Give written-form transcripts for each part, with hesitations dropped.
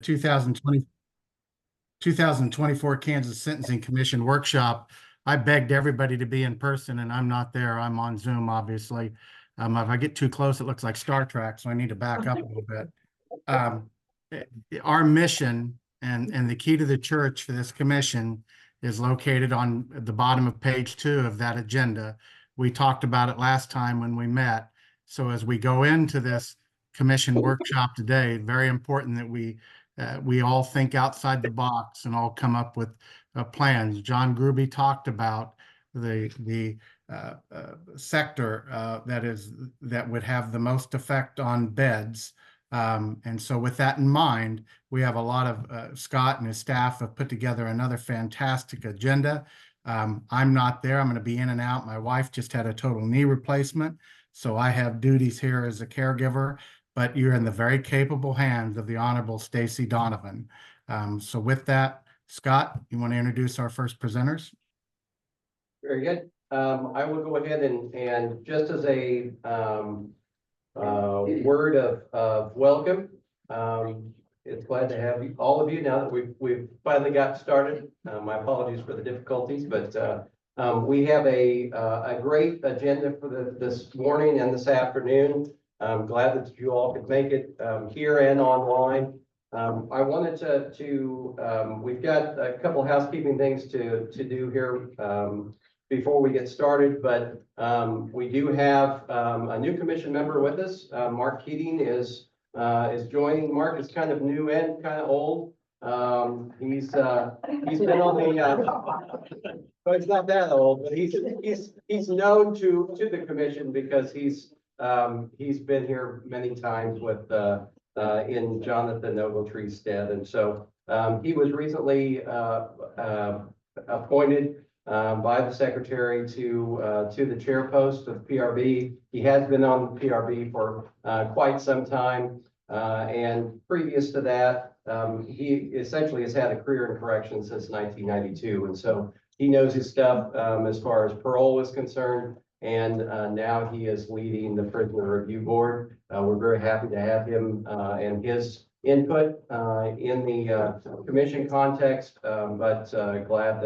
2020 2024 Kansas Sentencing Commission workshop. I begged everybody to be in person, and I'm not there. I'm on Zoom, obviously. If I get too close, it looks like Star Trek, so I need to back up a little bit. Um, our mission and the key to the church for this commission is located on the bottom of page 2 of that agenda. We talked about it last time when we met. So as we go into this commission workshop today, very important that we all think outside the box and all come up with plans. John Gruby talked about the sector that would have the most effect on beds. And so with that in mind, we have a lot of Scott and his staff have put together another fantastic agenda. I'm not there. I'm going to be in and out. My wife just had a total knee replacement, so I have duties here as a caregiver, but you're in the very capable hands of the Honorable Stacy Donovan. So with that, Scott, you want to introduce our first presenters? Very good. I will go ahead and just as a word of welcome. It's glad to have you, all of you, now that we've finally got started. My apologies for the difficulties, but we have a great agenda for this morning and this afternoon. I'm glad that you all could make it here and online. I wanted to we've got a couple of housekeeping things to do here before we get started, but we do have a new commission member with us. Mark Keating is joining. Mark is kind of new and kind of old. He's been on the but he's not that old, but he's known to the commission because he's been here many times with in Jonathan Ogletree's stead, and so he was recently appointed by the secretary to the chair post of PRB. He has been on the PRB for quite some time, and previous to that, he essentially has had a career in corrections since 1992, and so he knows his stuff as far as parole is concerned. And now he is leading the Prisoner Review Board. We're very happy to have him and his input in the commission context, but glad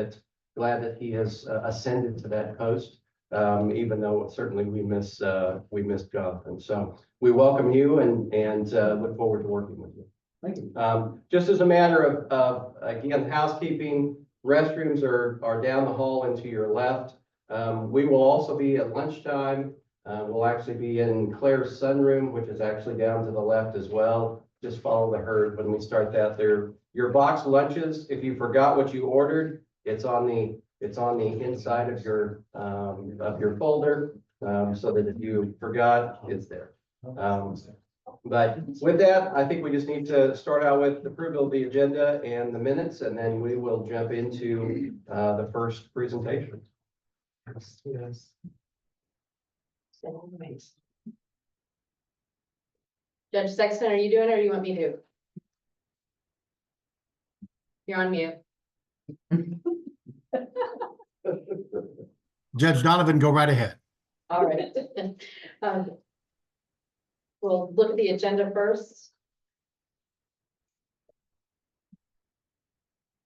that he has ascended to that post, even though certainly we miss Jonathan. So we welcome you and look forward to working with you. Thank you. Just as a matter of again, housekeeping, restrooms are down the hall and to your left. We will also be at lunchtime. We'll actually be in Claire's sunroom, which is actually down to the left as well. Just follow the herd when we start that. There, your box lunches, if you forgot what you ordered, it's on the inside of your folder, so that if you forgot, it's there. But with that, I think we just need to start out with the approval of the agenda and the minutes, and then we will jump into the first presentation. Yes. Judge Sexton, are you doing it or do you want me to? You're on mute. Judge Donovan, go right ahead. All right. We'll look at the agenda first.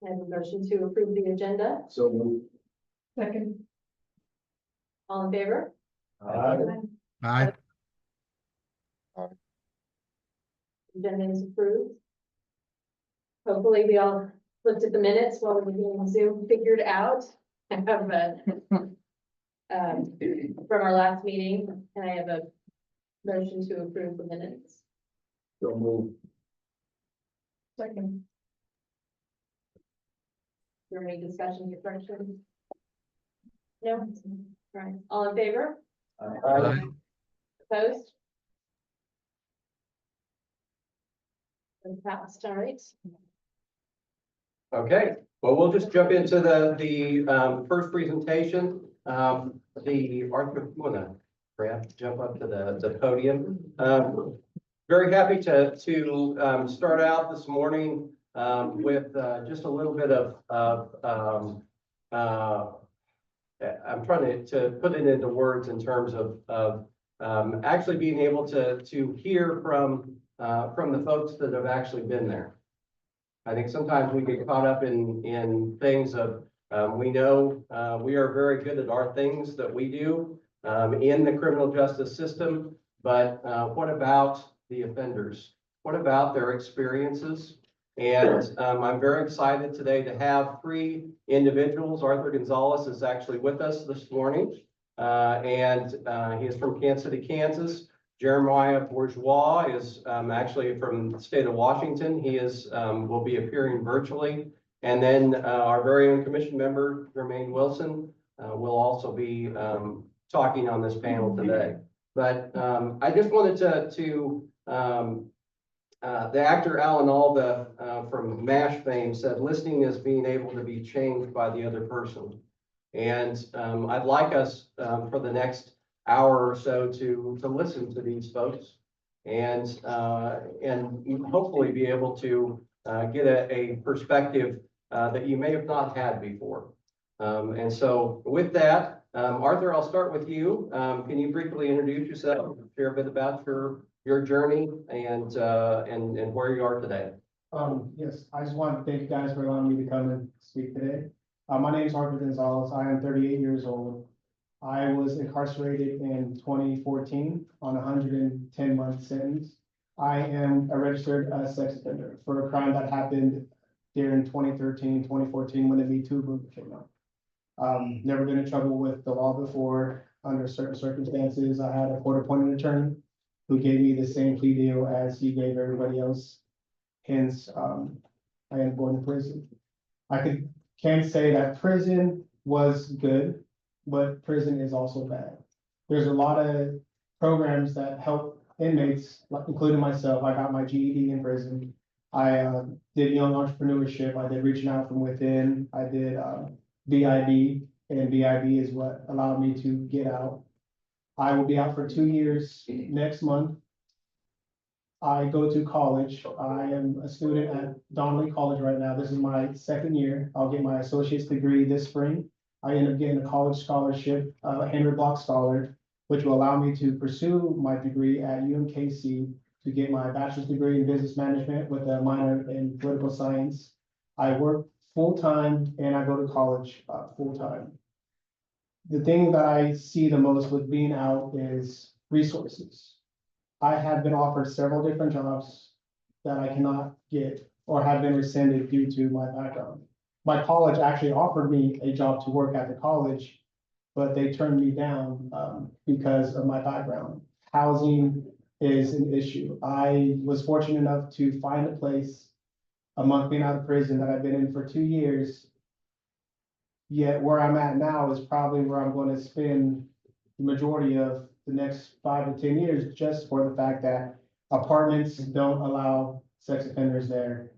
I have a motion to approve the agenda. So moved. Second. All in favor? Aye. Agenda is approved. Hopefully we all looked at the minutes while we were doing Zoom, figured out. I have from our last meeting, and I have a motion to approve the minutes. So moved. Second. Is there any discussion or corrections? No? Right. All in favor? Aye. Opposed? Passed, all right. Okay, well, we'll just jump into the first presentation. The Arthur, jump up to the podium. Very happy to start out this morning with just a little bit of I'm trying to put it into words in terms of actually being able to hear from the folks that have actually been there. I think sometimes we get caught up in things of, we know, we are very good at our things that we do, in the criminal justice system, but, what about the offenders? What about their experiences? And, I'm very excited today to have three individuals. Arthur Gonzalez is actually with us this morning. And he is from Kansas City, Kansas. Jeremiah Bourgeois is actually from the state of Washington. He is will be appearing virtually. And then our very own commission member, Jermaine Wilson, will also be talking on this panel today. But I just wanted to the actor Alan Alda from MASH fame said, listening is being able to be changed by the other person. And I'd like us for the next hour or so to listen to these folks and hopefully be able to get a perspective that you may have not had before. And so with that, Arthur, I'll start with you. Can you briefly introduce yourself, share a bit about your journey and where you are today? Yes, I just want to thank you guys for allowing me to come and speak today. My name is Arthur Gonzalez. I am 38 years old. I was incarcerated in 2014 on a 110-month sentence. I am a registered sex offender for a crime that happened during 2013, 2014 when the Me Too movement came out. Never been in trouble with the law before. Under certain circumstances, I had a court-appointed attorney who gave me the same plea deal as he gave everybody else. Hence, I ended up going to prison. Can say that prison was good, but prison is also bad. There's a lot of programs that help inmates, including myself. I got my GED in prison. I did young entrepreneurship. I did reaching out from within. I did BIB, and BIB is what allowed me to get out. I will be out for 2 years next month. I go to college. I am a student at Donnelly College right now. This is my second year. I'll get my associate's degree this spring. I end up getting a college scholarship, Henry Block Scholar, which will allow me to pursue my degree at UMKC to get my bachelor's degree in business management with a minor in political science. I work full-time and I go to college full-time. The thing that I see the most with being out is resources. I have been offered several different jobs that I cannot get or have been rescinded due to my background. My college actually offered me a job to work at the college, but they turned me down because of my background. Housing is an issue. I was fortunate enough to find a place a month being out of prison that I've been in for 2 years. Yet where I'm at now is probably where I'm going to spend the majority of the next 5 to 10 years, just for the fact that apartments don't allow sex offenders there.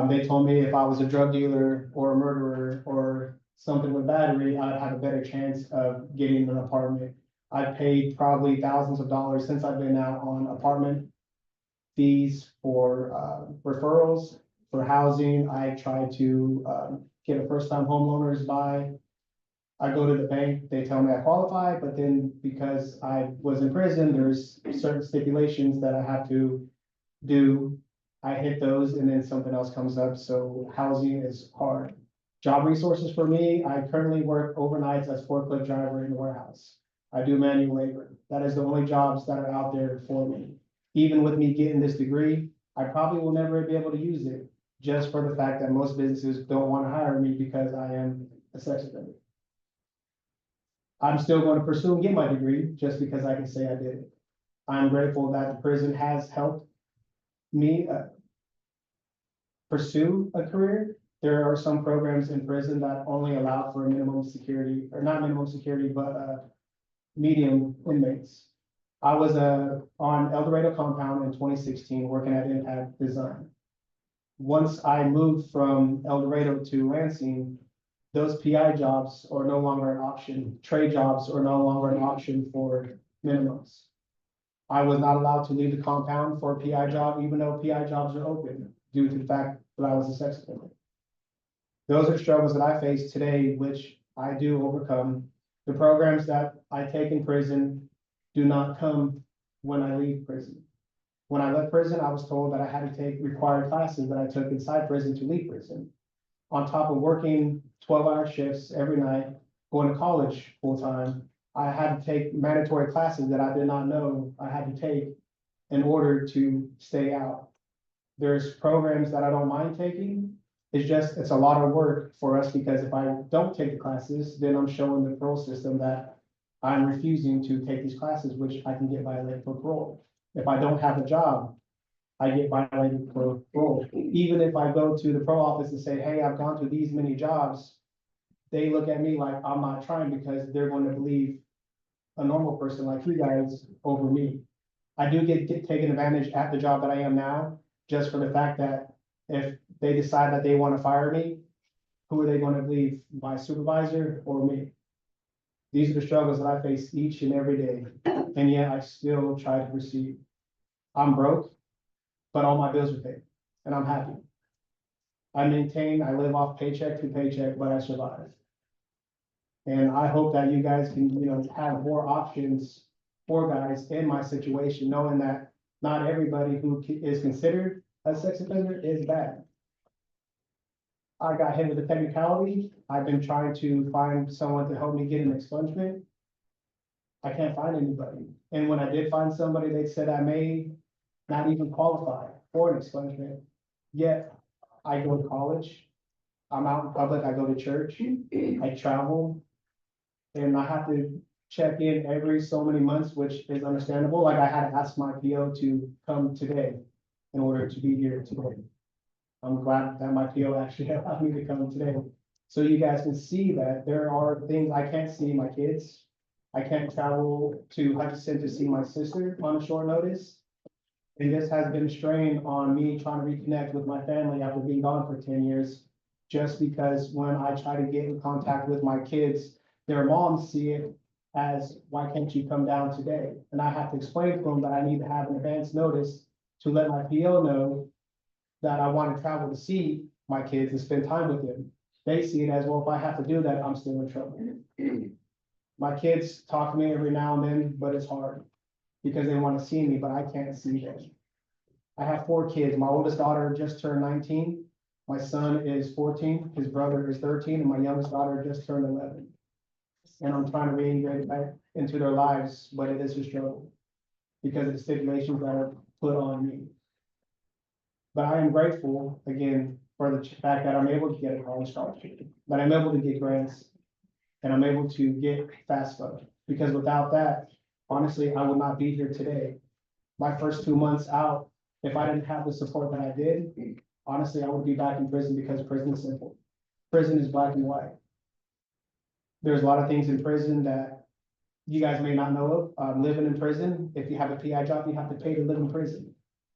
They told me if I was a drug dealer or a murderer or something with battery, I'd have a better chance of getting an apartment. I've paid probably thousands of dollars since I've been out on apartment fees for referrals, for housing. I try to get a first-time homeowners buy. I go to the bank, they tell me I qualify, but then because I was in prison, there's certain stipulations that I have to do. I hit those and then something else comes up, so housing is hard. Job resources for me, I currently work overnights as forklift driver in the warehouse. I do manual labor. That is the only jobs that are out there for me. Even with me getting this degree, I probably will never be able to use it, just for the fact that most businesses don't want to hire me because I am a sex offender. I'm still going to pursue and get my degree just because I can say I did it. I'm grateful that the prison has helped me pursue a career. There are some programs in prison that only allow for a minimum security, or not minimum security, but medium inmates. I was on El Dorado compound in 2016 working at Impact Design. Once I moved from El Dorado to Lansing, those PI jobs are no longer an option. Trade jobs are no longer an option for minimums. I was not allowed to leave the compound for a PI job, even though PI jobs are open due to the fact that I was a sex offender. Those are struggles that I face today, which I do overcome. The programs that I take in prison do not come when I leave prison. When I left prison, I was told that I had to take required classes that I took inside prison to leave prison. On top of working 12-hour shifts every night, going to college full-time, I had to take mandatory classes that I did not know I had to take in order to stay out. There's programs that I don't mind taking. It's a lot of work for us because if I don't take the classes, then I'm showing the parole system that I'm refusing to take these classes, which I can get violated for parole. If I don't have a job, I get violated for parole. Even if I go to the parole office and say, hey, I've gone through these many jobs, they look at me like I'm not trying because they're going to believe a normal person like you guys over me. I do get taken advantage at the job that I am now, just for the fact that if they decide that they want to fire me, who are they going to believe, my supervisor or me? These are the struggles that I face each and every day, and yet I still try to proceed. I'm broke, but all my bills are paid, and I'm happy. I live off paycheck to paycheck, but I survive. And I hope that you guys can, have more options for guys in my situation, knowing that not everybody who is considered a sex offender is bad. I got hit with a technicality. I've been trying to find someone to help me get an expungement. I can't find anybody. And when I did find somebody, they said I may not even qualify for an expungement. Yet I go to college. I'm out in public. I go to church. I travel. And I have to check in every so many months, which is understandable. Like I had to ask my PO to come today in order to be here today. I'm glad that my PO actually allowed me to come today. So you guys can see that there are things I can't see my kids. I can't travel to Hutchinson to see my sister on a short notice. And this has been a strain on me trying to reconnect with my family after being gone for 10 years. Just because when I try to get in contact with my kids, their moms see it as, why can't you come down today? And I have to explain to them that I need to have an advance notice to let my PO know that I want to travel to see my kids and spend time with them. They see it as, well, if I have to do that, I'm still in trouble. My kids talk to me every now and then, but it's hard because they want to see me, but I can't see them. I have 4 kids. My oldest daughter just turned 19. My son is 14, his brother is 13, and my youngest daughter just turned 11. And I'm trying to reintegrate back into their lives, but it is a struggle because of the stipulations that are put on me. But I am grateful, again, for the fact that I'm able to get a college scholarship, that I'm able to get grants, and I'm able to get FAFSA. Because without that, honestly, I would not be here today. My first 2 months out, if I didn't have the support that I did, honestly, I would be back in prison because prison is simple. Prison is black and white. There's a lot of things in prison that you guys may not know of. Living in prison, if you have a PI job, you have to pay to live in prison.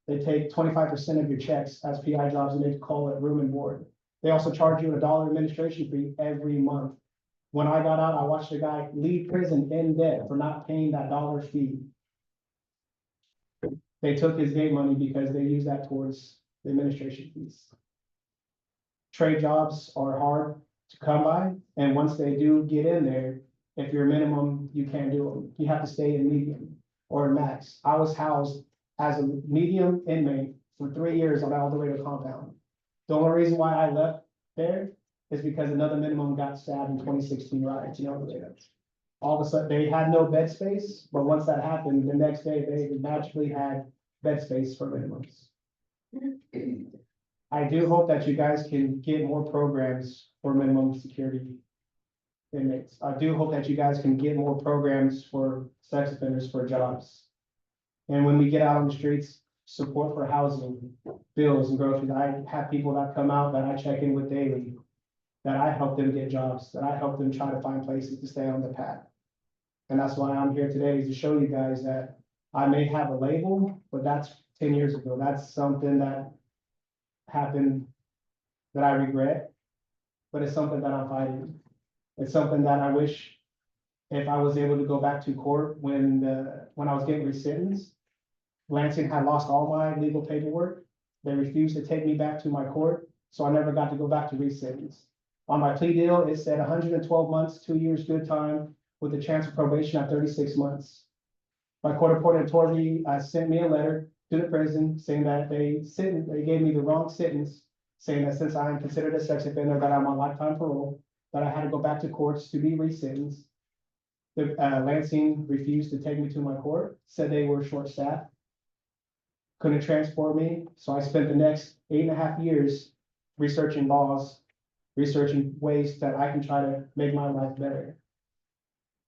They take 25% of your checks as PI jobs and they call it room and board. They also charge you $1 administration fee every month. When I got out, I watched a guy leave prison in debt for not paying that $1 fee. They took his gate money because they used that towards the administration fees. Trade jobs are hard to come by, and once they do get in there, if you're minimum, you can't do them. You have to stay in medium or max. I was housed as a medium inmate for 3 years on all the way to compound. The only reason why I left there is because another minimum got stabbed in 2016 riots, all of a sudden, they had no bed space, but once that happened, the next day, they magically had bed space for minimums. I do hope that you guys can get more programs for minimum security inmates. I do hope that you guys can get more programs for sex offenders for jobs. And when we get out on the streets, support for housing, bills and groceries. I have people that come out that I check in with daily, that I help them get jobs, that I help them try to find places to stay on the path. And that's why I'm here today, is to show you guys that I may have a label, but that's 10 years ago. That's something that happened that I regret, but it's something that I'm fighting. It's something that I wish if I was able to go back to court when I was getting resentenced. Lansing had lost all my legal paperwork. They refused to take me back to my court, so I never got to go back to resentence. On my plea deal, it said 112 months, 2 years good time, with a chance of probation at 36 months. My court reporter sent me a letter to the prison saying that they gave me the wrong sentence, saying that since I am considered a sex offender, that I'm on lifetime parole, that I had to go back to courts to be resentenced. The Lansing refused to take me to my court, said they were short-staffed, couldn't transport me, so I spent the next 8.5 years researching laws, researching ways that I can try to make my life better.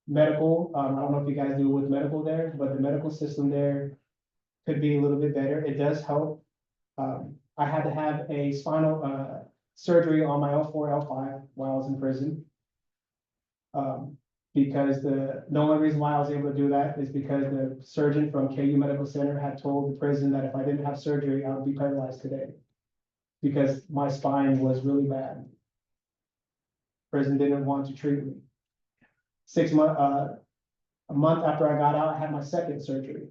Medical, I don't know if you guys do with medical there, but the medical system there could be a little bit better. It does help. I had to have a spinal surgery on my L4, L5 while I was in prison. Because the only reason why I was able to do that is because the surgeon from KU Medical Center had told the prison that if I didn't have surgery, I would be paralyzed today. Because my spine was really bad. Prison didn't want to treat me. A month after I got out, I had my second surgery.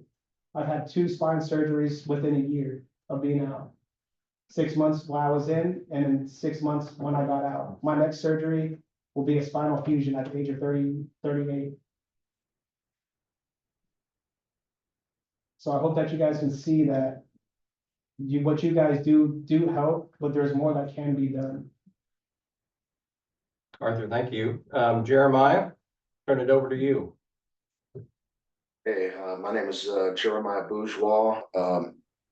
I've had 2 spine surgeries within a year of being out. 6 months while I was in, and then 6 months when I got out. My next surgery will be a spinal fusion at the age of 38. So I hope that you guys can see that what you guys do help, but there's more that can be done. Arthur, thank you. Jeremiah, turn it over to you. Hey, my name is Jeremiah Bourgeois.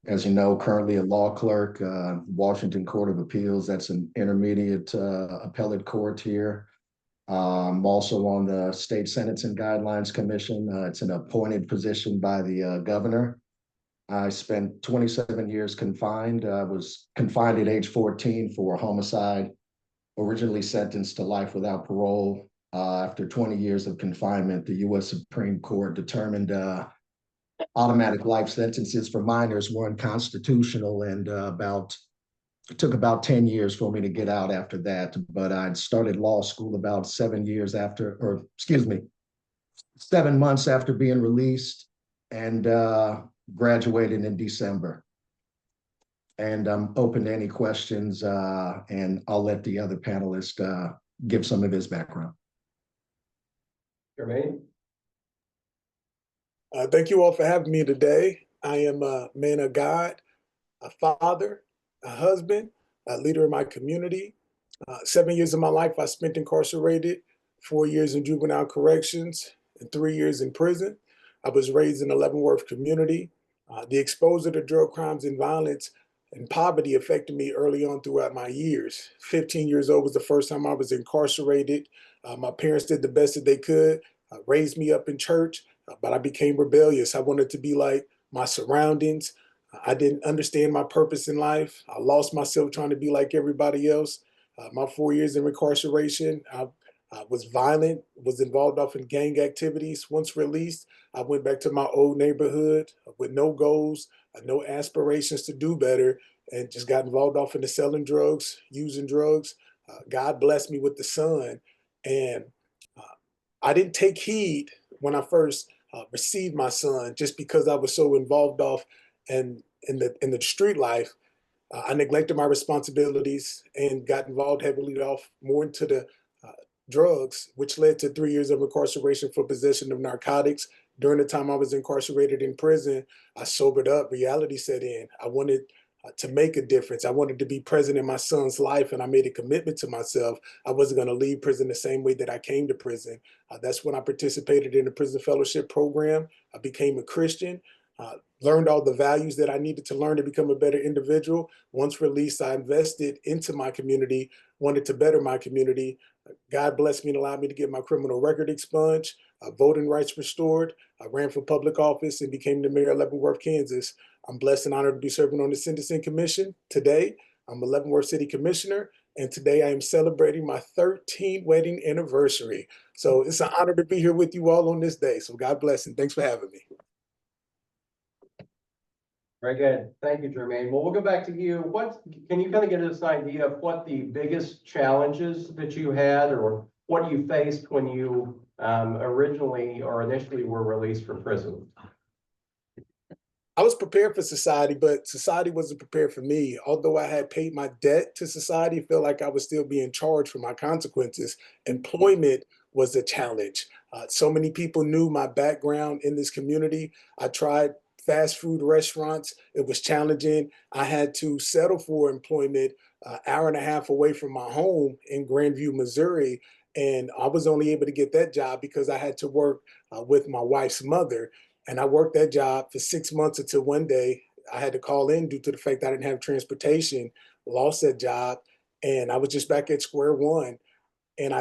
As you know, currently a law clerk, Washington Court of Appeals. That's an intermediate appellate court here. Also on the State Sentencing Guidelines Commission. It's an appointed position by the governor. I spent 27 years confined. I was confined at age 14 for homicide, originally sentenced to life without parole. After 20 years of confinement, the U.S. Supreme Court determined automatic life sentences for minors were unconstitutional, and it took about 10 years for me to get out after that. But I'd started law school about 7 years after, or excuse me, 7 months after being released, and graduated in December. And I'm open to any questions, and I'll let the other panelist give some of his background. Jermaine? Thank you all for having me today. I am a man of God, a father, a husband, a leader in my community. 7 years of my life I spent incarcerated, 4 years in juvenile corrections, and 3 years in prison. I was raised in the Leavenworth community. The exposure to drug crimes and violence and poverty affected me early on throughout my years. 15 years old was the first time I was incarcerated. My parents did the best that they could, raised me up in church, but I became rebellious. I wanted to be like my surroundings. I didn't understand my purpose in life. I lost myself trying to be like everybody else. My 4 years in incarceration, I was violent, was involved off in gang activities. Once released, I went back to my old neighborhood with no goals, no aspirations to do better, and just got involved off into selling drugs, using drugs. God blessed me with the son, and I didn't take heed when I first received my son, just because I was so involved off in the street life. I neglected my responsibilities and got involved heavily off more into the drugs, which led to 3 years of incarceration for possession of narcotics. During the time I was incarcerated in prison, I sobered up, reality set in. I wanted to make a difference. I wanted to be present in my son's life, and I made a commitment to myself. I wasn't going to leave prison the same way that I came to prison. That's when I participated in the prison fellowship program. I became a Christian, learned all the values that I needed to learn to become a better individual. Once released, I invested into my community, wanted to better my community. God blessed me and allowed me to get my criminal record expunged, voting rights restored. I ran for public office and became the mayor of Leavenworth, Kansas. I'm blessed and honored to be serving on the Sentencing Commission today. I'm a Leavenworth City Commissioner, and today I am celebrating my 13th wedding anniversary. So it's an honor to be here with you all on this day. So God bless and thanks for having me. Very good. Thank you, Jermaine. Well, we'll go back to you. Can you kind of give us an idea of what the biggest challenges that you had, or what you faced when you originally or initially were released from prison? I was prepared for society, but society wasn't prepared for me. Although I had paid my debt to society, I felt like I was still being charged for my consequences. Employment was a challenge. So many people knew my background in this community. I tried fast food restaurants. It was challenging. I had to settle for employment an hour and a half away from my home in Grandview, Missouri. And I was only able to get that job because I had to work with my wife's mother. And I worked that job for 6 months until one day I had to call in due to the fact that I didn't have transportation, lost that job, and I was just back at square one. And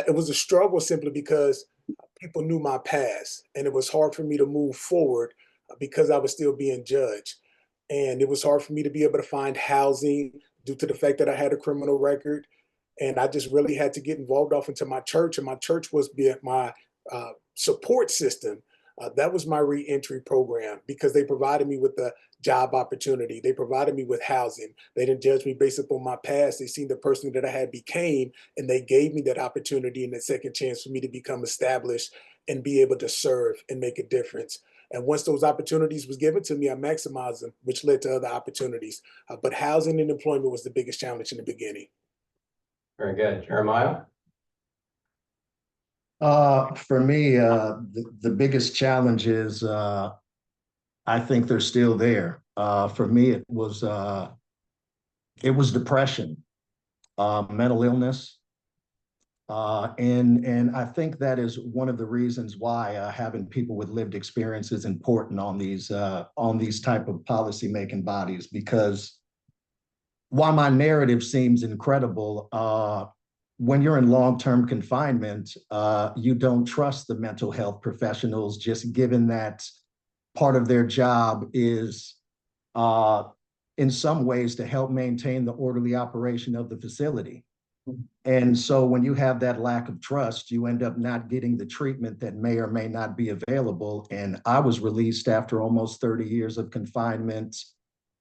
it was a struggle simply because people knew my past, and it was hard for me to move forward because I was still being judged. And it was hard for me to be able to find housing due to the fact that I had a criminal record. And I just really had to get involved off into my church, and my church was my support system. That was my reentry program because they provided me with the job opportunity. They provided me with housing. They didn't judge me based upon my past. They seen the person that I had became, and they gave me that opportunity and that second chance for me to become established and be able to serve and make a difference. And once those opportunities was given to me, I maximized them, which led to other opportunities. But housing and employment was the biggest challenge in the beginning. Very good. Jeremiah? For me, the biggest challenge is I think they're still there. For me, it was depression, mental illness, and I think that is one of the reasons why having people with lived experience is important on these type of policy making bodies. Because while my narrative seems incredible, when you're in long-term confinement, you don't trust the mental health professionals, just given that part of their job is in some ways to help maintain the orderly operation of the facility. And so when you have that lack of trust, you end up not getting the treatment that may or may not be available. And I was released after almost 30 years of confinement,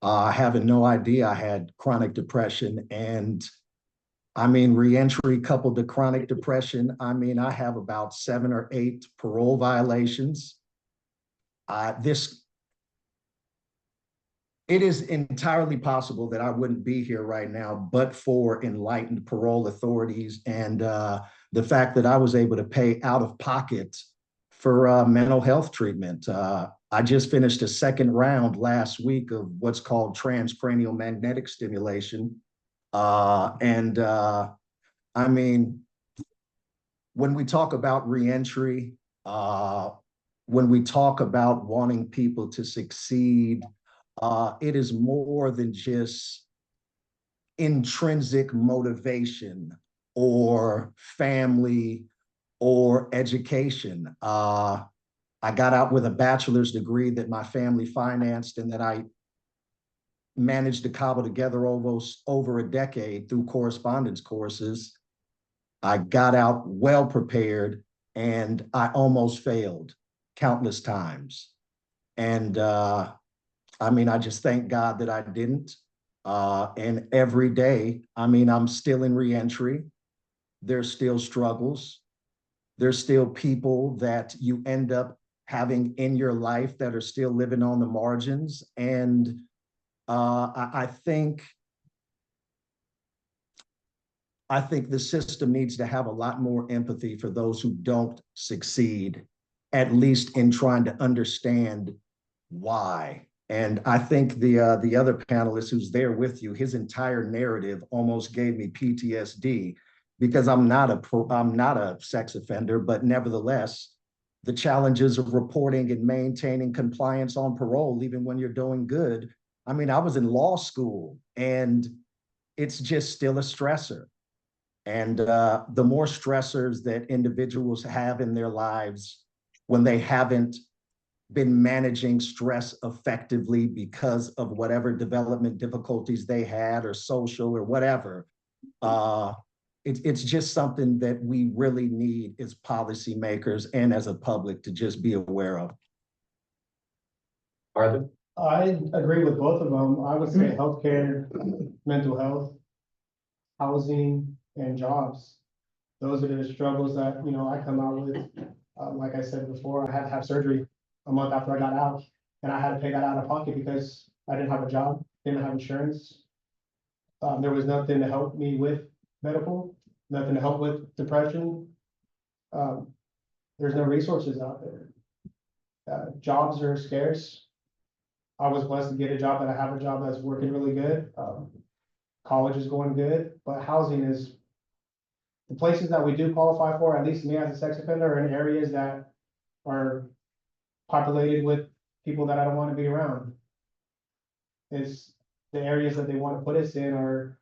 having no idea I had chronic depression. And I mean, reentry coupled to chronic depression, I mean, I have about 7 or 8 parole violations. It is entirely possible that I wouldn't be here right now, but for enlightened parole authorities and the fact that I was able to pay out of pocket for mental health treatment. I just finished a second round last week of what's called transcranial magnetic stimulation. I mean, when we talk about reentry, when we talk about wanting people to succeed, it is more than just intrinsic motivation or family or education. I got out with a bachelor's degree that my family financed and that I managed to cobble together over a decade through correspondence courses. I got out well prepared, and I almost failed countless times. And I mean, I just thank God that I didn't. And every day, I mean, I'm still in reentry. There's still struggles. There's still people that you end up having in your life that are still living on the margins. And I think the system needs to have a lot more empathy for those who don't succeed, at least in trying to understand why. And I think the other panelist who's there with you, his entire narrative almost gave me PTSD, because I'm not a sex offender, but nevertheless, the challenges of reporting and maintaining compliance on parole, even when you're doing good. I mean, I was in law school, and it's just still a stressor. And the more stressors that individuals have in their lives when they haven't been managing stress effectively because of whatever development difficulties they had or social or whatever, it's just something that we really need as policymakers and as a public to just be aware of. Arthur? I agree with both of them. I would say healthcare, mental health, housing, and jobs. Those are the struggles that, I come out with. Like I said before, I had to have surgery a month after I got out, and I had to pay that out of pocket because I didn't have a job, didn't have insurance. There was nothing to help me with medical, nothing to help with depression. There's no resources out there. Jobs are scarce. I was blessed to get a job, that I have a job that's working really good. College is going good, but housing is, the places that we do qualify for, at least me as a sex offender, are in areas that are populated with people that I don't want to be around. It's the areas that they want to put us in are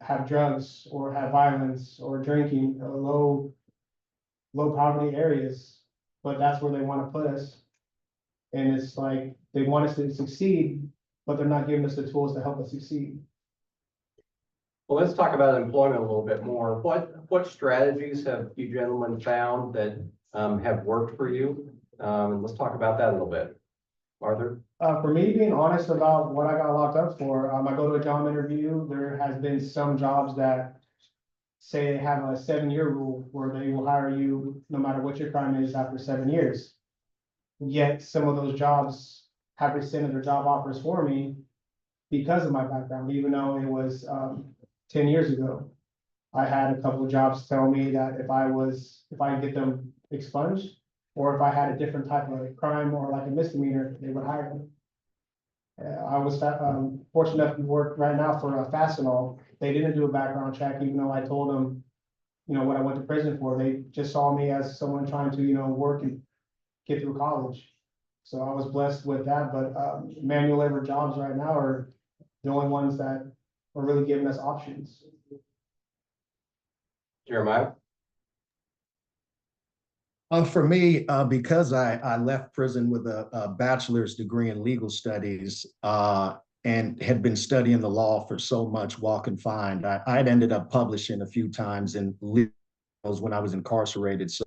have drugs or have violence or drinking, low poverty areas, but that's where they want to put us. And it's like, they want us to succeed, but they're not giving us the tools to help us succeed. Well, let's talk about employment a little bit more. What strategies have you gentlemen found that have worked for you? And let's talk about that a little bit. Arthur? For me, being honest about what I got locked up for, I go to a job interview. There has been some jobs that say they have a 7-year rule where they will hire you no matter what your crime is after 7 years. Yet some of those jobs have rescinded their job offers for me because of my background, even though it was 10 years ago. I had a couple of jobs tell me that if I get them expunged, or if I had a different type of crime or like a misdemeanor, they would hire me. I was fortunate enough to work right now for Fastenal. They didn't do a background check, even though I told them, what I went to prison for. They just saw me as someone trying to, work and get through college. So I was blessed with that, but manual labor jobs right now are the only ones that are really giving us options. Jeremiah? For me, because I left prison with a bachelor's degree in legal studies and had been studying the law for so much, walk and find, I'd ended up publishing a few times in legal when I was incarcerated. So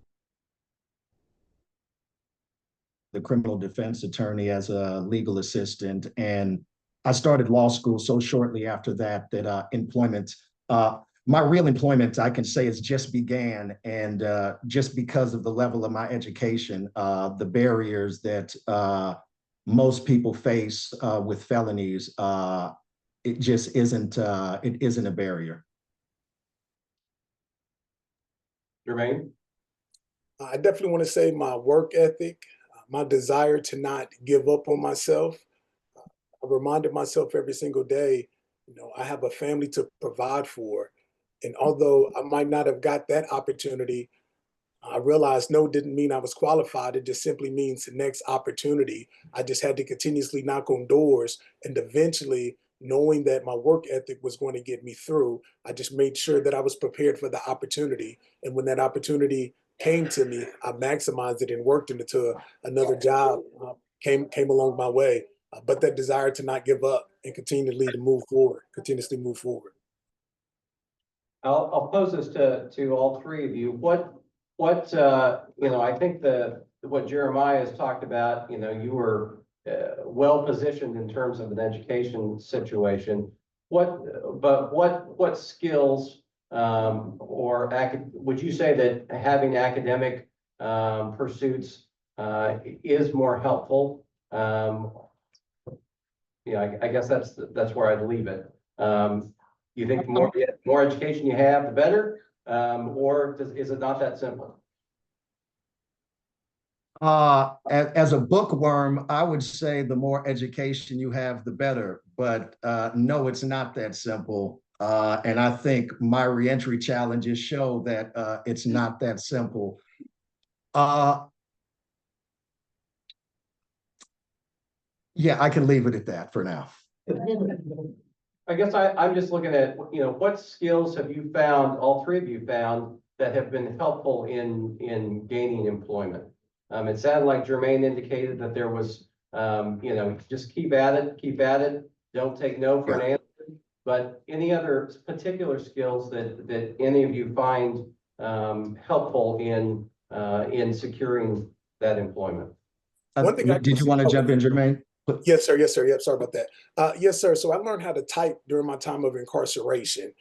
the criminal defense attorney as a legal assistant. And I started law school so shortly after that employment, my real employment, I can say, has just began. And just because of the level of my education, the barriers that most people face with felonies, it just isn't, it isn't a barrier. Jermaine? I definitely want to say my work ethic, my desire to not give up on myself. I reminded myself every single day, I have a family to provide for. And although I might not have got that opportunity, I realized no didn't mean I was qualified. It just simply means the next opportunity. I just had to continuously knock on doors, and eventually, knowing that my work ethic was going to get me through, I just made sure that I was prepared for the opportunity. And when that opportunity came to me, I maximized it and worked into another job came along my way. But that desire to not give up and continuously move forward. I'll pose this to all three of you. What I think what Jeremiah has talked about, you were well positioned in terms of an education situation. What skills would you say that having academic pursuits is more helpful? I guess that's where I'd leave it. You think the more education you have, the better, or is it not that simple? As a bookworm, I would say the more education you have, the better. But no, it's not that simple. And I think my reentry challenges show that it's not that simple. Yeah, I can leave it at that for now. I guess I'm just looking at, what skills have you found, all three of you found, that have been helpful in gaining employment? It sounded like Jermaine indicated that there was, just keep at it, don't take no for an answer. But any other particular skills that any of you find helpful in securing that employment? One thing Did you want to jump in, Jermaine? Yes, sir. Yes, sir. Yep. Sorry about that. Yes, sir. So I learned how to type during my time of incarceration,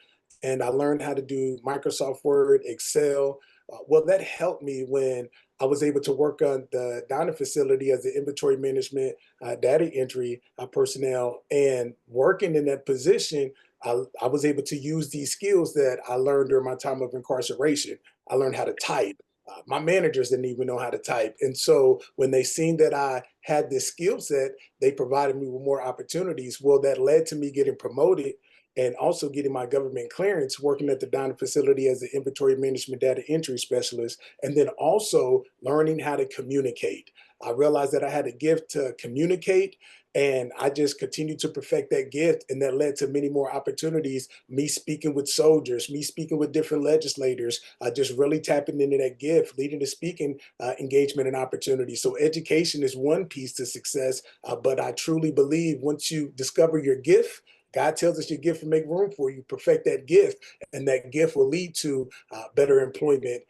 and I learned how to do Microsoft Word, Excel. Well, that helped me when I was able to work on the dining facility as the inventory management, data entry personnel, and working in that position. I was able to use these skills that I learned during my time of incarceration. I learned how to type. My managers didn't even know how to type. And so when they seen that I had this skill set, they provided me with more opportunities. Well, that led to me getting promoted and also getting my government clearance, working at the Donna facility as the inventory management data entry specialist, and then also learning how to communicate. I realized that I had a gift to communicate, and I just continued to perfect that gift. And that led to many more opportunities, me speaking with soldiers, me speaking with different legislators, just really tapping into that gift, leading to speaking engagement and opportunity. So education is one piece to success, but I truly believe once you discover your gift, God tells us your gift will make room for you, perfect that gift, and that gift will lead to better employment.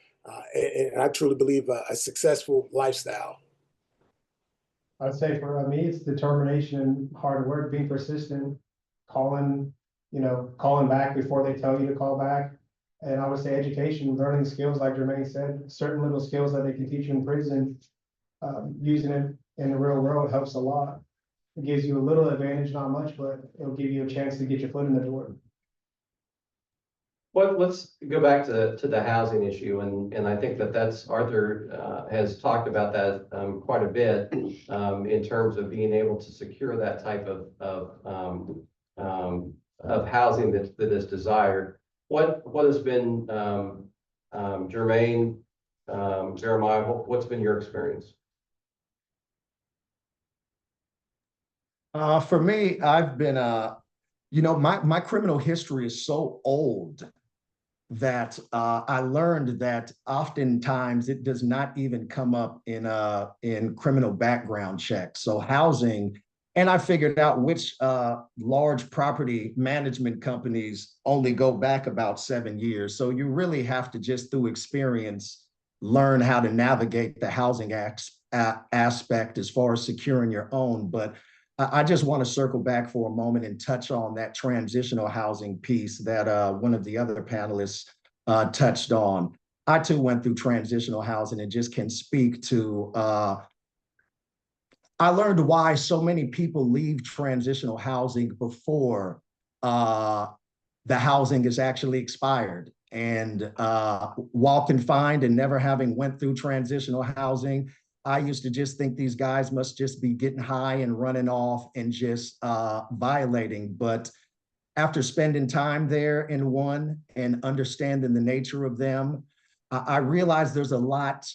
And I truly believe a successful lifestyle. I'd say for me, it's determination, hard work, being persistent, calling, calling back before they tell you to call back. And I would say education, learning skills, like Jermaine said, certain little skills that they can teach you in prison, using it in the real world helps a lot. It gives you a little advantage, not much, but it'll give you a chance to get your foot in the door. Well, let's go back to the housing issue, and I think that's Arthur has talked about that quite a bit in terms of being able to secure that type of housing that is desired. What has been Jermaine, Jeremiah? What's been your experience? For me, I've been, my criminal history is so old that I learned that oftentimes it does not even come up in criminal background checks. So housing, and I figured out which large property management companies only go back about 7 years. So you really have to just through experience learn how to navigate the housing aspect as far as securing your own. But I just want to circle back for a moment and touch on that transitional housing piece that one of the other panelists touched on. I too went through transitional housing and just can speak to, I learned why so many people leave transitional housing before the housing is actually expired. And while confined and never having went through transitional housing, I used to just think these guys must just be getting high and running off and just violating. But after spending time there in one and understanding the nature of them, I realized there's a lot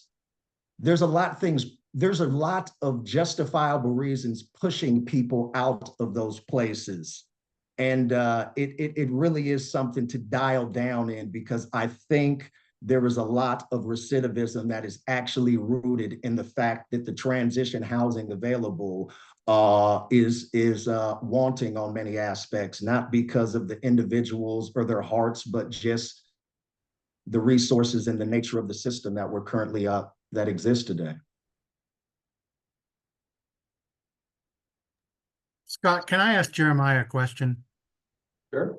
of justifiable reasons pushing people out of those places. And it really is something to dial down in, because I think there is a lot of recidivism that is actually rooted in the fact that the transition housing available is wanting on many aspects, not because of the individuals or their hearts, but just the resources and the nature of the system that we're currently that exists today. Scott, can I ask Jeremiah a question? Sure.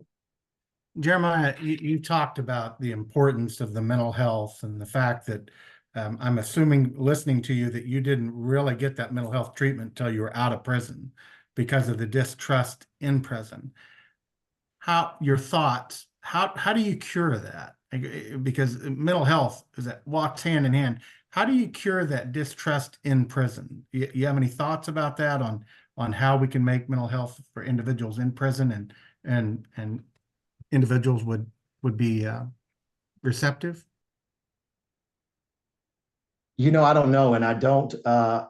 Jeremiah, you talked about the importance of the mental health and the fact that I'm assuming, listening to you, that you didn't really get that mental health treatment until you were out of prison because of the distrust in prison. Your thoughts, how do you cure that? Because mental health walks hand in hand. How do you cure that distrust in prison? You have any thoughts about that on how we can make mental health for individuals in prison and individuals would be receptive? I don't know. And I don't,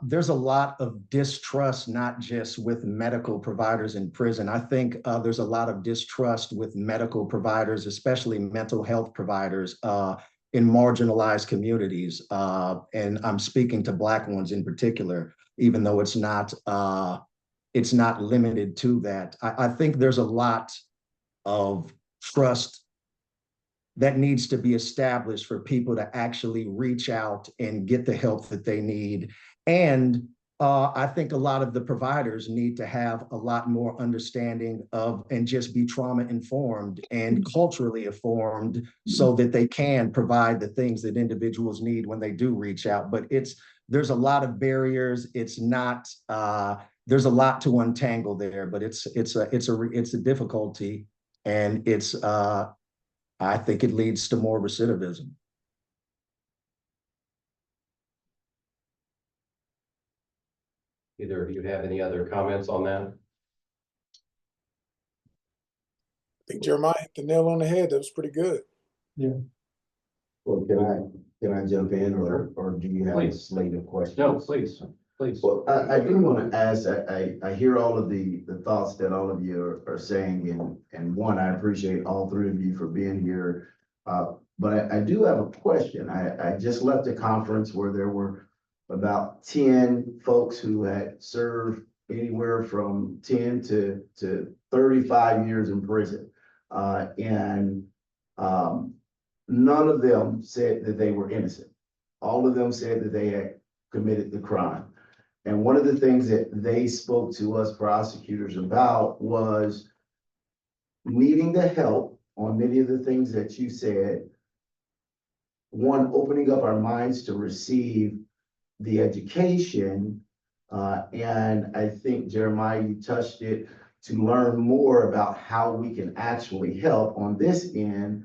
there's a lot of distrust, not just with medical providers in prison. I think there's a lot of distrust with medical providers, especially mental health providers in marginalized communities. And I'm speaking to Black ones in particular, even though it's not limited to that. I think there's a lot of trust that needs to be established for people to actually reach out and get the help that they need. And I think a lot of the providers need to have a lot more understanding of and just be trauma informed and culturally informed so that they can provide the things that individuals need when they do reach out. But there's a lot of barriers. It's not, there's a lot to untangle there, but it's a difficulty, and I think it leads to more recidivism. either of you have any other comments on that? I think Jeremiah hit the nail on the head. That was pretty good. Well, can I jump in or do you have a Please. slate of questions? No, please, please. Well, I do want to ask, I hear all of the thoughts that all of you are saying, and one, I appreciate all three of you for being here. But I do have a question. I just left a conference where there were about 10 folks who had served anywhere from 10 to 35 years in prison. None of them said that they were innocent. All of them said that they had committed the crime. And one of the things that they spoke to us prosecutors about was needing the help on many of the things that you said. One, opening up our minds to receive the education. And I think, Jeremiah, you touched it, to learn more about how we can actually help on this end.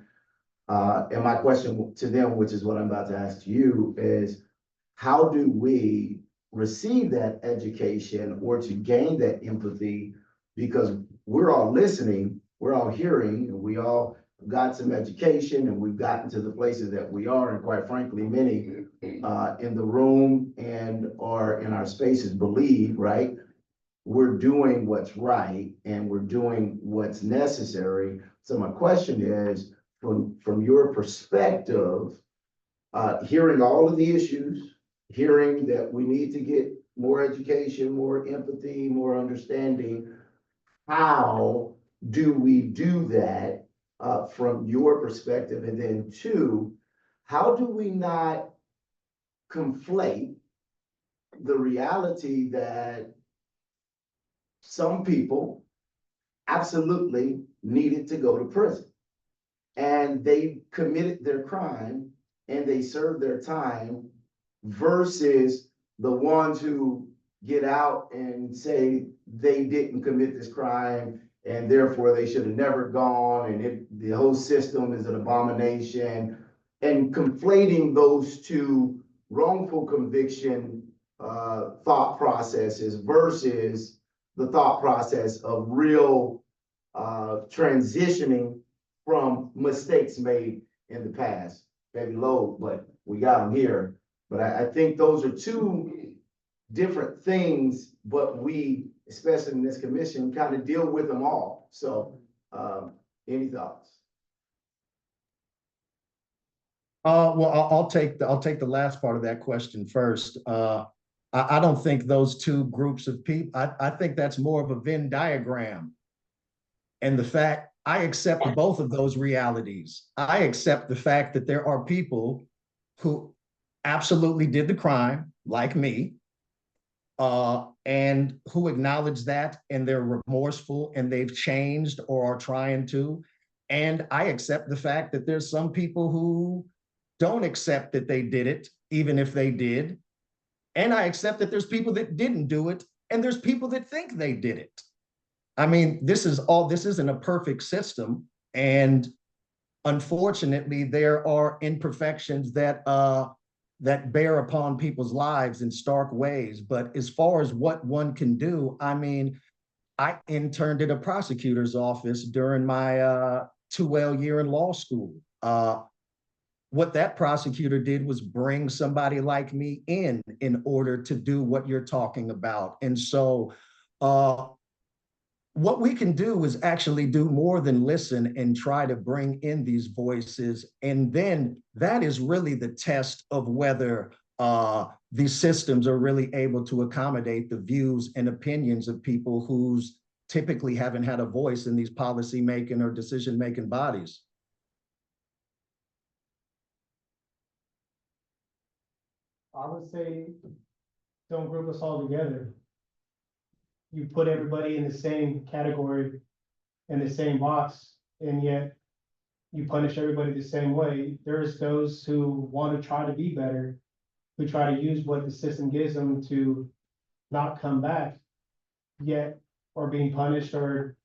And my question to them, which is what I'm about to ask you, is how do we receive that education or to gain that empathy? Because we're all listening, we're all hearing, and we all got some education and we've gotten to the places that we are. And quite frankly, many in the room and or in our spaces believe, right? We're doing what's right and we're doing what's necessary. So my question is, from your perspective, hearing all of the issues, hearing that we need to get more education, more empathy, more understanding, how do we do that from your perspective? And then two, how do we not conflate the reality that some people absolutely needed to go to prison and they committed their crime and they served their time, versus the ones who get out and say they didn't commit this crime and therefore they should have never gone and the whole system is an abomination, and conflating those two wrongful conviction thought processes versus the thought process of real transitioning from mistakes made in the past. Maybe low, but we got them here. But I think those are two different things, but we, especially in this commission, kind of deal with them all. So any thoughts? Well, I'll take the last part of that question first. I don't think those two groups of people, I think that's more of a Venn diagram. And the fact, I accept both of those realities. I accept the fact that there are people who absolutely did the crime, like me, and who acknowledge that and they're remorseful and they've changed or are trying to. And I accept the fact that there's some people who don't accept that they did it, even if they did. And I accept that there's people that didn't do it, and there's people that think they did it. I mean, this isn't a perfect system. And unfortunately, there are imperfections that bear upon people's lives in stark ways. But as far as what one can do, I mean, I interned at a prosecutor's office during my 2L year in law school. What that prosecutor did was bring somebody like me in order to do what you're talking about. And so what we can do is actually do more than listen and try to bring in these voices. And then that is really the test of whether these systems are really able to accommodate the views and opinions of people who's typically haven't had a voice in these policy-making or decision-making bodies. I would say, don't group us all together. You put everybody in the same category, in the same box, and yet you punish everybody the same way. There's those who want to try to be better, who try to use what the system gives them to not come back, yet are being punished or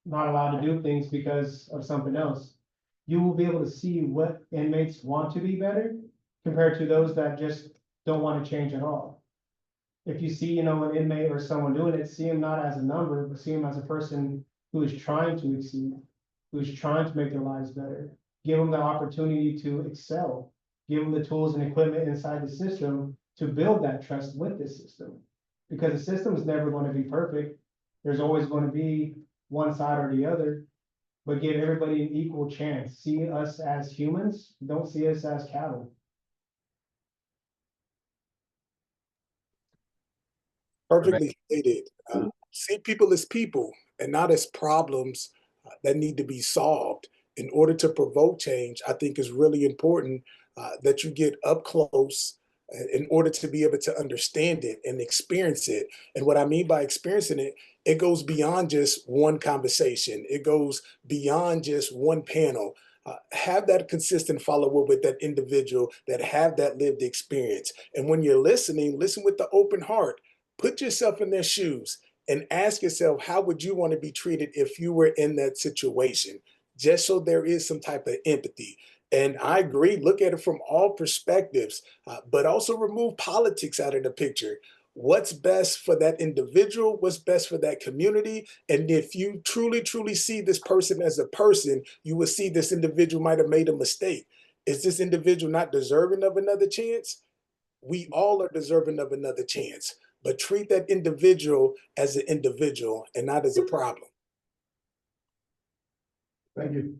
not allowed to do things because of something else. You will be able to see what inmates want to be better compared to those that just don't want to change at all. if you see, an inmate or someone doing it, see them not as a number, but see them as a person who is trying to exceed, who is trying to make their lives better. Give them the opportunity to excel, give them the tools and equipment inside the system to build that trust with the system. Because the system is never going to be perfect. There's always going to be one side or the other, but give everybody an equal chance. See us as humans, don't see us as cattle. Perfectly stated. See people as people and not as problems that need to be solved. In order to provoke change, I think is really important that you get up close in order to be able to understand it and experience it. And what I mean by experiencing it, it goes beyond just one conversation. It goes beyond just one panel. Have that consistent follow-up with that individual that have that lived experience. And when you're listening, listen with the open heart. Put yourself in their shoes and ask yourself, how would you want to be treated if you were in that situation? Just so there is some type of empathy. And I agree, look at it from all perspectives, but also remove politics out of the picture. What's best for that individual? What's best for that community? And if you truly, truly see this person as a person, you will see this individual might have made a mistake. Is this individual not deserving of another chance? We all are deserving of another chance, but treat that individual as an individual and not as a problem. Thank you.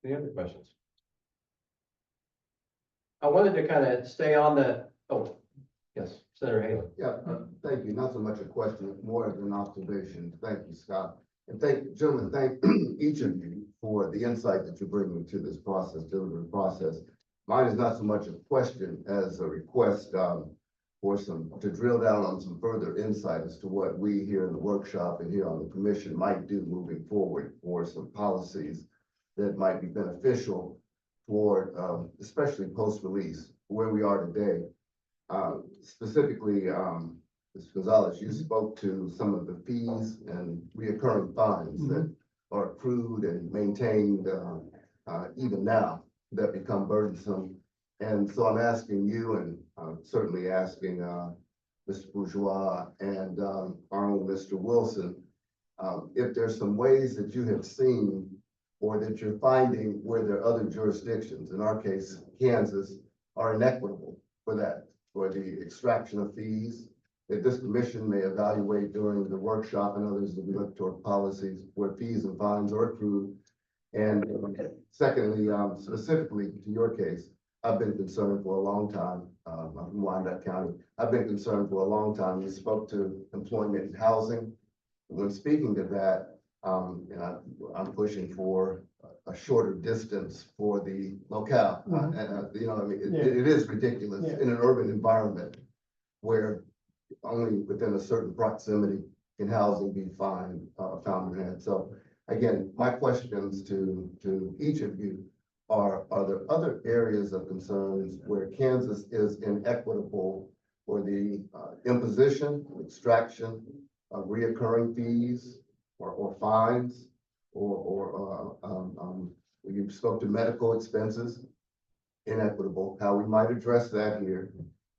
Any other questions? I wanted to kind of stay on the, oh, yes, Senator Haley. Yeah, thank you. Not so much a question, more of an observation. Thank you, Scott. And gentlemen, thank each of you for the insight that you're bringing to this process, deliberative process. Mine is not so much a question as a request to drill down on some further insight as to what we here in the workshop and here on the commission might do moving forward, for some policies that might be beneficial toward, especially post-release, where we are today. Specifically, Mr. Gonzalez, you spoke to some of the fees and reoccurring fines that are accrued and maintained even now that become burdensome. And so I'm asking you, and I'm certainly asking Mr. Bourgeois and our own Mr. Wilson, if there's some ways that you have seen or that you're finding where there are other jurisdictions, in our case, Kansas, are inequitable for that, for the extraction of fees, that this commission may evaluate during the workshop and others that we look toward policies where fees and fines are accrued. And secondly, specifically to your case, I've been concerned for a long time. I'm from Wyandotte County. I've been concerned for a long time. You spoke to employment and housing. When speaking to that, and I'm pushing for a shorter distance for the locale. It is ridiculous in an urban environment where only within a certain proximity can housing be found in hand. So again, my questions to each of you are there other areas of concerns where Kansas is inequitable for the imposition, extraction of reoccurring fees or fines, or you spoke to medical expenses, inequitable, how we might address that here.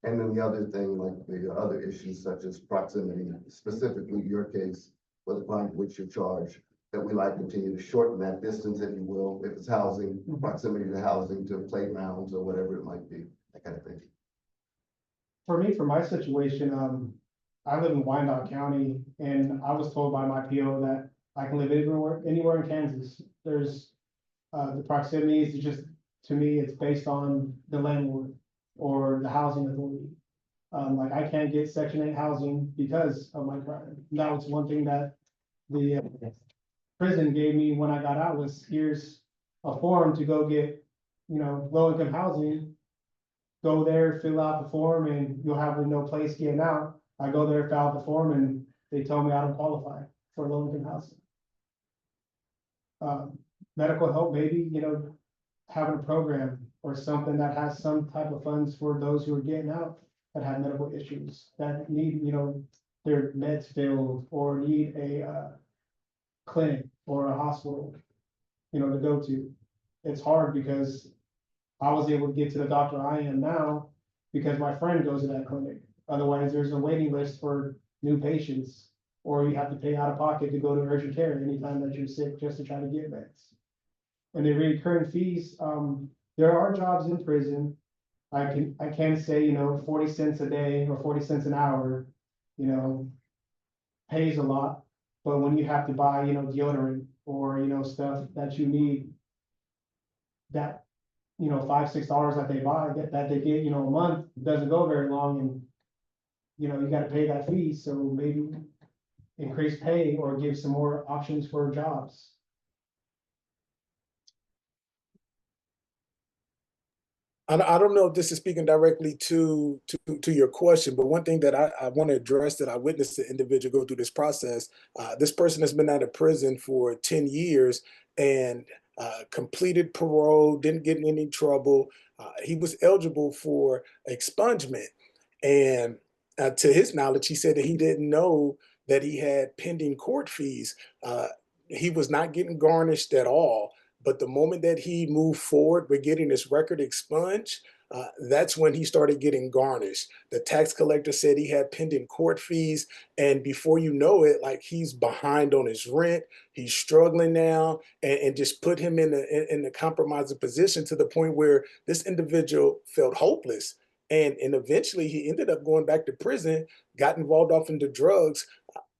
And then the other thing, like the other issues such as proximity, specifically your case for the crime for which you're charged, that we might continue to shorten that distance, if you will, if it's housing, proximity to housing, to playgrounds or whatever it might be, that kind of thing. For me, for my situation, I live in Wyandotte County, and I was told by my PO that I can live anywhere in Kansas. There's the proximity is just, to me, it's based on the landlord or the housing authority. Like I can't get Section 8 housing because of my crime. That was one thing that the prison gave me when I got out, was here's a form to go get, low-income housing. Go there, fill out the form, and you'll have no place getting out. I go there, fill out the form, and they told me I don't qualify for low-income housing. Medical help, maybe, having a program or something that has some type of funds for those who are getting out that have medical issues, that need, their meds filled, or need a clinic or a hospital, to go to. It's hard because I was able to get to the doctor I am now because my friend goes to that clinic. Otherwise, there's a waiting list for new patients, or you have to pay out of pocket to go to urgent care anytime that you're sick just to try to get meds. And the recurring fees, there are jobs in prison. I can say, 40 cents a day or 40 cents an hour, pays a lot. But when you have to buy, deodorant or, stuff that you need, that, $5, $6 that they buy, that they get, a month, doesn't go very long, and, you gotta pay that fee, so maybe increase pay or give some more options for jobs. I don't know if this is speaking directly to your question, but one thing that I want to address that I witnessed the individual go through this process. This person has been out of prison for 10 years and completed parole, didn't get in any trouble. He was eligible for expungement. And to his knowledge, he said that he didn't know that he had pending court fees. He was not getting garnished at all. But the moment that he moved forward with getting his record expunged, that's when he started getting garnished. The tax collector said he had pending court fees, and before you know it, like, he's behind on his rent, he's struggling now, and just put him in a compromising position to the point where this individual felt hopeless. And eventually he ended up going back to prison, got involved off into drugs.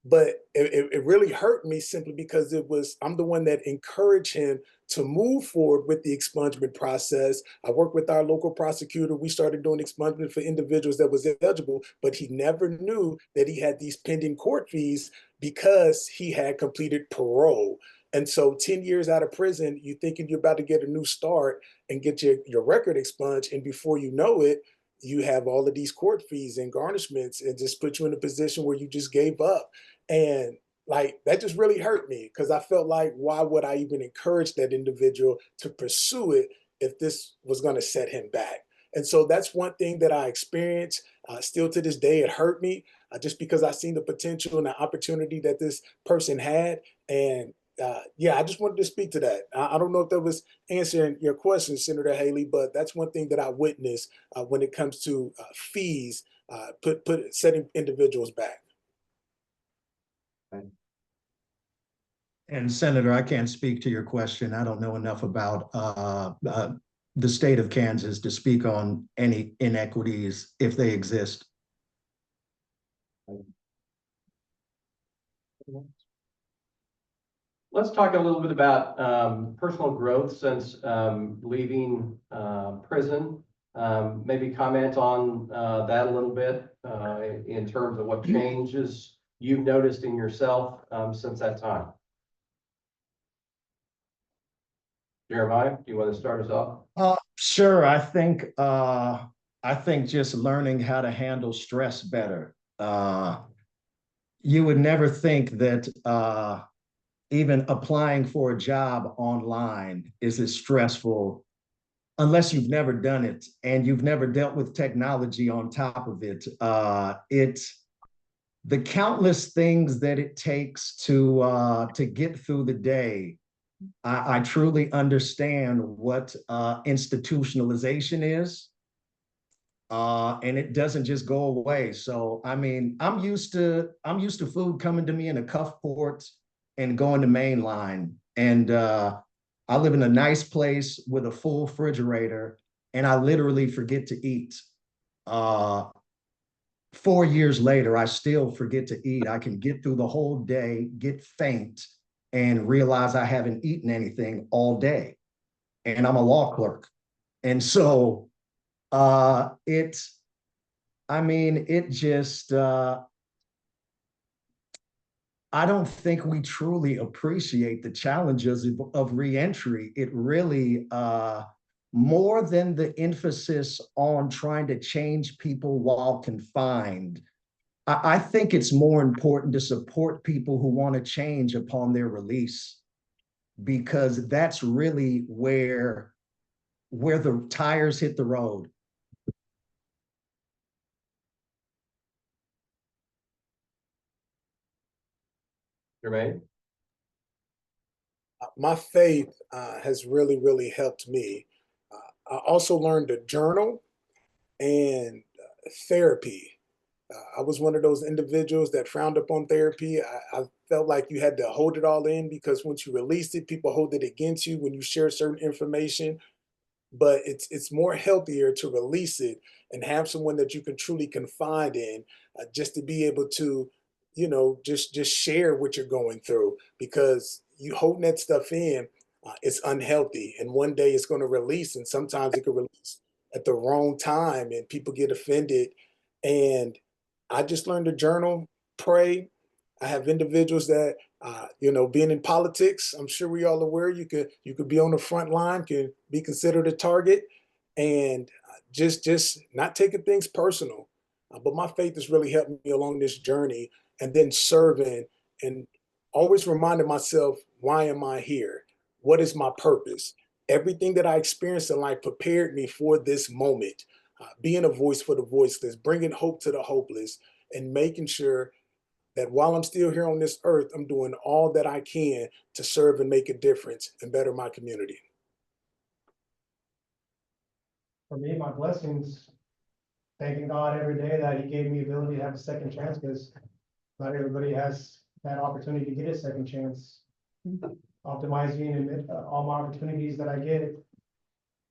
But it really hurt me simply because I'm the one that encouraged him to move forward with the expungement process. I worked with our local prosecutor. We started doing expungement for individuals that was eligible, but he never knew that he had these pending court fees because he had completed parole. And so 10 years out of prison, you're thinking you're about to get a new start and get your record expunged. And before you know it, you have all of these court fees and garnishments, and just put you in a position where you just gave up. And like, that just really hurt me, because I felt like, why would I even encourage that individual to pursue it if this was going to set him back? And so that's one thing that I experienced. Still to this day, it hurt me just because I seen the potential and the opportunity that this person had. And yeah, I just wanted to speak to that. I don't know if that was answering your question, Senator Haley, but that's one thing that I witnessed when it comes to fees, setting individuals back. And Senator, I can't speak to your question. I don't know enough about the state of Kansas to speak on any inequities if they exist. Let's talk a little bit about personal growth since leaving prison. Maybe comment on that a little bit in terms of what changes you've noticed in yourself since that time. Jeremiah, do you want to start us off? Sure. I think just learning how to handle stress better. You would never think that even applying for a job online is as stressful unless you've never done it and you've never dealt with technology on top of it. It's the countless things that it takes to get through the day. I truly understand what institutionalization is, and it doesn't just go away. So, I mean, I'm used to food coming to me in a cuff port and going to mainline. And I live in a nice place with a full refrigerator, and I literally forget to eat. 4 years later, I still forget to eat. I can get through the whole day, get faint, and realize I haven't eaten anything all day. And I'm a law clerk. And so it just, I don't think we truly appreciate the challenges of reentry. It really, more than the emphasis on trying to change people while confined, I think it's more important to support people who want to change upon their release, because that's really where the tires hit the road. Jermaine? My faith has really, really helped me. I also learned to journal and therapy. I was one of those individuals that frowned upon therapy. I felt like you had to hold it all in because once you released it, people hold it against you when you share certain information. But it's more healthier to release it and have someone that you can truly confide in, just to be able to, just share what you're going through, because you holding that stuff in, it's unhealthy, and one day it's going to release, and sometimes it could release at the wrong time, and people get offended. And I just learned to journal, pray. I have individuals that being in politics, I'm sure we all aware you could be on the front line, can be considered a target, and just not taking things personal. But my faith has really helped me along this journey, and then serving and always reminding myself, why am I here? What is my purpose? Everything that I experienced in life prepared me for this moment. Being a voice for the voiceless, bringing hope to the hopeless, and making sure that while I'm still here on this earth, I'm doing all that I can to serve and make a difference and better my community. For me, my blessings, thanking God every day that He gave me the ability to have a second chance, because not everybody has that opportunity to get a second chance. Optimizing and all my opportunities that I get,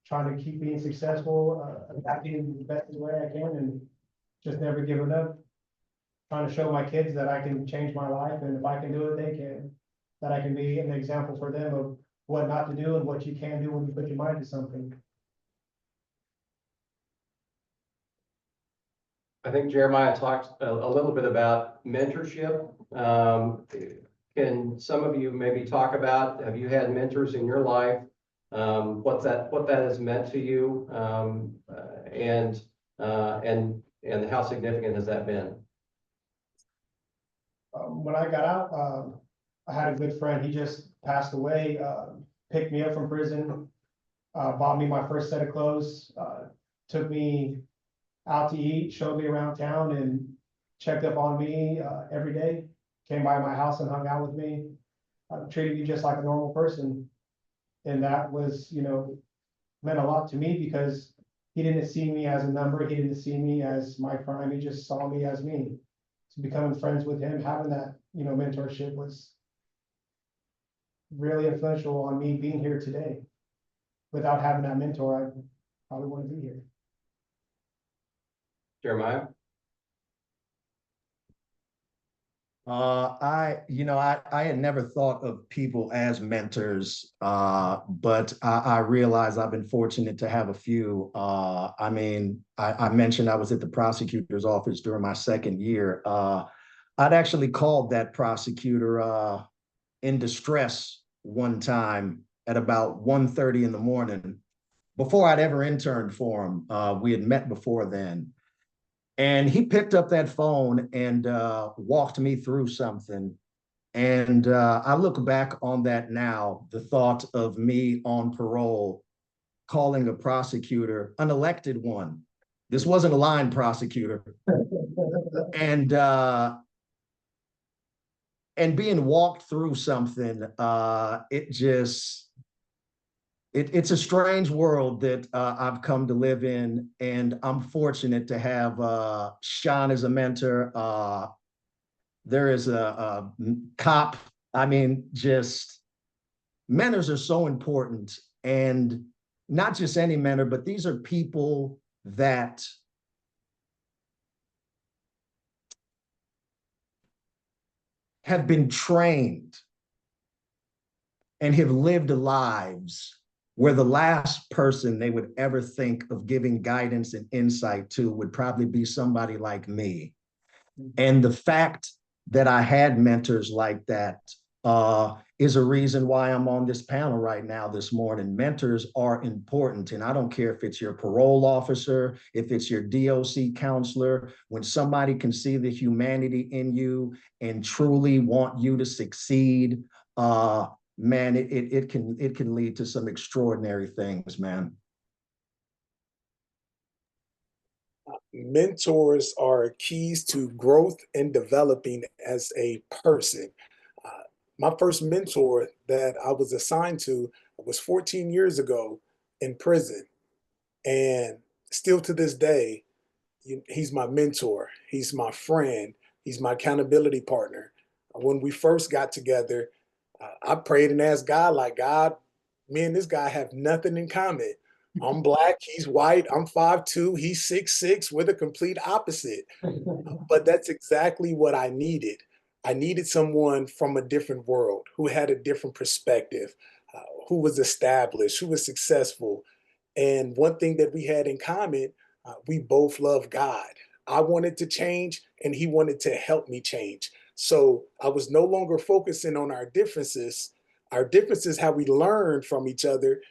trying to keep being successful, adapting the best way I can, and just never giving up. Trying to show my kids that I can change my life, and if I can do it, they can. That I can be an example for them of what not to do and what you can do when you put your mind to something. I think Jeremiah talked a little bit about mentorship. Can some of you maybe talk about, have you had mentors in your life? What that has meant to you, and how significant has that been? When I got out, I had a good friend. He just passed away. Picked me up from prison, bought me my first set of clothes, took me out to eat, showed me around town, and checked up on me every day. Came by my house and hung out with me. Treated me just like a normal person, and that was, meant a lot to me, because he didn't see me as a number. He didn't see me as my crime. He just saw me as me. So becoming friends with him, having that, mentorship was really influential on me being here today. Without having that mentor, I probably wouldn't be here. Jeremiah? I had never thought of people as mentors, but I realize I've been fortunate to have a few. I mentioned I was at the prosecutor's office during my second year. I'd actually called that prosecutor in distress one time at about 1:30 in the morning, before I'd ever interned for him. We had met before then. And he picked up that phone and walked me through something. And I look back on that now, the thought of me on parole, calling a prosecutor, an elected one. This wasn't a line prosecutor. And being walked through something, it's a strange world that I've come to live in, and I'm fortunate to have Sean as a mentor. There is a cop. Just mentors are so important, and not just any mentor, but these are people that have been trained and have lived lives where the last person they would ever think of giving guidance and insight to would probably be somebody like me. And the fact that I had mentors like that is a reason why I'm on this panel right now this morning. Mentors are important, and I don't care if it's your parole officer, if it's your DOC counselor. When somebody can see the humanity in you and truly want you to succeed, man, it can lead to some extraordinary things, man. Mentors are keys to growth and developing as a person. My first mentor that I was assigned to was 14 years ago in prison. And still to this day, He's my mentor. He's my friend. He's my accountability partner. When we first got together, I prayed and asked God, like, God, me and this guy have nothing in common. I'm black, he's white, I'm 5'2", he's 6'6", we're the complete opposite. But that's exactly what I needed. I needed someone from a different world who had a different perspective, who was established, who was successful. And one thing that we had in common, we both love God. I wanted to change and he wanted to help me change. So I was no longer focusing on our differences. Our differences, how we learned from each other,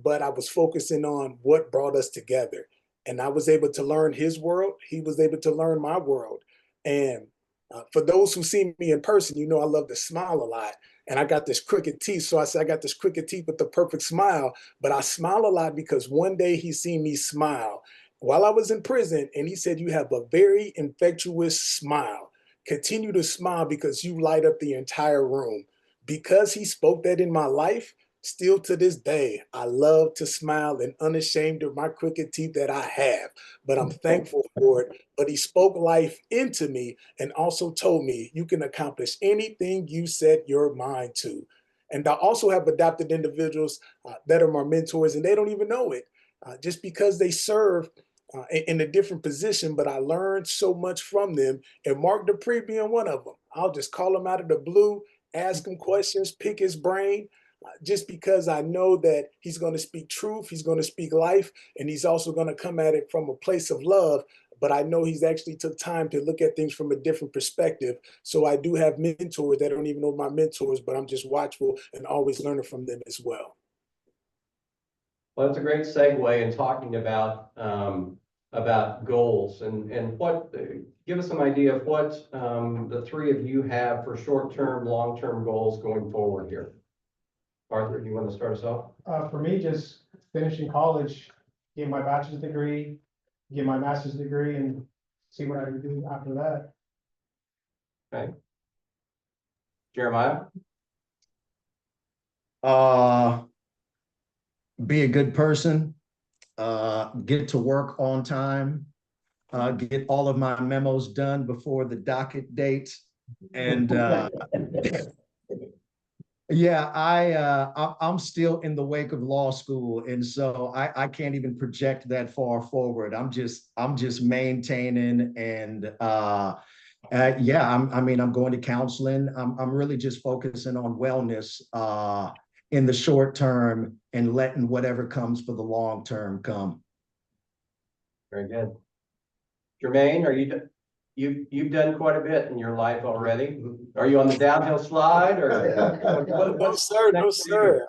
but I was focusing on what brought us together. And I was able to learn his world. He was able to learn my world. And for those who see me in person, you know I love to smile a lot. And I got this crooked teeth. So I said, I got this crooked teeth with the perfect smile. But I smile a lot because one day he seen me smile while I was in prison. And he said, you have a very infectious smile. Continue to smile because you light up the entire room. Because he spoke that in my life, still to this day, I love to smile and unashamed of my crooked teeth that I have. But I'm thankful for it. But he spoke life into me and also told me you can accomplish anything you set your mind to. And I also have adopted individuals that are my mentors and they don't even know it just because they serve in a different position, but I learned so much from them, and Mark Dupree being one of them. I'll just call him out of the blue, ask him questions, pick his brain, just because I know that he's going to speak truth, he's going to speak life, and he's also going to come at it from a place of love. But I know he's actually took time to look at things from a different perspective. So I do have mentors that don't even know my mentors, but I'm just watchful and always learning from them as well. Well, that's a great segue in talking about goals and what, give us some idea of what the three of you have for short-term, long-term goals going forward here. Arthur, do you want to start us off? For me, just finishing college, get my bachelor's degree, get my master's degree, and see what I can do after that. Okay. Jeremiah? Be a good person, get to work on time, get all of my memos done before the docket date. And yeah, I'm still in the wake of law school, and so I can't even project that far forward. I'm just maintaining, and yeah, I'm going to counseling. I'm really just focusing on wellness in the short term and letting whatever comes for the long term come. Very good. Jermaine, are you've done quite a bit in your life already? Are you on the downhill slide or? No, sir. No, sir.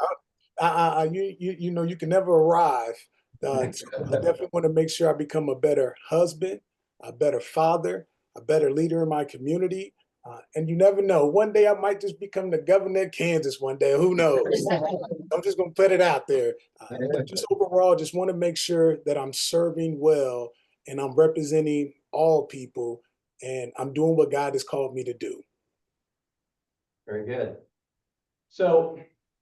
You know, you can never arrive. I definitely want to make sure I become a better husband, a better father, a better leader in my community. And you never know. One day I might just become the governor of Kansas one day. Who knows? I'm just going to put it out there. But just overall, just want to make sure that I'm serving well and I'm representing all people and I'm doing what God has called me to do. Very good. So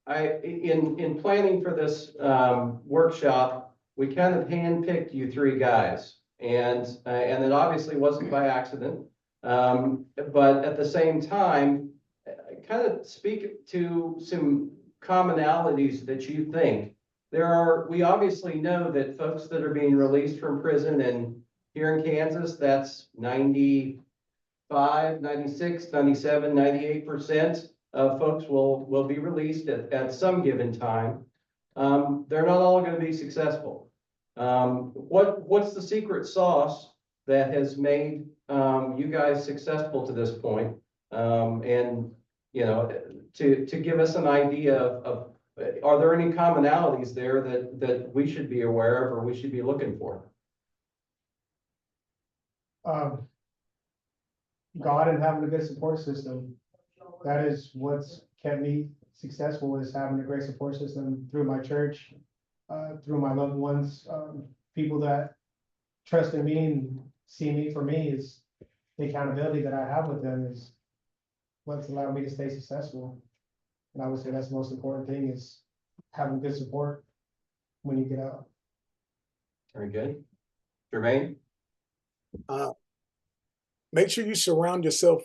in planning for this workshop, we kind of handpicked you three guys, and it obviously wasn't by accident. But at the same time, kind of speak to some commonalities that you think there are. We obviously know that folks that are being released from prison, and here in Kansas, that's 95, 96, 97, 98% of folks will be released at some given time. They're not all going to be successful. What's the secret sauce that has made you guys successful to this point? And you know, to give us an idea of are there any commonalities there that we should be aware of or we should be looking for? God and having a good support system. That is what's kept me successful, is having a great support system through my church, through my loved ones, people that trust in me and see me for me. Is the accountability that I have with them is what's allowed me to stay successful. And I would say that's the most important thing, is having good support when you get out. Very good. Jermaine? Make sure you surround yourself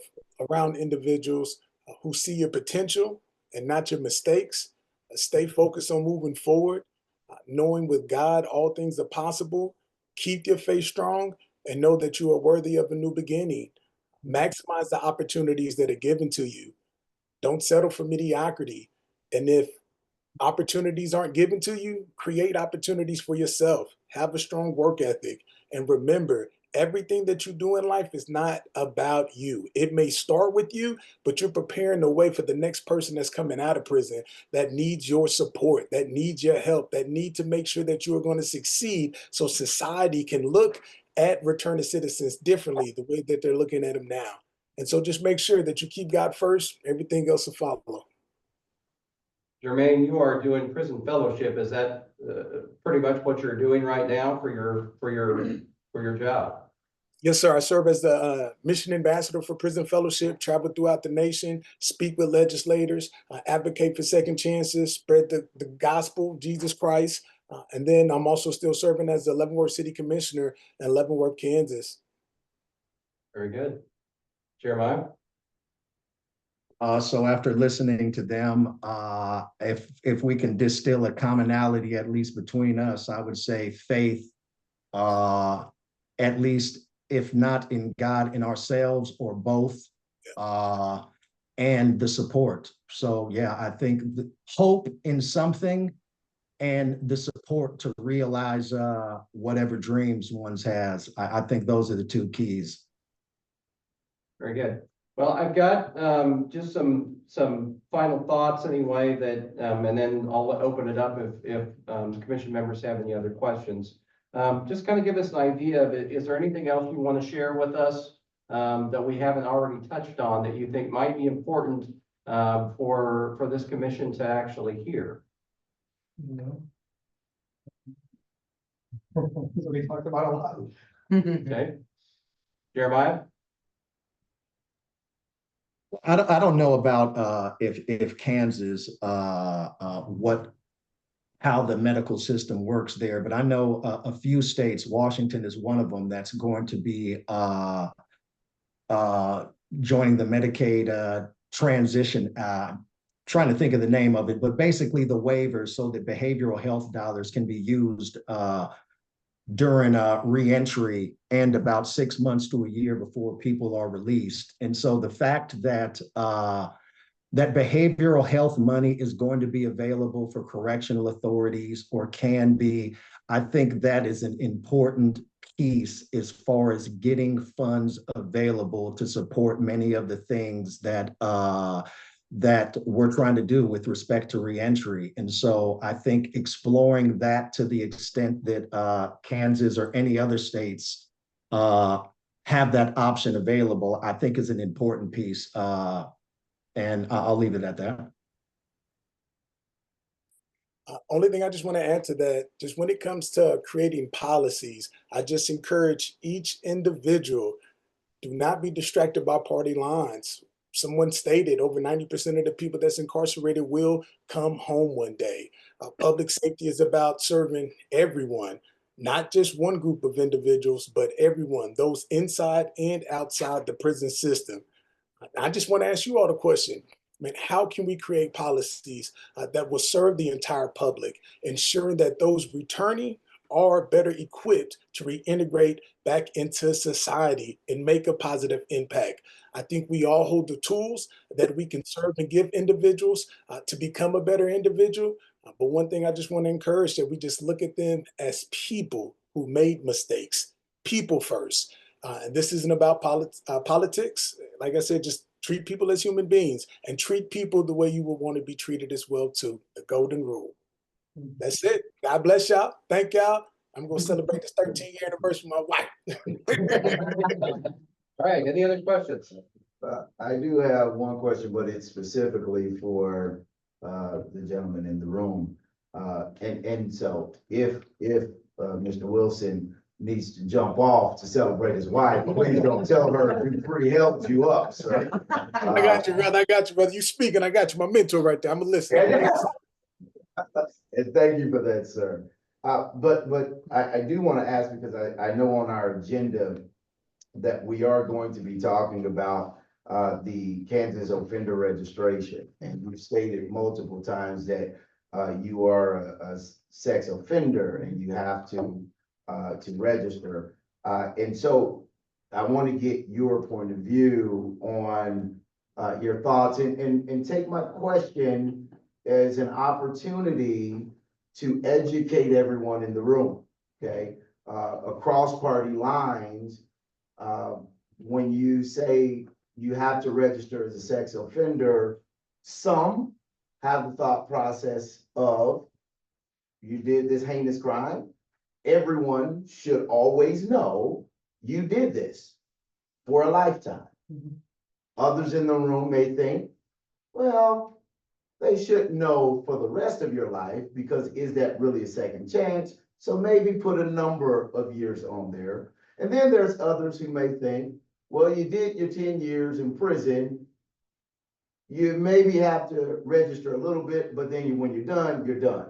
around individuals who see your potential and not your mistakes. Stay focused on moving forward, knowing with God all things are possible. Keep your faith strong and know that you are worthy of a new beginning. Maximize the opportunities that are given to you. Don't settle for mediocrity. And if opportunities aren't given to you, create opportunities for yourself. Have a strong work ethic. And remember, everything that you do in life is not about you. It may start with you, but you're preparing the way for the next person that's coming out of prison that needs your support, that needs your help, that need to make sure that you are going to succeed so society can look at returning citizens differently, the way that they're looking at them now. And so just make sure that you keep God first, everything else will follow. Jermaine, you are doing prison fellowship. Is that pretty much what you're doing right now for your job? Yes, sir. I serve as the mission ambassador for Prison Fellowship, travel throughout the nation, speak with legislators, advocate for second chances, spread the gospel of Jesus Christ. And then I'm also still serving as the Leavenworth City Commissioner in Leavenworth, Kansas. Very good. Jeremiah? So after listening to them, if we can distill a commonality, at least between us, I would say faith, at least if not in God, in ourselves or both, and the support. So yeah, I think the hope in something and the support to realize whatever dreams one has. I think those are the two keys. Very good. Well, I've got just some final thoughts anyway that, and then I'll open it up if commission members have any other questions. Just kind of give us an idea of it. Is there anything else you want to share with us that we haven't already touched on that you think might be important for this commission to actually hear? No. We talked about a lot. Okay. Jeremiah? I don't know about if Kansas how the medical system works there, but I know a few states, Washington is one of them, that's going to be joining the Medicaid transition. Trying to think of the name of it, but basically the waivers so that behavioral health dollars can be used during reentry and about 6 months to a year before people are released. And so the fact that that behavioral health money is going to be available for correctional authorities or can be, I think that is an important piece as far as getting funds available to support many of the things that that we're trying to do with respect to reentry. And so I think exploring that to the extent that Kansas or any other states have that option available, I think is an important piece. And I'll leave it at that. Only thing I just want to add to that, just when it comes to creating policies, I just encourage each individual, do not be distracted by party lines. Someone stated over 90% of the people that's incarcerated will come home one day. Public safety is about serving everyone, not just one group of individuals, but everyone, those inside and outside the prison system. I just want to ask you all the question. I mean, how can we create policies that will serve the entire public, ensuring that those returning are better equipped to reintegrate back into society and make a positive impact? I think we all hold the tools that we can serve and give individuals to become a better individual. But one thing I just want to encourage that we just look at them as people who made mistakes, people first. And this isn't about politics. Like I said, just treat people as human beings and treat people the way you would want to be treated as well too. The golden rule. That's it. God bless y'all. Thank y'all. I'm going to celebrate this 13-year anniversary with my wife. All right, any other questions? I do have one question, but it's specifically for the gentleman in the room. And so if Mr. Wilson needs to jump off to celebrate his wife, please don't tell her Dupree helped you up, sir. I got you, brother. I got you, brother. You speaking. I got you. My mentor right there. I'm a listener. And thank you for that, sir. But I do want to ask, because I know on our agenda, that we are going to be talking about the Kansas offender registration. And you've stated multiple times that you are a sex offender and you have to register. And so I want to get your point of view on your thoughts and take my question as an opportunity to educate everyone in the room, okay? Across party lines, when you say you have to register as a sex offender, some have the thought process of you did this heinous crime. Everyone should always know you did this for a lifetime. Others in the room may think, well, they should know for the rest of your life, because is that really a second chance? So maybe put a number of years on there. And then there's others who may think, well, you did your 10 years in prison. You maybe have to register a little bit, but then when you're done, you're done.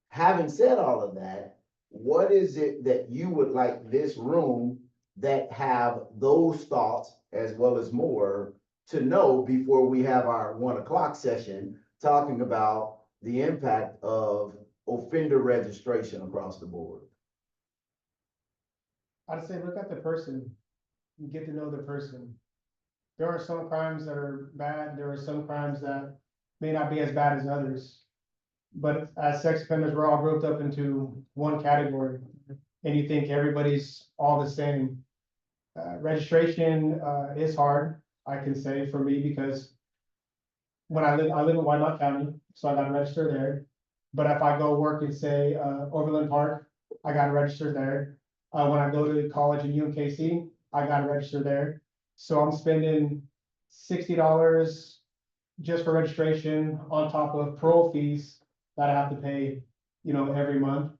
Having said all of that, what is it that you would like this room that have those thoughts as well as more to know before we have our 1 o'clock session talking about the impact of offender registration across the board? I'd say look at the person, and get to know the person. There are some crimes that are bad, there are some crimes that may not be as bad as others. But as sex offenders, we're all grouped up into one category, and you think everybody's all the same. Registration is hard, I can say, for me, because when I live in Wyandotte County, so I got to register there. But if I go work in, say, Overland Park, I got to register there. When I go to college in UMKC, I got to register there. So I'm spending $60 just for registration on top of parole fees that I have to pay, every month.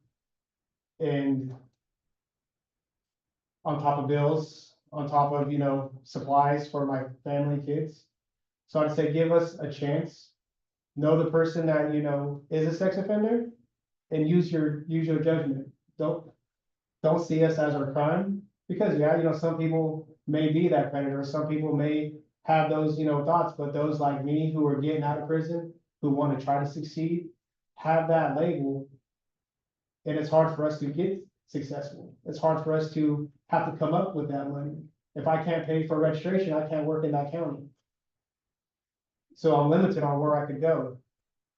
And on top of bills, on top of, supplies for my family and kids. So I'd say give us a chance, know the person that, is a sex offender, and use your judgment. Don't see us as our crime, because some people may be that predator, some people may have those, thoughts, but those like me who are getting out of prison, who want to try to succeed, have that label. And it's hard for us to get successful. It's hard for us to have to come up with that money. If I can't pay for registration, I can't work in that county. So I'm limited on where I could go.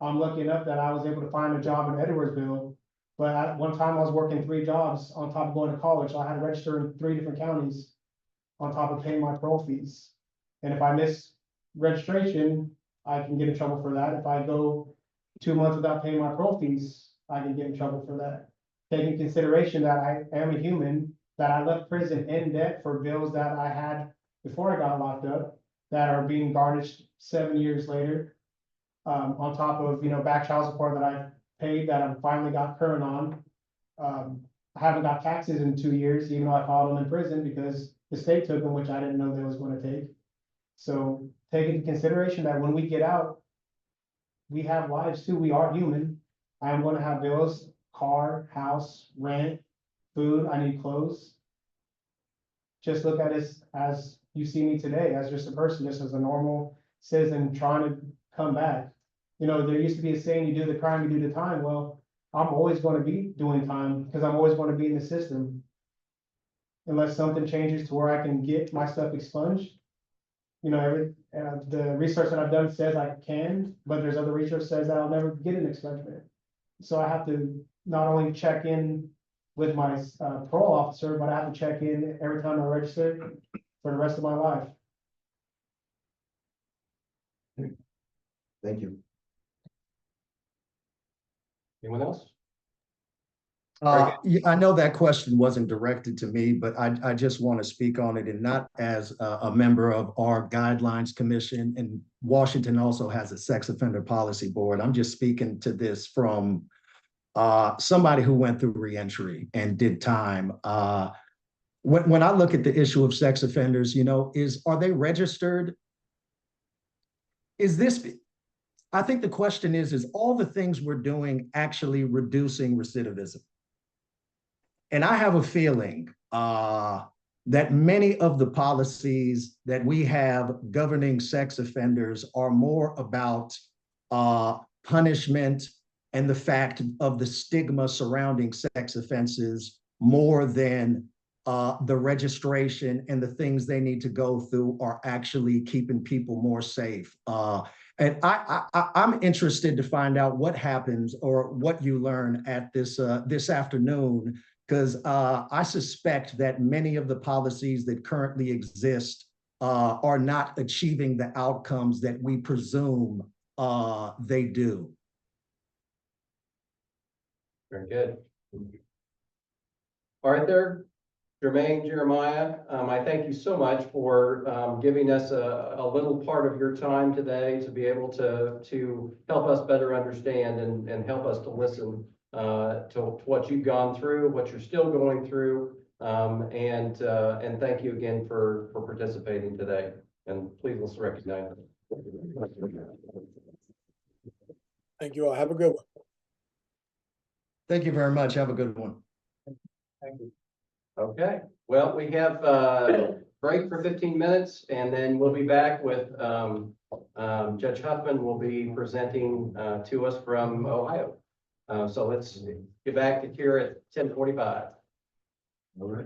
I'm lucky enough that I was able to find a job in Edwardsville, but at one time I was working 3 jobs on top of going to college. So I had to register in 3 different counties on top of paying my parole fees. And if I miss registration, I can get in trouble for that. If I go 2 months without paying my parole fees, I can get in trouble for that. Taking consideration that I am a human, that I left prison in debt for bills that I had before I got locked up, that are being garnished 7 years later. On top of, back child support that I paid that I finally got current on. I haven't got taxes in 2 years, even though I filed them in prison because the state took them, which I didn't know they was going to take. So take into consideration that when we get out, we have lives too. We are human. I am going to have bills, car, house, rent, food. I need clothes. Just look at us as you see me today, as just a person, just as a normal citizen trying to come back. There used to be a saying, you do the crime, you do the time. Well, I'm always going to be doing time because I'm always going to be in the system. Unless something changes to where I can get my stuff expunged. The research that I've done says I can, but there's other research says that I'll never get an expungement. So I have to not only check in with my parole officer, but I have to check in every time I register for the rest of my life. Thank you. Anyone else? Yeah, I know that question wasn't directed to me, but I just want to speak on it, and not as a member of our guidelines commission. And Washington also has a sex offender policy board. I'm just speaking to this from somebody who went through reentry and did time. When I look at the issue of sex offenders, are they registered? I think the question is all the things we're doing actually reducing recidivism? And I have a feeling that many of the policies that we have governing sex offenders are more about punishment and the fact of the stigma surrounding sex offenses more than the registration and the things they need to go through are actually keeping people more safe. And I'm interested to find out what happens or what you learn at this afternoon, because I suspect that many of the policies that currently exist are not achieving the outcomes that we presume they do. Very good. Arthur, Jermaine, Jeremiah, I thank you so much for giving us a little part of your time today to be able to help us better understand and help us to listen to what you've gone through, what you're still going through, and thank you again for participating today. And please let's recognize them. Thank you all. Have a good one. Thank you very much. Have a good one. Thank you. Okay, well, we have a break for 15 minutes and then we'll be back with Judge Huffman will be presenting to us from Ohio. So let's get back to here at 10:45. All right.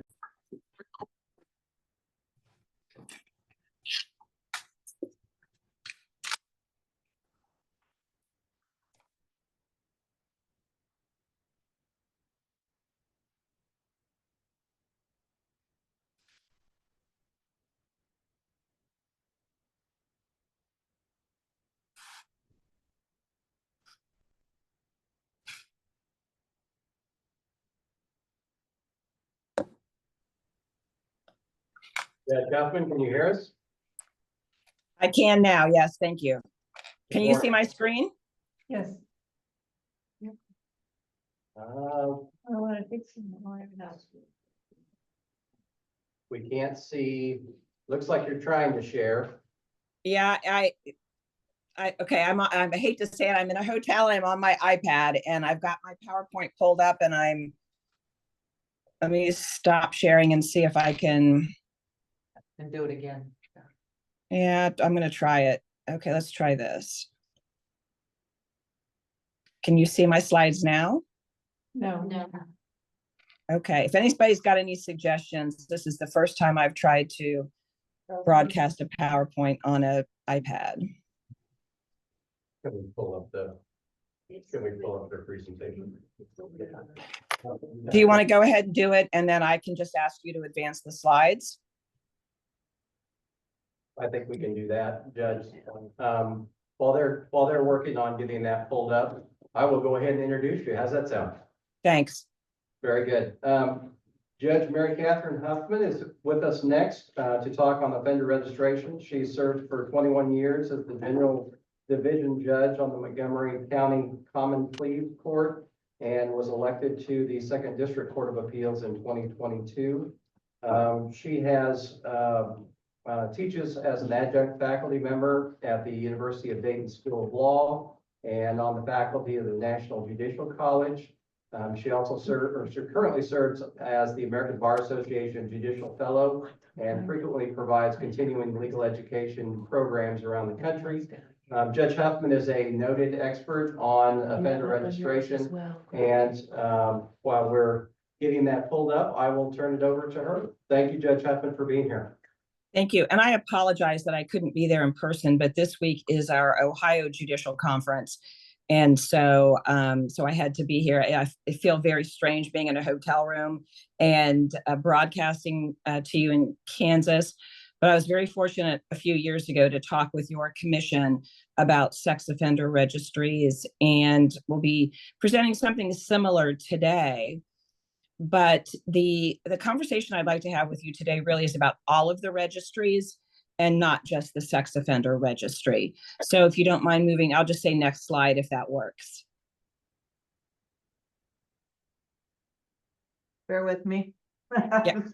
Judge Huffman, can you hear us? I can now. Yes, thank you. Can you see my screen? Yes. We can't see. Looks like you're trying to share. Yeah, okay. I hate to say it. I'm in a hotel. I'm on my iPad and I've got my PowerPoint pulled up and let me stop sharing and see if I can. And do it again. Yeah, I'm going to try it. Okay, let's try this. Can you see my slides now? No. Okay, if anybody's got any suggestions, this is the first time I've tried to broadcast a PowerPoint on an iPad. Can we pull up the presentation? Do you want to go ahead and do it and then I can just ask you to advance the slides? I think we can do that, Judge. While they're working on getting that pulled up, I will go ahead and introduce you. How's that sound? Thanks. Very good. Judge Mary Catherine Huffman is with us next to talk on offender registration. She served for 21 years as the General Division Judge on the Montgomery County Common Pleas Court and was elected to the Second District Court of Appeals in 2022. She has teaches as an adjunct faculty member at the University of Dayton School of Law and on the faculty of the National Judicial College. She also currently serves as the American Bar Association Judicial Fellow and frequently provides continuing legal education programs around the country. Judge Huffman is a noted expert on offender registration. And while we're getting that pulled up, I will turn it over to her. Thank you, Judge Huffman, for being here. Thank you. And I apologize that I couldn't be there in person, but this week is our Ohio Judicial Conference. And so I had to be here. I feel very strange being in a hotel room and broadcasting to you in Kansas. But I was very fortunate a few years ago to talk with your commission about sex offender registries, and we'll be presenting something similar today. But the conversation I'd like to have with you today really is about all of the registries and not just the sex offender registry. So if you don't mind moving, I'll just say next slide if that works. Bear with me.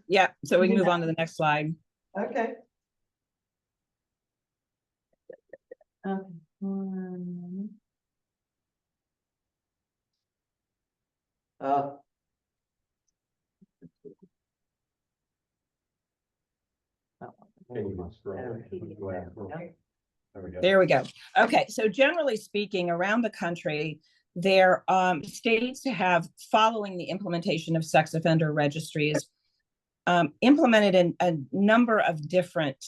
Yeah. So we can move on to the next slide. Okay. There we go. Okay, so generally speaking, around the country, there states have, following the implementation of sex offender registries, implemented a number of different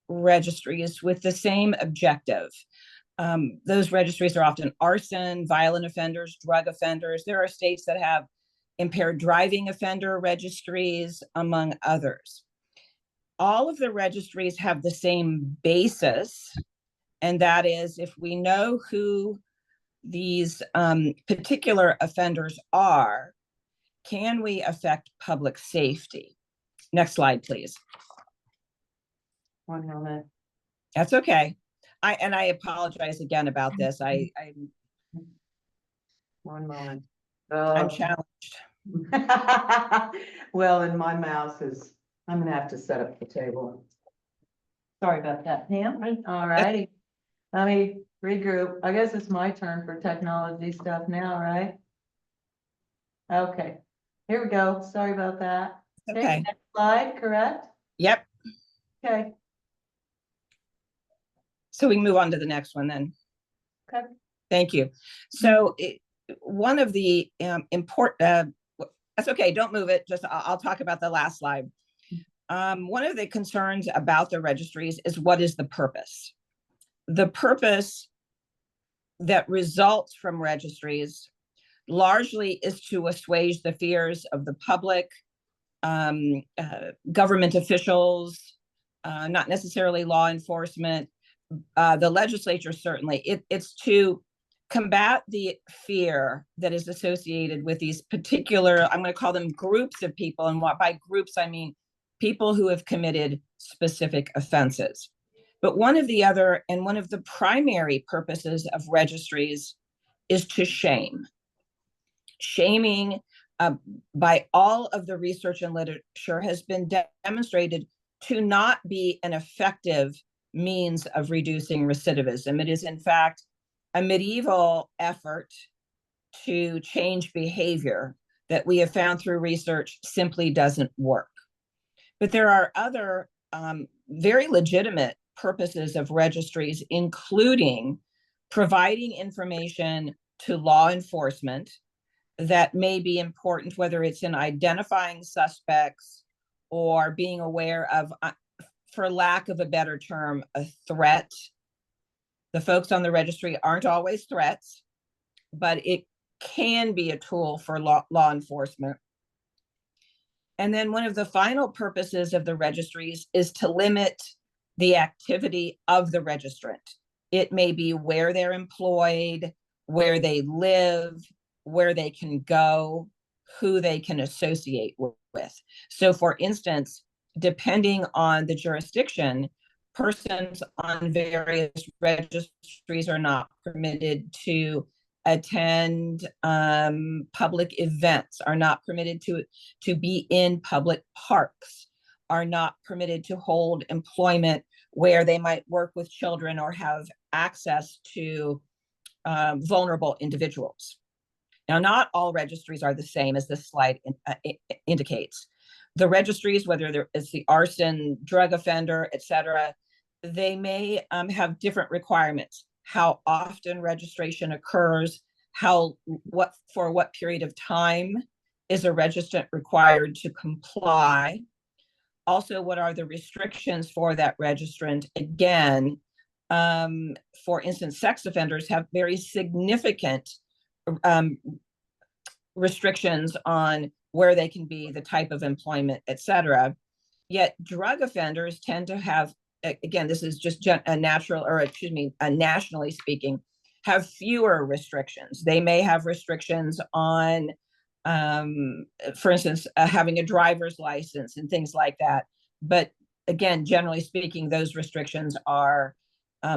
registries with the same objective. Those registries are often arson, violent offenders, drug offenders. There are states that have impaired driving offender registries, among others. All of the registries have the same basis, and that is, if we know who these particular offenders are, can we affect public safety? Next slide, please. One moment. That's okay. I apologize again about this. One moment. I'm challenged. Well, and my mouse is, I'm gonna have to set up the table. Sorry about that, Pam. All righty. Let me regroup. I guess it's my turn for technology stuff now, right? Okay, here we go. Sorry about that. Okay. Next slide, correct? Yep. Okay. So we can move on to the next one then. Okay. Thank you. So one of the important, that's okay, don't move it. Just I'll talk about the last slide. One of the concerns about the registries is, what is the purpose? The purpose that results from registries largely is to assuage the fears of the public, government officials, not necessarily law enforcement. The legislature, certainly, it's to combat the fear that is associated with these particular, I'm going to call them groups of people. And what by groups, I mean people who have committed specific offenses. But one of the primary purposes of registries is to shame. Shaming, by all of the research and literature, has been demonstrated to not be an effective means of reducing recidivism. It is, in fact, a medieval effort to change behavior that we have found through research simply doesn't work. But there are other very legitimate purposes of registries, including providing information to law enforcement that may be important, whether it's in identifying suspects or being aware of, for lack of a better term, a threat. The folks on the registry aren't always threats, but it can be a tool for law enforcement. And then one of the final purposes of the registries is to limit the activity of the registrant. It may be where they're employed, where they live, where they can go, who they can associate with. So for instance, depending on the jurisdiction, persons on various registries are not permitted to attend public events, are not permitted to be in public parks, are not permitted to hold employment where they might work with children or have access to vulnerable individuals. Now, not all registries are the same, as this slide indicates. The registries, whether it's the arson, drug offender, et cetera, they may have different requirements. How often registration occurs, for what period of time is a registrant required to comply? Also, what are the restrictions for that registrant? Again, for instance, sex offenders have very significant restrictions on where they can be, the type of employment, et cetera. Yet drug offenders tend to have, again, this is just nationally speaking, have fewer restrictions. They may have restrictions on, for instance, having a driver's license and things like that. But again, generally speaking, those restrictions are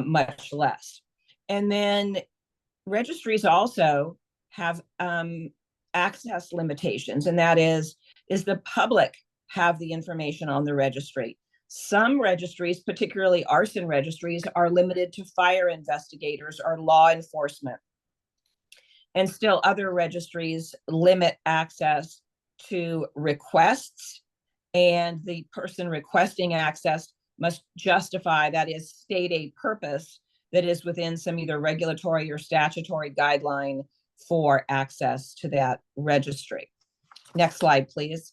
much less. And then registries also have access limitations, and that is the public have the information on the registry. Some registries, particularly arson registries, are limited to fire investigators or law enforcement. And still other registries limit access to requests, and the person requesting access must justify, that is, state a purpose that is within some either regulatory or statutory guideline for access to that registry. Next slide, please.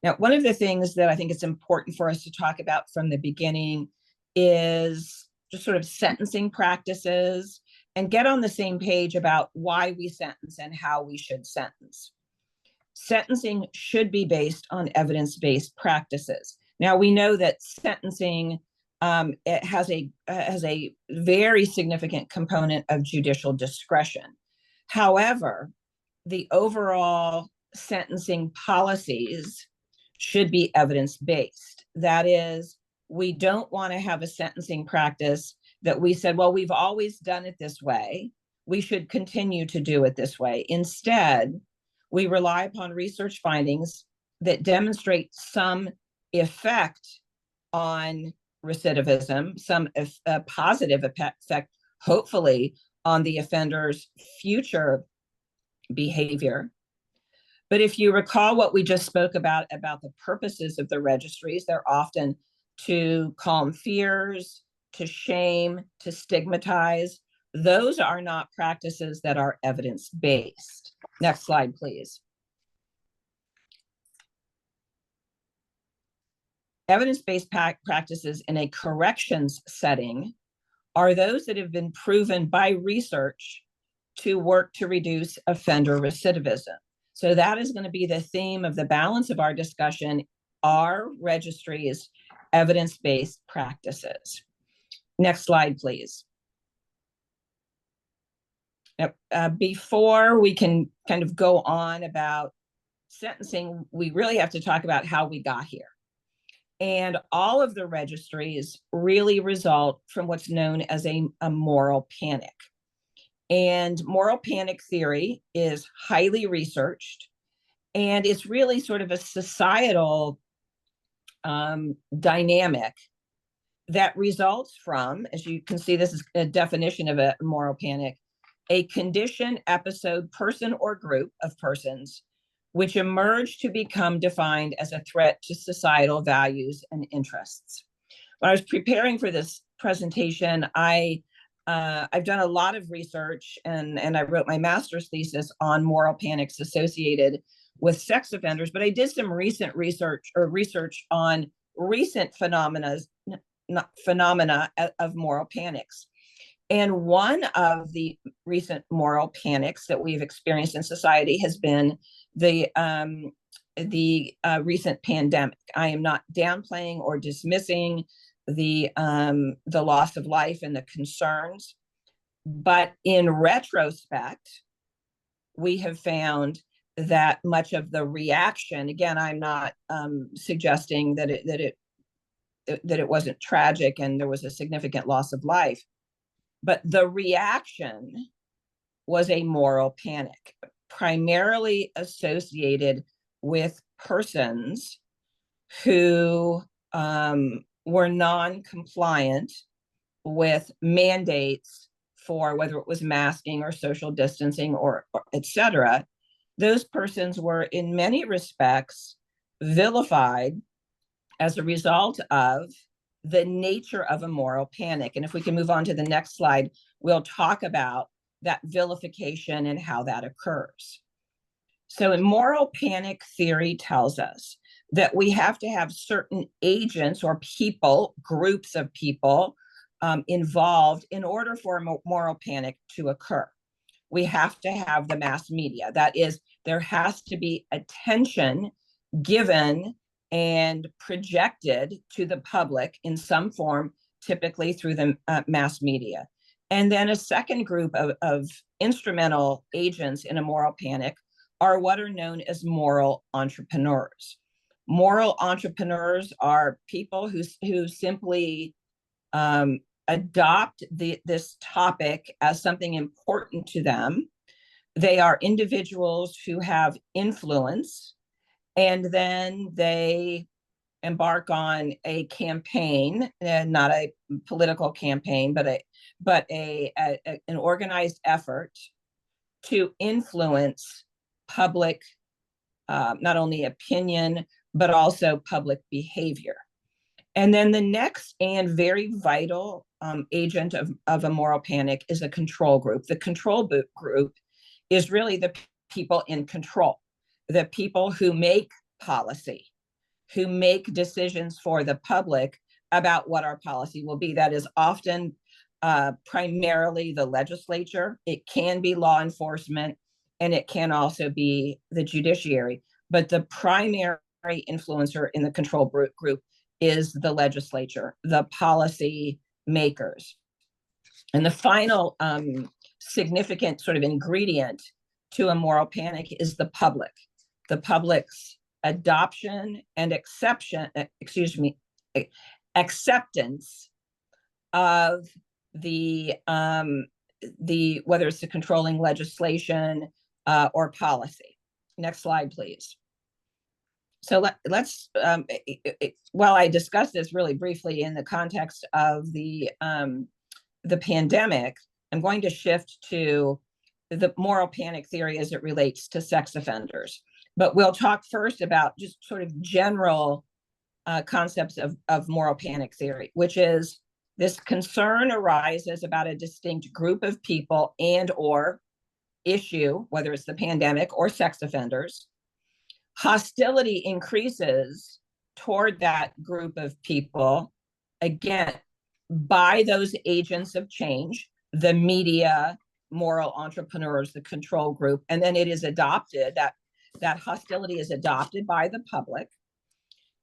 Now, one of the things that I think it's important for us to talk about from the beginning is just sort of sentencing practices and get on the same page about why we sentence and how we should sentence. Sentencing should be based on evidence-based practices. Now, we know that sentencing it has a very significant component of judicial discretion. However, the overall sentencing policies should be evidence-based. That is, we don't want to have a sentencing practice that we said, well, we've always done it this way, we should continue to do it this way. Instead, we rely upon research findings that demonstrate some effect on recidivism, some positive effect, hopefully, on the offender's future behavior. But if you recall what we just spoke about the purposes of the registries, they're often to calm fears, to shame, to stigmatize. Those are not practices that are evidence-based. Next slide, please. Evidence-based practices in a corrections setting are those that have been proven by research to work to reduce offender recidivism. So that is going to be the theme of the balance of our discussion. Are registries evidence-based practices? Next slide, please. Now, before we can kind of go on about sentencing, we really have to talk about how we got here. And all of the registries really result from what's known as a moral panic. And moral panic theory is highly researched, and it's really sort of a societal dynamic that results from, as you can see, this is a definition of a moral panic, a condition, episode, person, or group of persons which emerge to become defined as a threat to societal values and interests. When I was preparing for this presentation, I've done a lot of research, and I wrote my master's thesis on moral panics associated with sex offenders, but I did some recent research on recent phenomena of moral panics. And one of the recent moral panics that we've experienced in society has been the recent pandemic. I am not downplaying or dismissing the loss of life and the concerns, but in retrospect, we have found that much of the reaction, again, I'm not suggesting that it wasn't tragic and there was a significant loss of life, but the reaction was a moral panic, primarily associated with persons who were non-compliant with mandates for whether it was masking or social distancing or et cetera. Those persons were in many respects vilified as a result of the nature of a moral panic. And if we can move on to the next slide, we'll talk about that vilification and how that occurs. So in moral panic theory tells us that we have to have certain agents or people, groups of people involved in order for a moral panic to occur. We have to have the mass media. That is, there has to be attention given and projected to the public in some form, typically through the mass media. And then a second group of instrumental agents in a moral panic are what are known as moral entrepreneurs. Moral entrepreneurs are people who simply adopt this topic as something important to them. They are individuals who have influence, and then they embark on a campaign, not a political campaign, but an organized effort to influence public not only opinion, but also public behavior. And then the next and very vital agent of a moral panic is a control group. The control group is really the people in control, the people who make policy, who make decisions for the public about what our policy will be. That is often primarily the legislature. It can be law enforcement, and it can also be the judiciary. But the primary influencer in the control group is the legislature, the policy makers. And the final significant sort of ingredient to a moral panic is the public's adoption and acceptance of the whether it's the controlling legislation or policy. Next slide, please. So let's while I discuss this really briefly in the context of the pandemic, I'm going to shift to the moral panic theory as it relates to sex offenders. But we'll talk first about just sort of general concepts of moral panic theory, which is this concern arises about a distinct group of people and or issue, whether it's the pandemic or sex offenders. Hostility increases toward that group of people, again, by those agents of change, the media, moral entrepreneurs, the control group, and then it is adopted, that hostility is adopted by the public.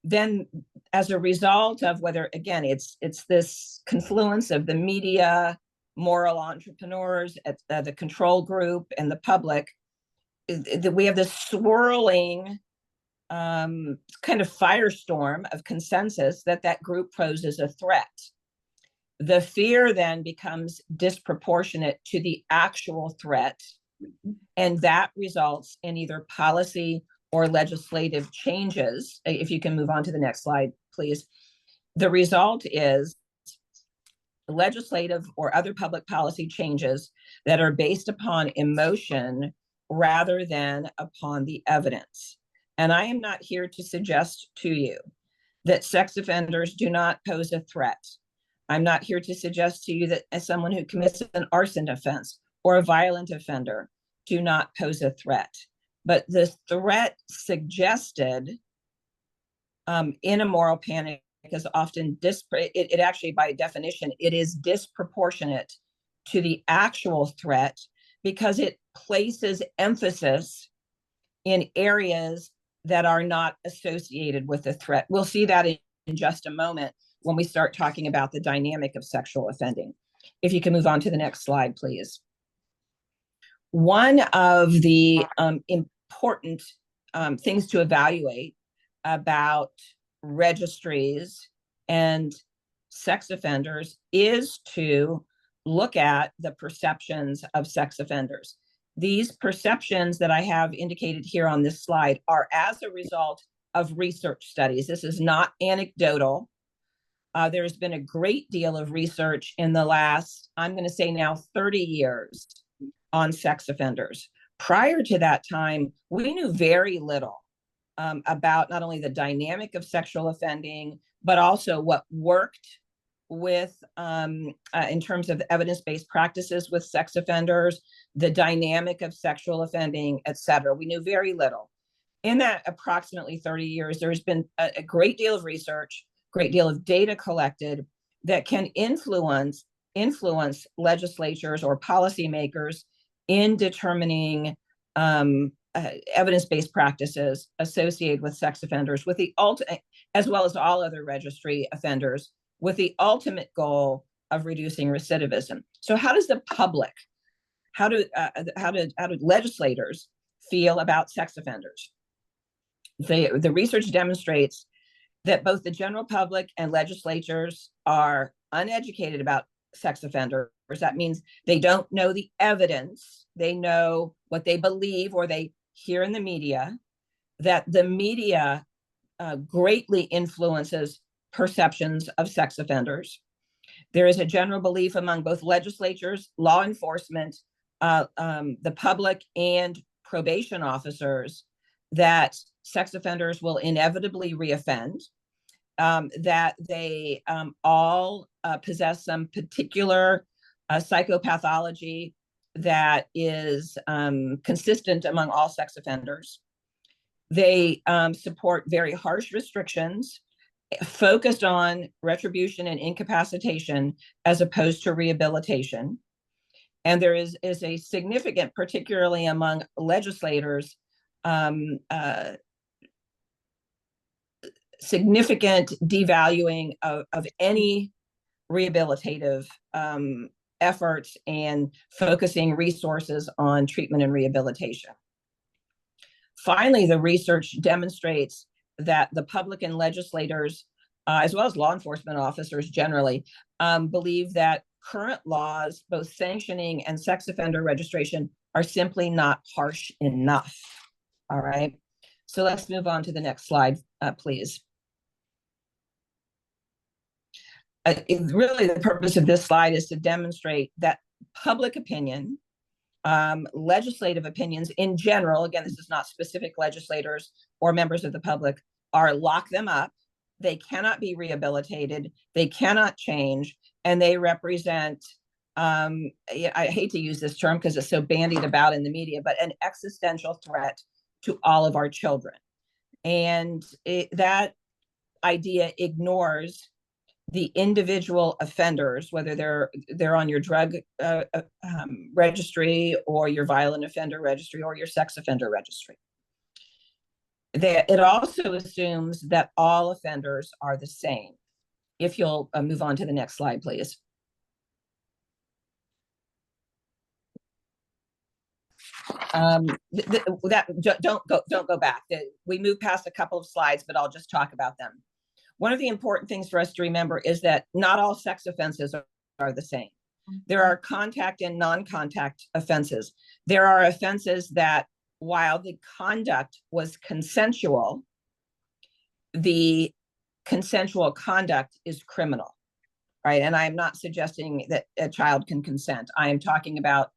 Then as a result of whether, again, it's this confluence of the media, moral entrepreneurs, the control group, and the public, we have this swirling kind of firestorm of consensus that group poses a threat. The fear then becomes disproportionate to the actual threat, and that results in either policy or legislative changes. If you can move on to the next slide, please. The result is legislative or other public policy changes that are based upon emotion rather than upon the evidence. And I am not here to suggest to you that sex offenders do not pose a threat. I'm not here to suggest to you that as someone who commits an arson offense or a violent offender do not pose a threat. But the threat suggested in a moral panic is often it actually, by definition, it is disproportionate to the actual threat because it places emphasis in areas that are not associated with the threat. We'll see that in just a moment when we start talking about the dynamic of sexual offending. If you can move on to the next slide, please. One of the important things to evaluate about registries and sex offenders is to look at the perceptions of sex offenders. These perceptions that I have indicated here on this slide are as a result of research studies. This is not anecdotal. There's been a great deal of research in the last, I'm going to say now 30 years on sex offenders. Prior to that time, we knew very little about not only the dynamic of sexual offending, but also what worked with in terms of evidence-based practices with sex offenders, the dynamic of sexual offending, et cetera. We knew very little. In that approximately 30 years, there's been a great deal of research, great deal of data collected that can influence legislatures or policymakers in determining evidence-based practices associated with sex offenders, with the as well as all other registry offenders, with the ultimate goal of reducing recidivism. So how does the public, how do legislators feel about sex offenders? The research demonstrates that both the general public and legislatures are uneducated about sex offenders. That means they don't know the evidence. They know what they believe or they hear in the media, that the media greatly influences perceptions of sex offenders. There is a general belief among both legislatures, law enforcement, the public, and probation officers that sex offenders will inevitably reoffend, that they all possess some particular psychopathology that is consistent among all sex offenders. They support very harsh restrictions focused on retribution and incapacitation as opposed to rehabilitation. And there is a significant, particularly among legislators, significant devaluing of any rehabilitative efforts and focusing resources on treatment and rehabilitation. Finally, the research demonstrates that the public and legislators, as well as law enforcement officers generally, believe that current laws, both sanctioning and sex offender registration, are simply not harsh enough. All right. So let's move on to the next slide, please. Really, the purpose of this slide is to demonstrate that public opinion, legislative opinions in general, again, this is not specific legislators or members of the public, are lock them up. They cannot be rehabilitated. They cannot change. And they represent, I hate to use this term because it's so bandied about in the media, but an existential threat to all of our children. And that idea ignores the individual offenders, whether they're on your drug registry or your violent offender registry or your sex offender registry. It also assumes that all offenders are the same. If you'll move on to the next slide, please. Don't go back. We moved past a couple of slides, but I'll just talk about them. One of the important things for us to remember is that not all sex offenses are the same. There are contact and non-contact offenses. There are offenses that, while the conduct was consensual, the consensual conduct is criminal, right? And I'm not suggesting that a child can consent. I am talking about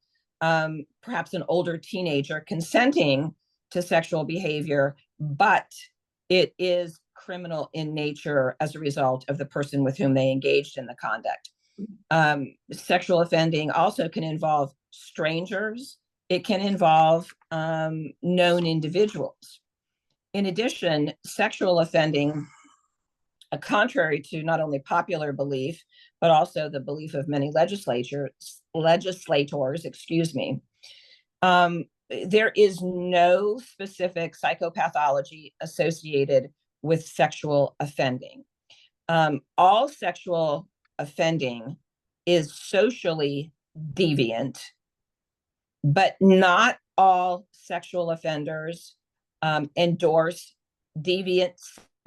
perhaps an older teenager consenting to sexual behavior, but it is criminal in nature as a result of the person with whom they engaged in the conduct. Sexual offending also can involve strangers. It can involve known individuals. In addition, sexual offending, contrary to not only popular belief, but also the belief of many legislators, there is no specific psychopathology associated with sexual offending. All sexual offending is socially deviant, but not all sexual offenders endorse deviant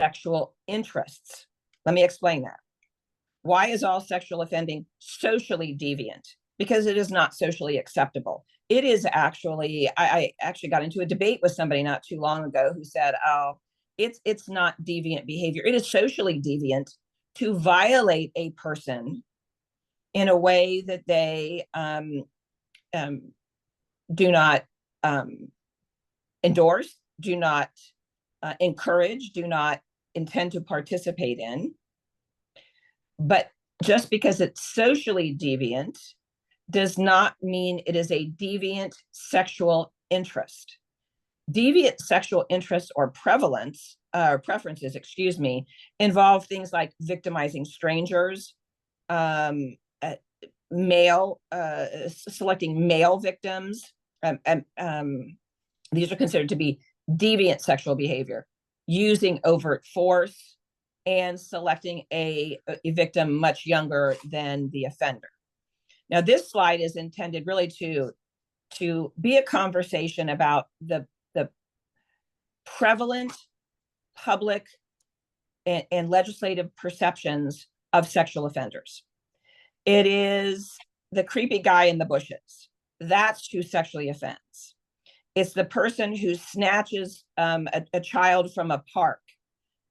sexual interests. Let me explain that. Why is all sexual offending socially deviant? Because it is not socially acceptable. It is actually, I actually got into a debate with somebody not too long ago who said, oh, it's not deviant behavior. It is socially deviant to violate a person in a way that they do not endorse, do not encourage, do not intend to participate in. But just because it's socially deviant does not mean it is a deviant sexual interest. Deviant sexual interests or preferences, involve things like victimizing strangers, selecting male victims. These are considered to be deviant sexual behavior, using overt force, and selecting a victim much younger than the offender. Now, this slide is intended really to be a conversation about the prevalent public and legislative perceptions of sexual offenders. It is the creepy guy in the bushes. That's who sexually offends. It's the person who snatches a child from a park.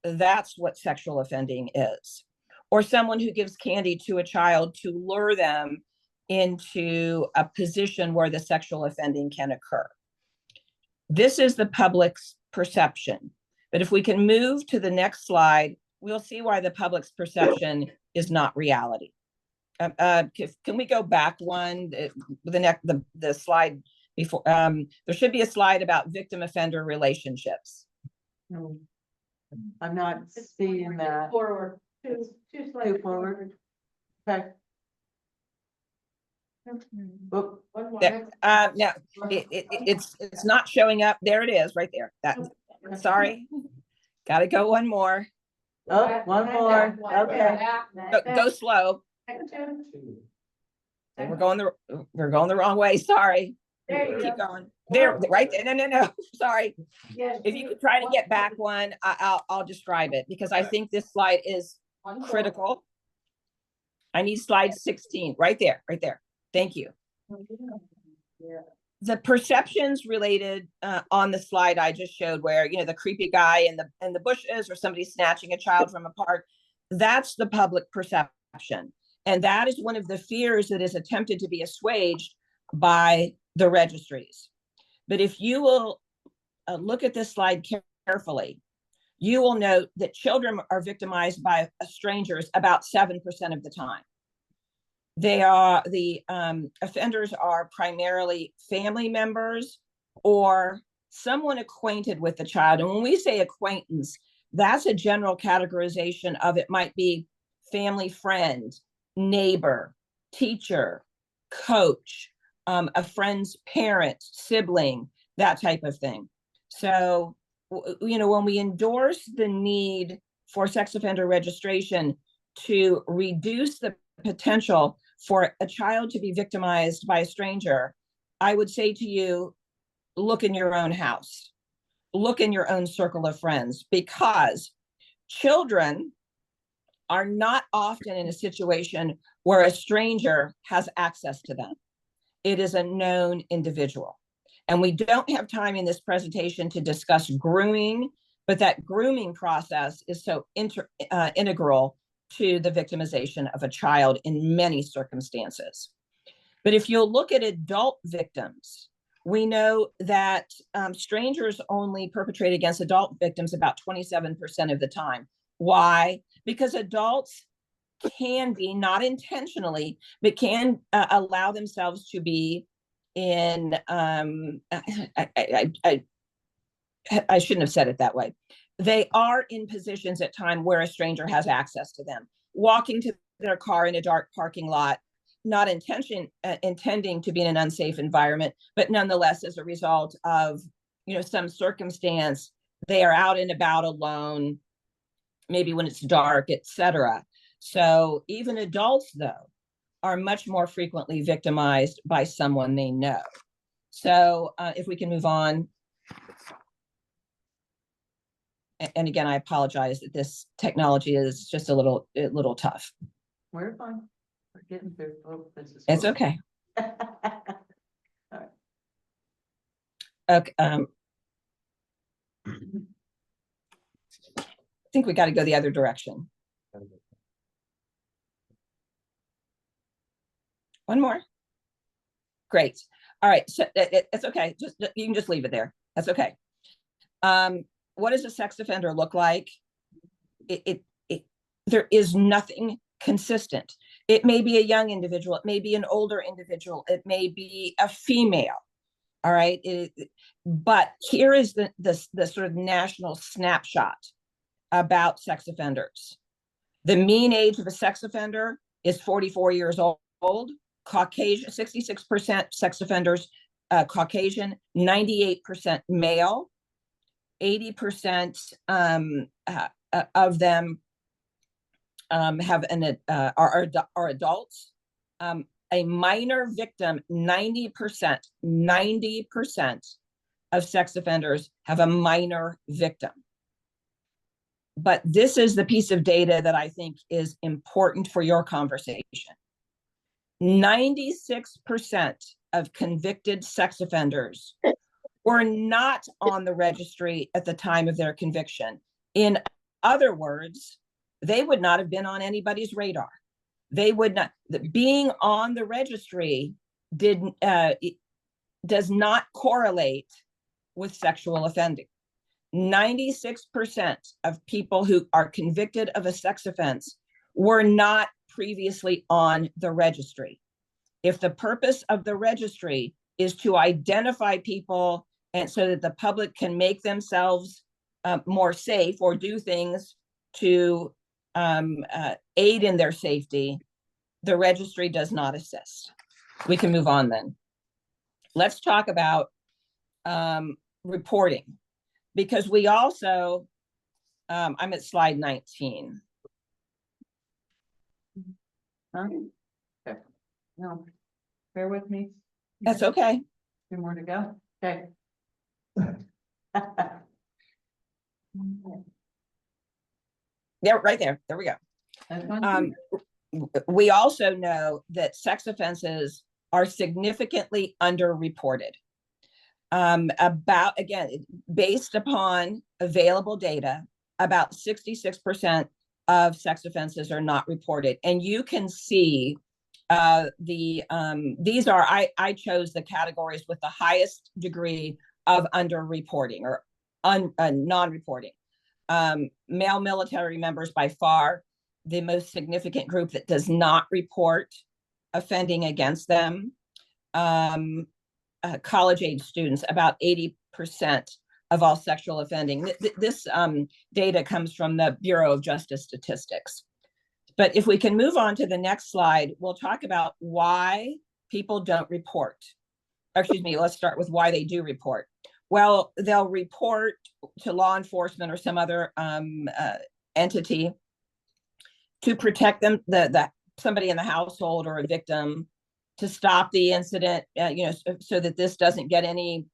That's what sexual offending is. Or someone who gives candy to a child to lure them into a position where the sexual offending can occur. This is the public's perception. But if we can move to the next slide, we'll see why the public's perception is not reality. Can we go back one, the slide before? There should be a slide about victim-offender relationships. No. I'm not seeing that. Forward, two slides Two forward. Okay. Oop, One more. There, no, it's not showing up. There it is, right there. That, sorry, got to go one more. oh, one more, okay. Go slow. We're going the wrong way. Sorry. There you Keep go. going. There, right there. No. Sorry. Yes. If you could try to get back one, I'll describe it because I think this slide is critical. I need slide 16, right there. Thank you. The perceptions related on the slide I just showed where, the creepy guy in the bushes or somebody snatching a child from a park, that's the public perception. And that is one of the fears that is attempted to be assuaged by the registries. But if you will look at this slide carefully, you will note that children are victimized by strangers about 7% of the time. The offenders are primarily family members or someone acquainted with the child. And when we say acquaintance, that's a general categorization of it might be family friend, neighbor, teacher, coach, a friend's parent, sibling, that type of thing. So, when we endorse the need for sex offender registration to reduce the potential for a child to be victimized by a stranger, I would say to you, look in your own house, look in your own circle of friends, because children are not often in a situation where a stranger has access to them. It is a known individual. And we don't have time in this presentation to discuss grooming, but that grooming process is so integral to the victimization of a child in many circumstances. But if you'll look at adult victims, we know that strangers only perpetrate against adult victims about 27% of the time. Why? Because adults can be, not intentionally, but can allow themselves to be in, I shouldn't have said it that way. They are in positions at time where a stranger has access to them, walking to their car in a dark parking lot, not intending to be in an unsafe environment, but nonetheless, as a result of, some circumstance, they are out and about alone, maybe when it's dark, etc. So even adults, though, are much more frequently victimized by someone they know. So if we can move on. And again, I apologize that this technology is just a little tough. We're fine. We're getting through. Oh, this is. It's okay. All right. Okay. I think we got to go the other direction. One more. Great. All right. So it's okay. You can just leave it there. That's okay. What does a sex offender look like? There is nothing consistent. It may be a young individual. It may be an older individual. It may be a female. All right. But here is the sort of national snapshot about sex offenders. The mean age of a sex offender is 44 years old. Caucasian, 66% sex offenders, Caucasian, 98% male. 80% of them have are adults. A minor victim, 90% of sex offenders have a minor victim. But this is the piece of data that I think is important for your conversation. 96% of convicted sex offenders were not on the registry at the time of their conviction. In other words, they would not have been on anybody's radar. They would not, being on the registry does not correlate with sexual offending. 96% of people who are convicted of a sex offense were not previously on the registry. If the purpose of the registry is to identify people and so that the public can make themselves more safe or do things to aid in their safety, the registry does not assist. We can move on then. Let's talk about reporting, because we also, I'm at slide 19. Huh? Okay. No, bear with me. That's okay. Two more to go. Okay. Yeah, right there. There we go. That's one. We also know that sex offenses are significantly underreported. Again, based upon available data, about 66% of sex offenses are not reported. And you can see these are, I chose the categories with the highest degree of underreporting or non-reporting. Male military members, by far the most significant group that does not report offending against them. College age students, about 80% of all sexual offending. This data comes from the Bureau of Justice Statistics. But if we can move on to the next slide, we'll talk about why people don't report. Excuse me, let's start with why they do report. Well, they'll report to law enforcement or some other entity to protect them, somebody in the household or a victim, to stop the incident, so that this doesn't get any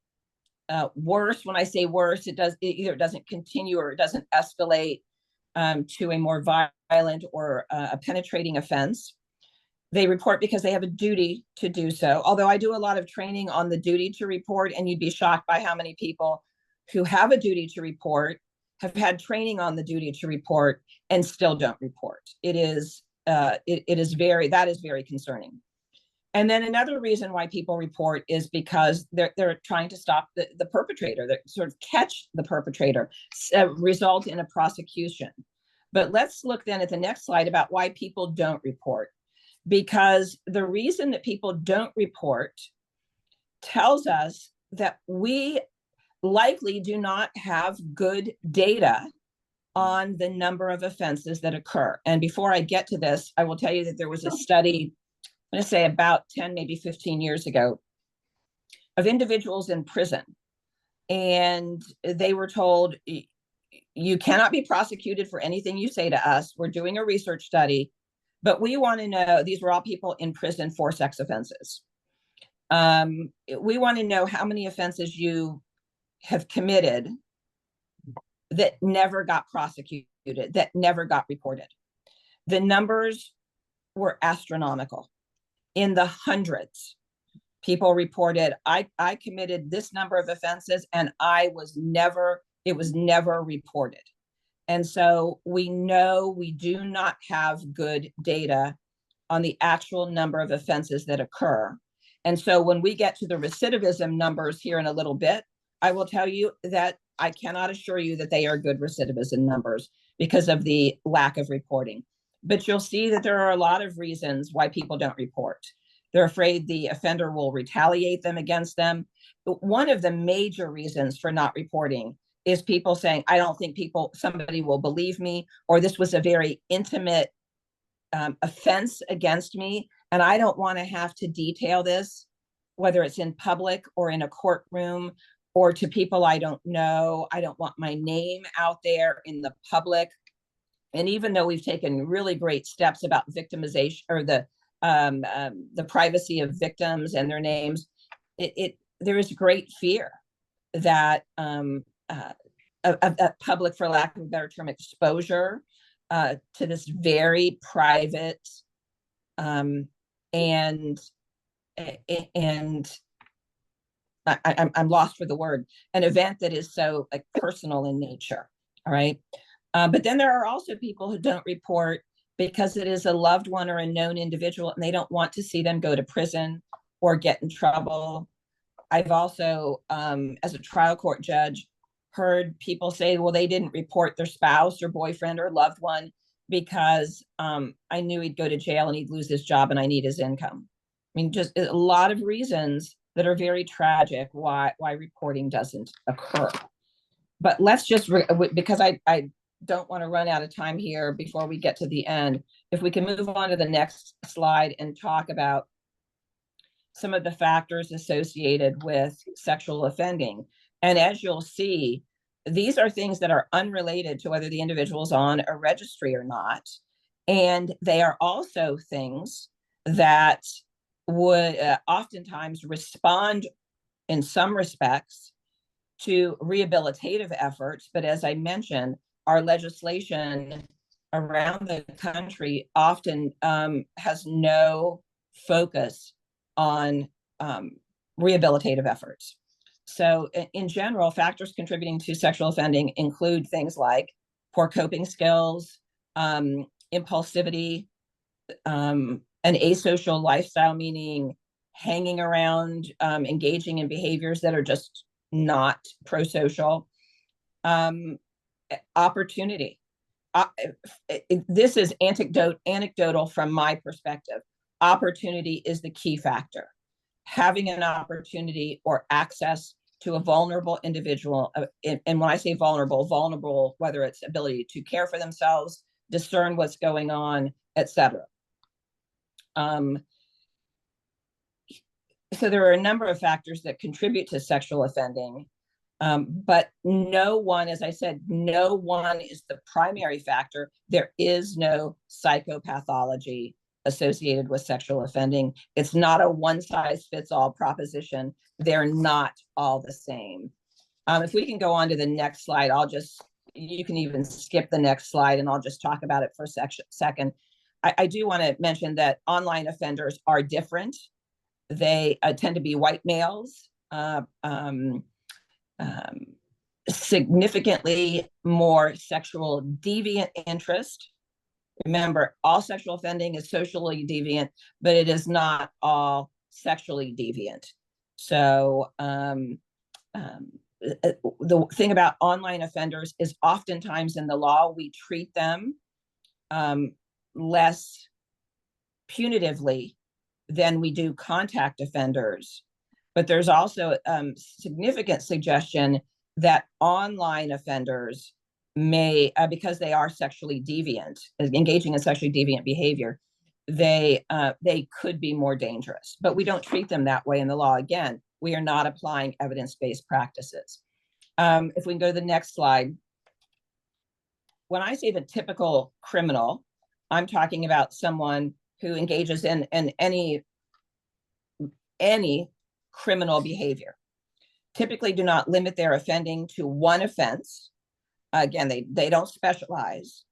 worse. When I say worse, it either doesn't continue or it doesn't escalate to a more violent or a penetrating offense. They report because they have a duty to do so. Although I do a lot of training on the duty to report, and you'd be shocked by how many people who have a duty to report have had training on the duty to report and still don't report. That is very concerning. And then another reason why people report is because they're trying to stop the perpetrator, that sort of catch the perpetrator, result in a prosecution. But let's look then at the next slide about why people don't report. Because the reason that people don't report tells us that we likely do not have good data on the number of offenses that occur. And before I get to this, I will tell you that there was a study, I'm going to say about 10, maybe 15 years ago, of individuals in prison. And they were told, you cannot be prosecuted for anything you say to us. We're doing a research study, but we want to know, these were all people in prison for sex offenses. We want to know how many offenses you have committed that never got prosecuted, that never got reported. The numbers were astronomical. In the hundreds, people reported, I committed this number of offenses and it was never reported. And so we know we do not have good data on the actual number of offenses that occur. And so when we get to the recidivism numbers here in a little bit, I will tell you that I cannot assure you that they are good recidivism numbers because of the lack of reporting. But you'll see that there are a lot of reasons why people don't report. They're afraid the offender will retaliate them against them. But one of the major reasons for not reporting is people saying, I don't think somebody will believe me, or this was a very intimate offense against me, and I don't want to have to detail this, whether it's in public or in a courtroom or to people I don't know. I don't want my name out there in the public. And even though we've taken really great steps about victimization or the privacy of victims and their names, there is great fear that public, for lack of a better term, exposure to this very private and I'm lost for the word, an event that is so like personal in nature. All right. But then there are also people who don't report because it is a loved one or a known individual and they don't want to see them go to prison or get in trouble. I've also, as a trial court judge, heard people say, well, they didn't report their spouse or boyfriend or loved one because I knew he'd go to jail and he'd lose his job and I need his income. I mean, just a lot of reasons that are very tragic why reporting doesn't occur. But let's just, because I don't want to run out of time here before we get to the end, if we can move on to the next slide and talk about some of the factors associated with sexual offending. And as you'll see, these are things that are unrelated to whether the individual is on a registry or not. And they are also things that would oftentimes respond in some respects to rehabilitative efforts. But as I mentioned, our legislation around the country often has no focus on rehabilitative efforts. So in general, factors contributing to sexual offending include things like poor coping skills, impulsivity, an asocial lifestyle, meaning hanging around, engaging in behaviors that are just not pro-social, opportunity. This is anecdotal from my perspective. Opportunity is the key factor. Having an opportunity or access to a vulnerable individual, and when I say vulnerable, whether it's ability to care for themselves, discern what's going on, etc. So there are a number of factors that contribute to sexual offending, but no one, as I said, no one is the primary factor. There is no psychopathology associated with sexual offending. It's not a one-size-fits-all proposition. They're not all the same. If we can go on to the next slide, you can even skip the next slide and I'll just talk about it for a second. I do want to mention that online offenders are different. They tend to be white males, significantly more sexual deviant interest. Remember, all sexual offending is socially deviant, but it is not all sexually deviant. So the thing about online offenders is oftentimes in the law, we treat them less punitively than we do contact offenders. But there's also significant suggestion that online offenders may, because they are sexually deviant, engaging in sexually deviant behavior, they could be more dangerous. But we don't treat them that way in the law. Again, we are not applying evidence-based practices. If we can go to the next slide. When I say the typical criminal, I'm talking about someone who engages in any criminal behavior. Typically do not limit their offending to one offense. Again, they don't specialize.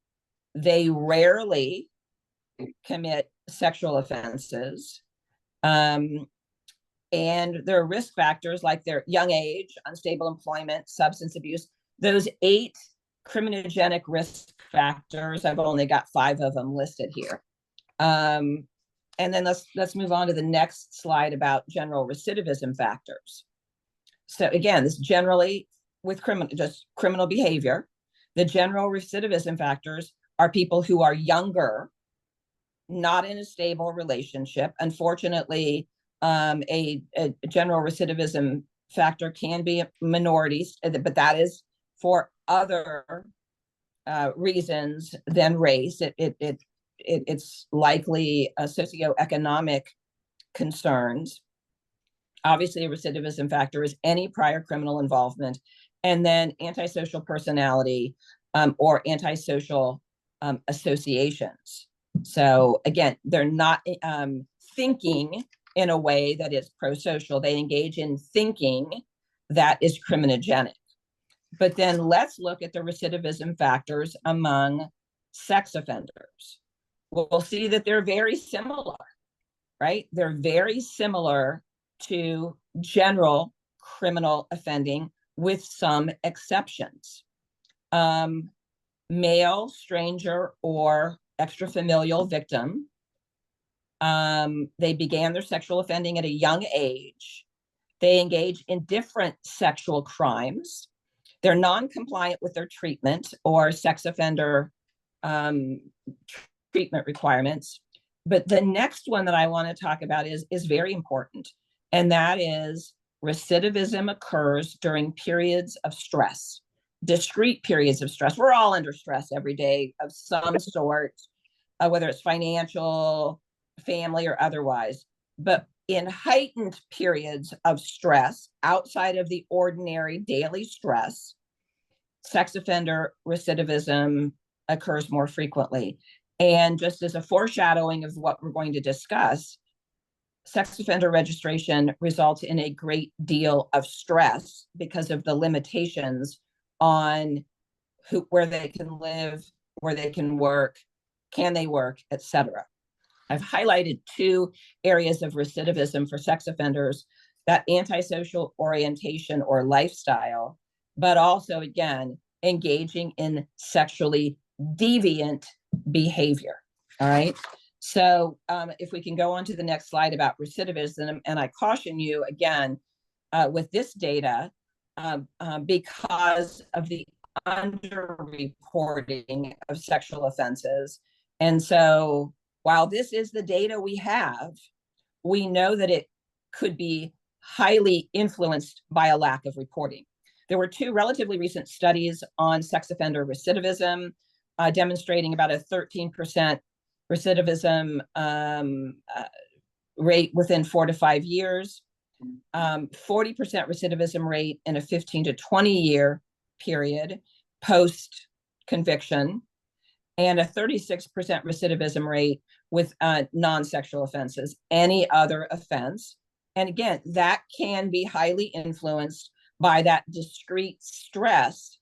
They rarely commit sexual offenses. And there are risk factors like their young age, unstable employment, substance abuse. Those 8 criminogenic risk factors, I've only got 5 of them listed here. And then let's move on to the next slide about general recidivism factors. So again, this generally with criminal behavior. The general recidivism factors are people who are younger, not in a stable relationship. Unfortunately, a general recidivism factor can be minorities, but that is for other reasons than race. It's likely socioeconomic concerns. Obviously, a recidivism factor is any prior criminal involvement, and then antisocial personality or antisocial associations. So again, they're not thinking in a way that is pro-social. They engage in thinking that is criminogenic. But then let's look at the recidivism factors among sex offenders. We'll see that they're very similar, right? They're very similar to general criminal offending with some exceptions. Male, stranger, or extrafamilial victim. They began their sexual offending at a young age. They engage in different sexual crimes. They're non-compliant with their treatment or sex offender treatment requirements. But the next one that I want to talk about is very important, and that is recidivism occurs during periods of stress, discrete periods of stress. We're all under stress every day of some sort, whether it's financial, family, or otherwise. But in heightened periods of stress, outside of the ordinary daily stress, sex offender recidivism occurs more frequently. And just as a foreshadowing of what we're going to discuss, sex offender registration results in a great deal of stress because of the limitations on where they can live, where they can work, can they work, etc. I've highlighted two areas of recidivism for sex offenders: that antisocial orientation or lifestyle, but also, again, engaging in sexually deviant behavior. All right. So if we can go on to the next slide about recidivism, and I caution you again with this data because of the underreporting of sexual offenses. And so while this is the data we have, we know that it could be highly influenced by a lack of reporting. There were two relatively recent studies on sex offender recidivism, demonstrating about a 13% recidivism rate within 4 to 5 years, 40% recidivism rate in a 15 to 20 year period post conviction, and a 36% recidivism rate with non-sexual offenses, any other offense. And again, that can be highly influenced by that discrete stress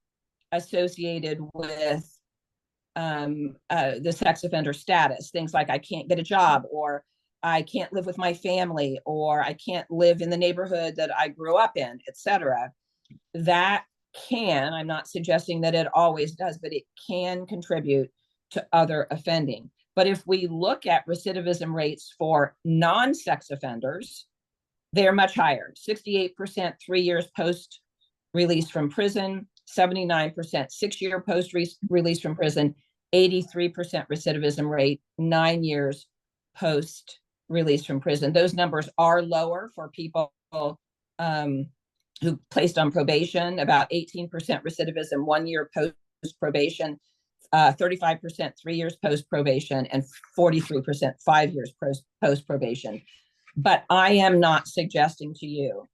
associated with the sex offender status. Things like I can't get a job, or I can't live with my family, or I can't live in the neighborhood that I grew up in, etc. That can, I'm not suggesting that it always does, but it can contribute to other offending. But if we look at recidivism rates for non-sex offenders, they're much higher. 68% 3 years post release from prison, 79% 6 year post release from prison, 83% recidivism rate 9 years post release from prison. Those numbers are lower for people who placed on probation, about 18% recidivism 1 year post probation, 35% 3 years post probation, and 43% 5 years post probation. But I am not suggesting to you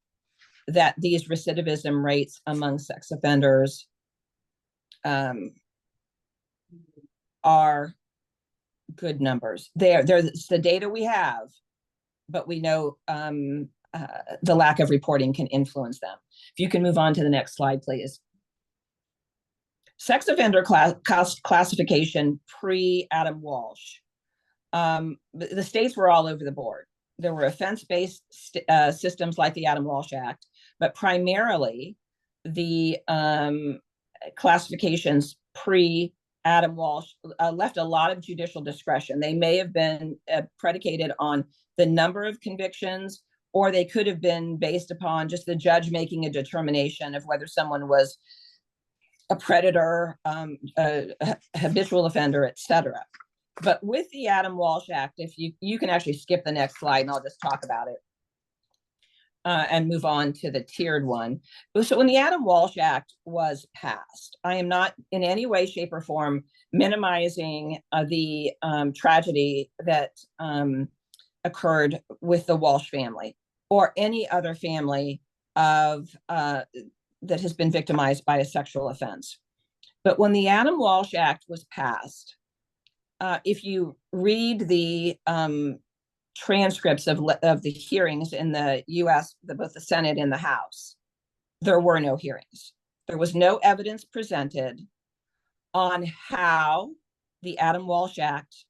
that these recidivism rates among sex offenders are good numbers. They're the data we have, but we know the lack of reporting can influence them. If you can move on to the next slide, please. Sex offender classification pre-Adam Walsh. The states were all over the board. There were offense-based systems like the Adam Walsh Act, but primarily the classifications pre-Adam Walsh left a lot of judicial discretion. They may have been predicated on the number of convictions, or they could have been based upon just the judge making a determination of whether someone was a predator, a habitual offender, etc. But with the Adam Walsh Act, if you can actually skip the next slide and I'll just talk about it and move on to the tiered one. So when the Adam Walsh Act was passed, I am not in any way, shape, or form minimizing the tragedy that occurred with the Walsh family or any other family of that has been victimized by a sexual offense. But when the Adam Walsh Act was passed, if you read the transcripts of the hearings in the U.S., both the Senate and the House, there were no hearings. There was no evidence presented on how the Adam Walsh Act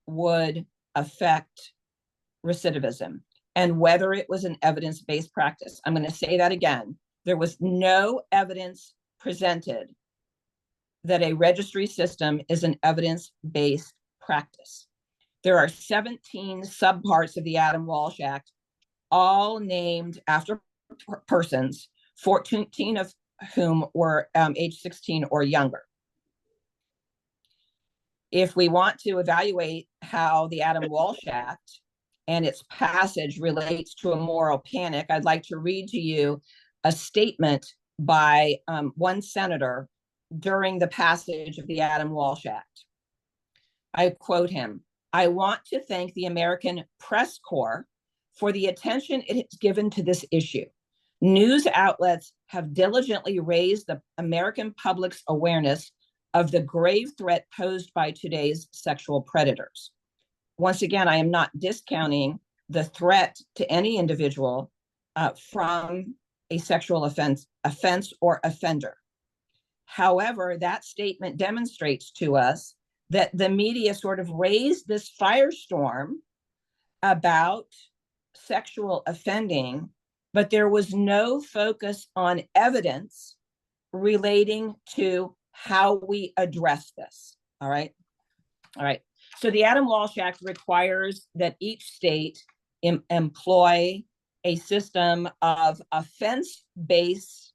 would affect recidivism and whether it was an evidence-based practice. I'm going to say that again. There was no evidence presented that a registry system is an evidence-based practice. There are 17 subparts of the Adam Walsh Act, all named after persons. 14 whom were age 16 or younger. If we want to evaluate how the Adam Walsh Act and its passage relates to a moral panic, I'd like to read to you a statement by one senator during the passage of the Adam Walsh Act. I quote him, "I want to thank the American Press Corps for the attention it has given to this issue. News outlets have diligently raised the American public's awareness of the grave threat posed by today's sexual predators." Once again, I am not discounting the threat to any individual from a sexual offense or offender. However, that statement demonstrates to us that the media sort of raised this firestorm about sexual offending, but there was no focus on evidence relating to how we address this. All right. So the Adam Walsh Act requires that each state employ a system of offense-based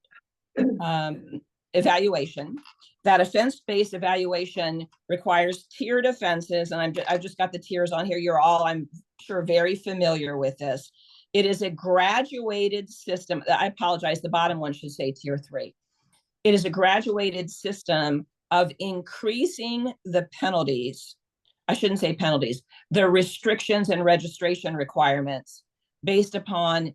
evaluation. That offense-based evaluation requires tiered offenses, and I've just got the tiers on here. You're all, I'm sure, very familiar with this. It is a graduated system. I apologize, the bottom one should say tier 3. It is a graduated system of increasing the penalties. I shouldn't say penalties, the restrictions and registration requirements based upon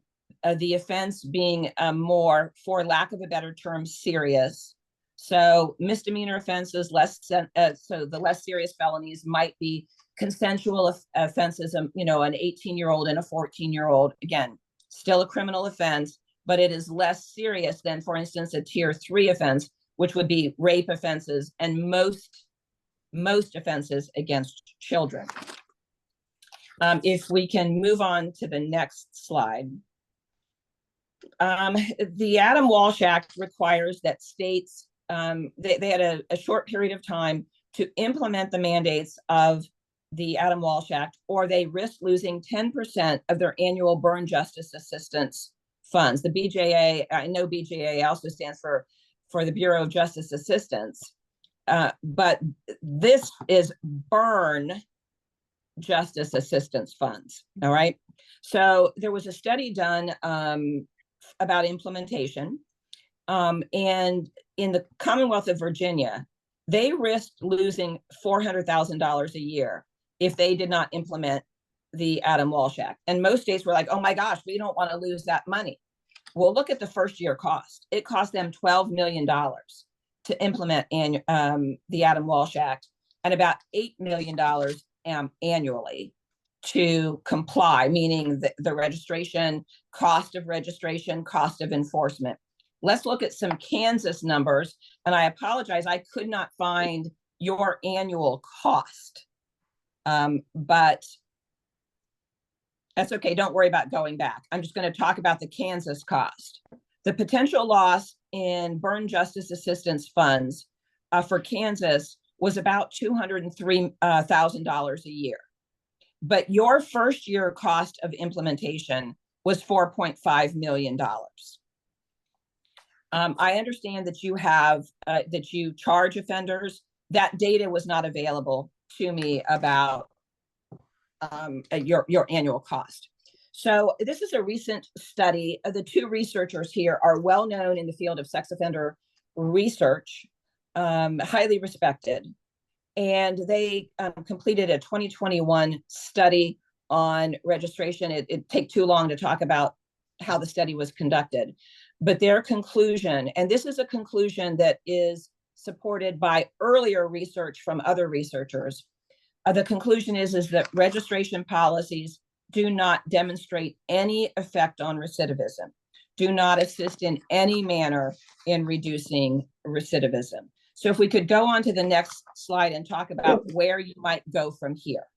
the offense being more, for lack of a better term, serious. So misdemeanor offenses, so the less serious felonies might be consensual offenses, an 18-year-old and a 14-year-old, again, still a criminal offense, but it is less serious than, for instance, a tier 3 offense, which would be rape offenses and most offenses against children. If we can move on to the next slide. The Adam Walsh Act requires that states, they had a short period of time to implement the mandates of the Adam Walsh Act, or they risk losing 10% of their annual burn justice assistance funds. The BJA, I know BJA also stands for the Bureau of Justice Assistance, but this is burn justice assistance funds. All right. So there was a study done about implementation, and in the Commonwealth of Virginia, they risked losing $400,000 a year if they did not implement the Adam Walsh Act. And most states were like, oh my gosh, we don't want to lose that money. Well, look at the first year cost. It cost them $12 million to implement the Adam Walsh Act, and about $8 million annually to comply, meaning the registration, cost of enforcement. Let's look at some Kansas numbers. And I apologize, I could not find your annual cost. But that's okay. Don't worry about going back. I'm just going to talk about the Kansas cost. The potential loss in burn justice assistance funds for Kansas was about $203,000 a year. But your first year cost of implementation was $4.5 million. I understand that you have that you charge offenders. That data was not available to me about your annual cost. So this is a recent study. The two researchers here are well known in the field of sex offender research, highly respected. And they completed a 2021 study on registration. It'd take too long to talk about how the study was conducted. But their conclusion, and this is a conclusion that is supported by earlier research from other researchers, the conclusion is that registration policies do not demonstrate any effect on recidivism, do not assist in any manner in reducing recidivism. So if we could go on to the next slide and talk about where you might go from here.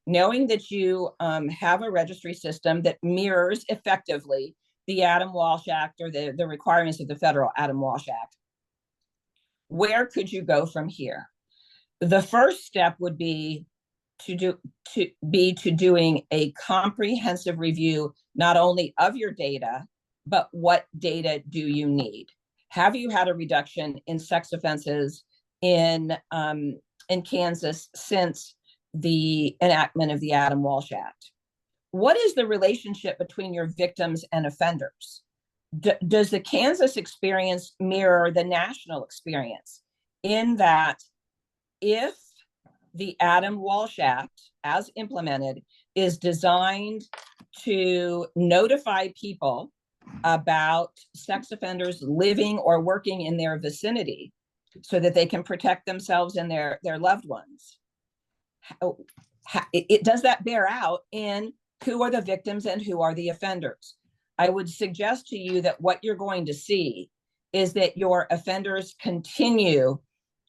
Knowing that you have a registry system that mirrors effectively the Adam Walsh Act or the requirements of the federal Adam Walsh Act, where could you go from here? The first step would be doing a comprehensive review, not only of your data, but what data do you need? Have you had a reduction in sex offenses in Kansas since the enactment of the Adam Walsh Act? What is the relationship between your victims and offenders? Does the Kansas experience mirror the national experience, in that if the Adam Walsh Act, as implemented, is designed to notify people about sex offenders living or working in their vicinity so that they can protect themselves and their loved ones, does that bear out in who are the victims and who are the offenders? I would suggest to you that what you're going to see is that your offenders continue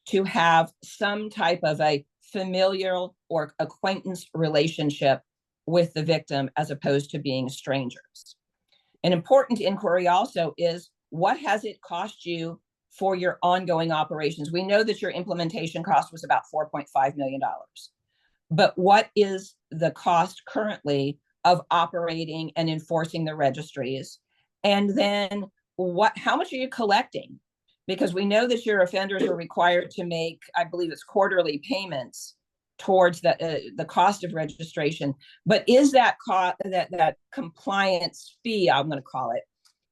to have some type of a familial or acquaintance relationship with the victim, as opposed to being strangers. An important inquiry also is, what has it cost you for your ongoing operations? We know that your implementation cost was about $4.5 million. But what is the cost currently of operating and enforcing the registries? And then how much are you collecting? Because we know that your offenders are required to make, I believe it's quarterly payments towards the cost of registration. But is that that compliance fee, I'm going to call it,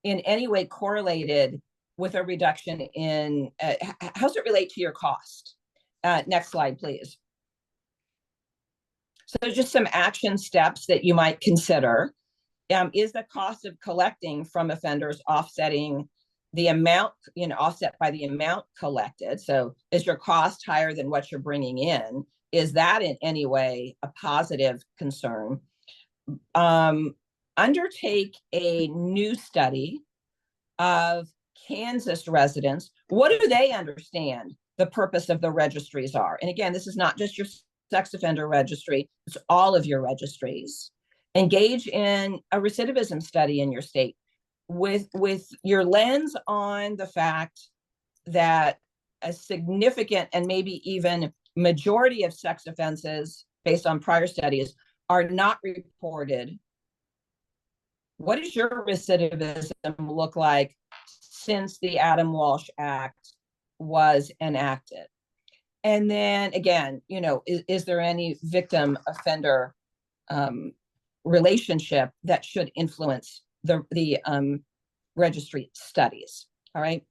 in any way correlated with a reduction in, how does it relate to your cost? Next slide, please. So there's just some action steps that you might consider. Is the cost of collecting from offenders offsetting the amount, offset by the amount collected? So is your cost higher than what you're bringing in? Is that in any way a positive concern? Undertake a new study of Kansas residents. What do they understand the purpose of the registries are? And again, this is not just your sex offender registry, it's all of your registries. Engage in a recidivism study in your state with your lens on the fact that a significant and maybe even majority of sex offenses, based on prior studies, are not reported. What does your recidivism look like since the Adam Walsh Act was enacted? And then again, is there any victim offender relationship that should influence the registry studies? All right.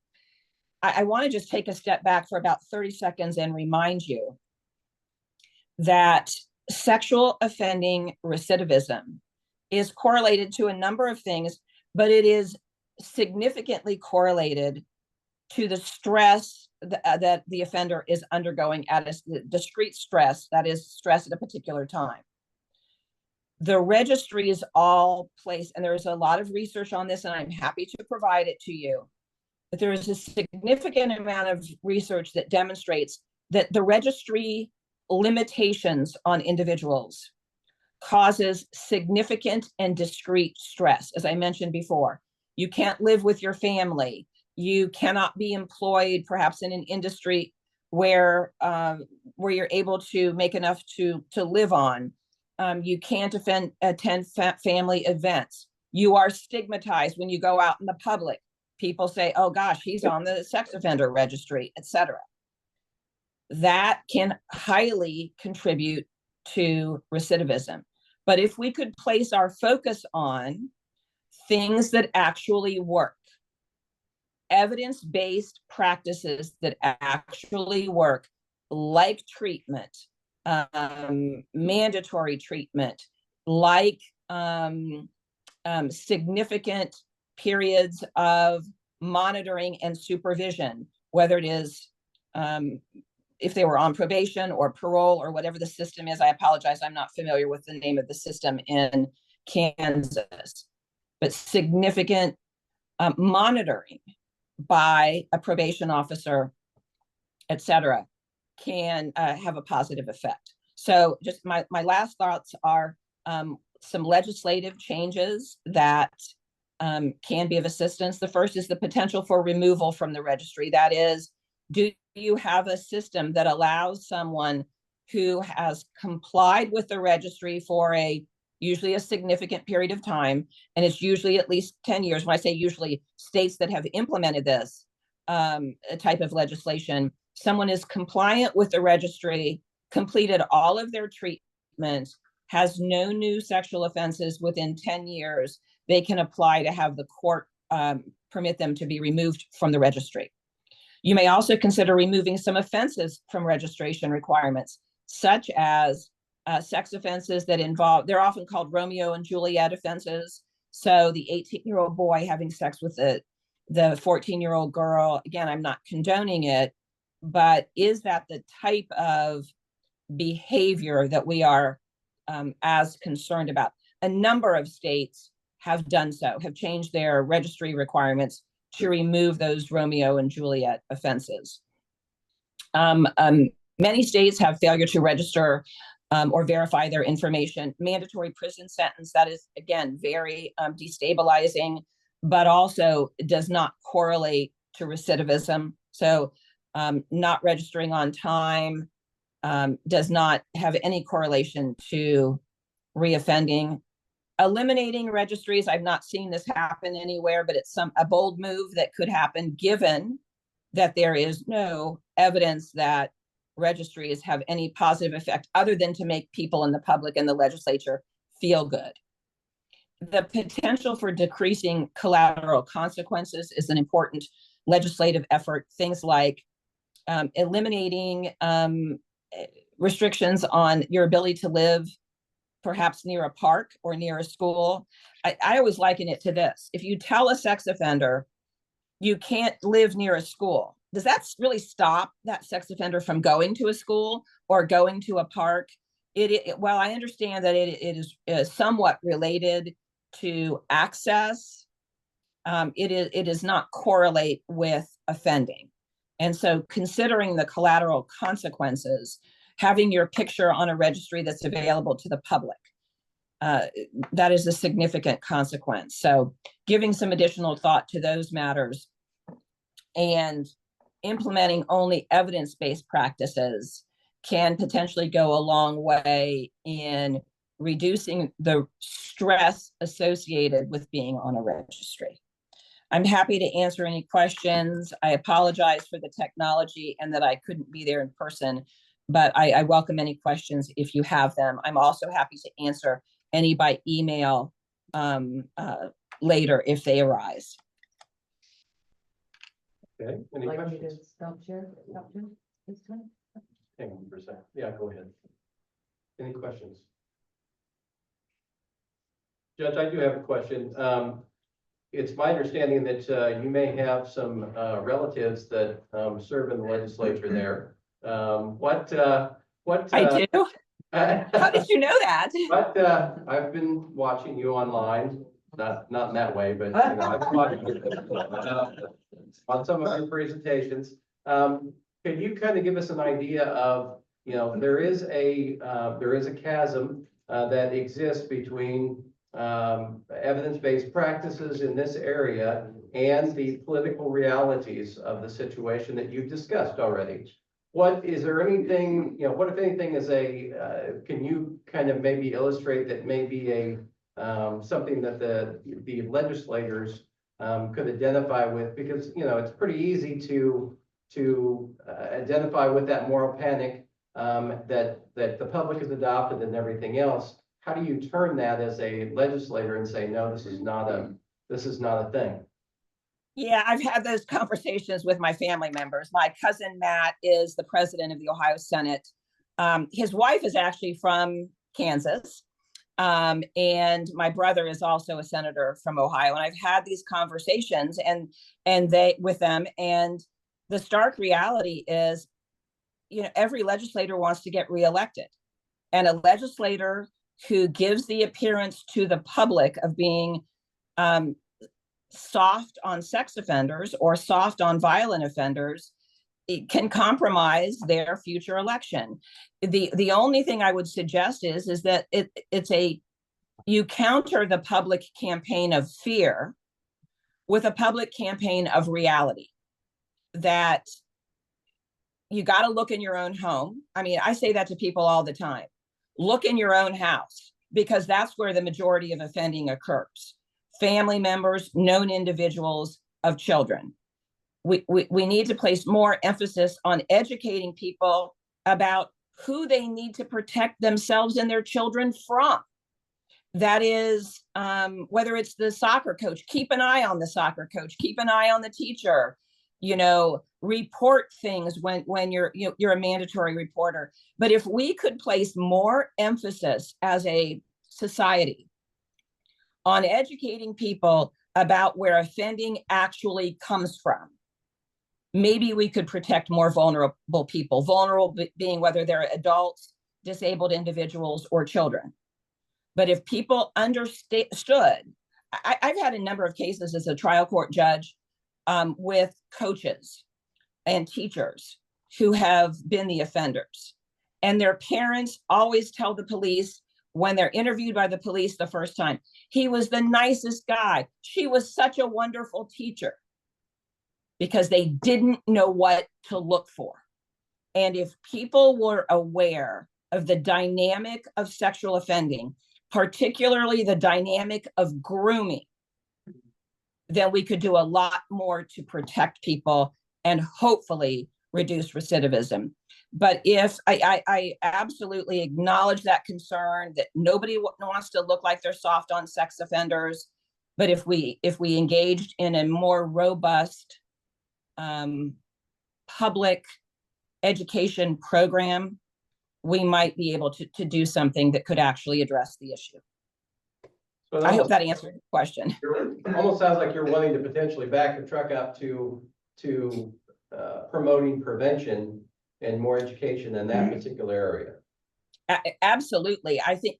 I want to just take a step back for about 30 seconds and remind you that sexual offending recidivism is correlated to a number of things, but it is significantly correlated to the stress that the offender is undergoing at a discrete stress, that is stress at a particular time. The registries all place, and there's a lot of research on this, and I'm happy to provide it to you, but there is a significant amount of research that demonstrates that the registry limitations on individuals causes significant and discrete stress. As I mentioned before, you can't live with your family. You cannot be employed perhaps in an industry where you're able to make enough to live on. You can't attend family events. You are stigmatized when you go out in the public. People say, oh gosh, he's on the sex offender registry, etc. That can highly contribute to recidivism. But if we could place our focus on things that actually work, evidence-based practices that actually work, like treatment, mandatory treatment, like significant periods of monitoring and supervision, whether it is if they were on probation or parole or whatever the system is. I apologize, I'm not familiar with the name of the system in Kansas, but significant monitoring by a probation officer, etc., can have a positive effect. So just my last thoughts are some legislative changes that can be of assistance. The first is the potential for removal from the registry. That is, do you have a system that allows someone who has complied with the registry for a usually a significant period of time, and it's usually at least 10 years. When I say usually, states that have implemented this type of legislation, someone is compliant with the registry, completed all of their treatment, has no new sexual offenses within 10 years, they can apply to have the court permit them to be removed from the registry. You may also consider removing some offenses from registration requirements, such as sex offenses that involve, they're often called Romeo and Juliet offenses. So the 18-year-old boy having sex with the 14-year-old girl, again, I'm not condoning it, but is that the type of behavior that we are as concerned about? A number of states have done so, have changed their registry requirements to remove those Romeo and Juliet offenses. Many states have failure to register or verify their information. Mandatory prison sentence, that is, again, very destabilizing, but also does not correlate to recidivism. So not registering on time does not have any correlation to reoffending. Eliminating registries, I've not seen this happen anywhere, but it's a bold move that could happen given that there is no evidence that registries have any positive effect other than to make people in the public and the legislature feel good. The potential for decreasing collateral consequences is an important legislative effort. Things like eliminating restrictions on your ability to live perhaps near a park or near a school. I always liken it to this. If you tell a sex offender you can't live near a school, does that really stop that sex offender from going to a school or going to a park? Well, I understand that it is somewhat related to access. It does not correlate with offending. And so considering the collateral consequences, having your picture on a registry that's available to the public, that is a significant consequence. So giving some additional thought to those matters and implementing only evidence-based practices can potentially go a long way in reducing the stress associated with being on a registry. I'm happy to answer any questions. I apologize for the technology and that I couldn't be there in person, but I welcome any questions if you have them. I'm also happy to answer any by email later if they arise. Okay, any Like me to questions? stop share this time? Hang on for a second. Yeah, go ahead. Any questions? Judge, I do have a question. It's my understanding that you may have some relatives that serve in the legislature there. I do? How did you know that? But I've been watching you online, not in that way, but you know, I've been watching you, on some of your presentations. Can you kind of give us an idea of, you know, there is a chasm that exists between evidence-based practices in this area and the political realities of the situation that you've discussed already. What is there anything, you know, what if anything is can you kind of maybe illustrate that may be something that the legislators could identify with? Because, you know, it's pretty easy to identify with that moral panic that the public has adopted and everything else. How do you turn that as a legislator and say, no, this is not a thing? Yeah, I've had those conversations with my family members. My cousin Matt is the president of the Ohio Senate. His wife is actually from Kansas. And my brother is also a senator from Ohio. And I've had these conversations with them. And the stark reality is, you know, every legislator wants to get reelected. And a legislator who gives the appearance to the public of being soft on sex offenders or soft on violent offenders, it can compromise their future election. The only thing I would suggest is that you counter the public campaign of fear with a public campaign of reality, that you got to look in your own home. I mean, I say that to people all the time. Look in your own house. because that's where the majority of offending occurs. Family members, known individuals of children. We need to place more emphasis on educating people about who they need to protect themselves and their children from. That is, whether it's the soccer coach, keep an eye on the soccer coach, keep an eye on the teacher, report things when you're a mandatory reporter. But if we could place more emphasis as a society on educating people about where offending actually comes from, maybe we could protect more vulnerable people, vulnerable being whether they're adults, disabled individuals, or children. But if people understood, I've had a number of cases as a trial court judge with coaches and teachers who have been the offenders. And their parents always tell the police when they're interviewed by the police the first time, he was the nicest guy. She was such a wonderful teacher, because they didn't know what to look for. And if people were aware of the dynamic of sexual offending, particularly the dynamic of grooming, then we could do a lot more to protect people and hopefully reduce recidivism. But if I absolutely acknowledge that concern that nobody wants to look like they're soft on sex offenders. But if we engaged in a more robust public education program, we might be able to do something that could actually address the issue. So I hope that answered the question. It almost sounds like you're wanting to potentially back the truck up to promoting prevention and more education in that particular area. Absolutely. I think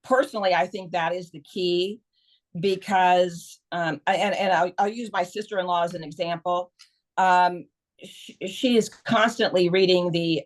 personally, I think that is the key, because I'll use my sister-in-law as an example. She is constantly reading the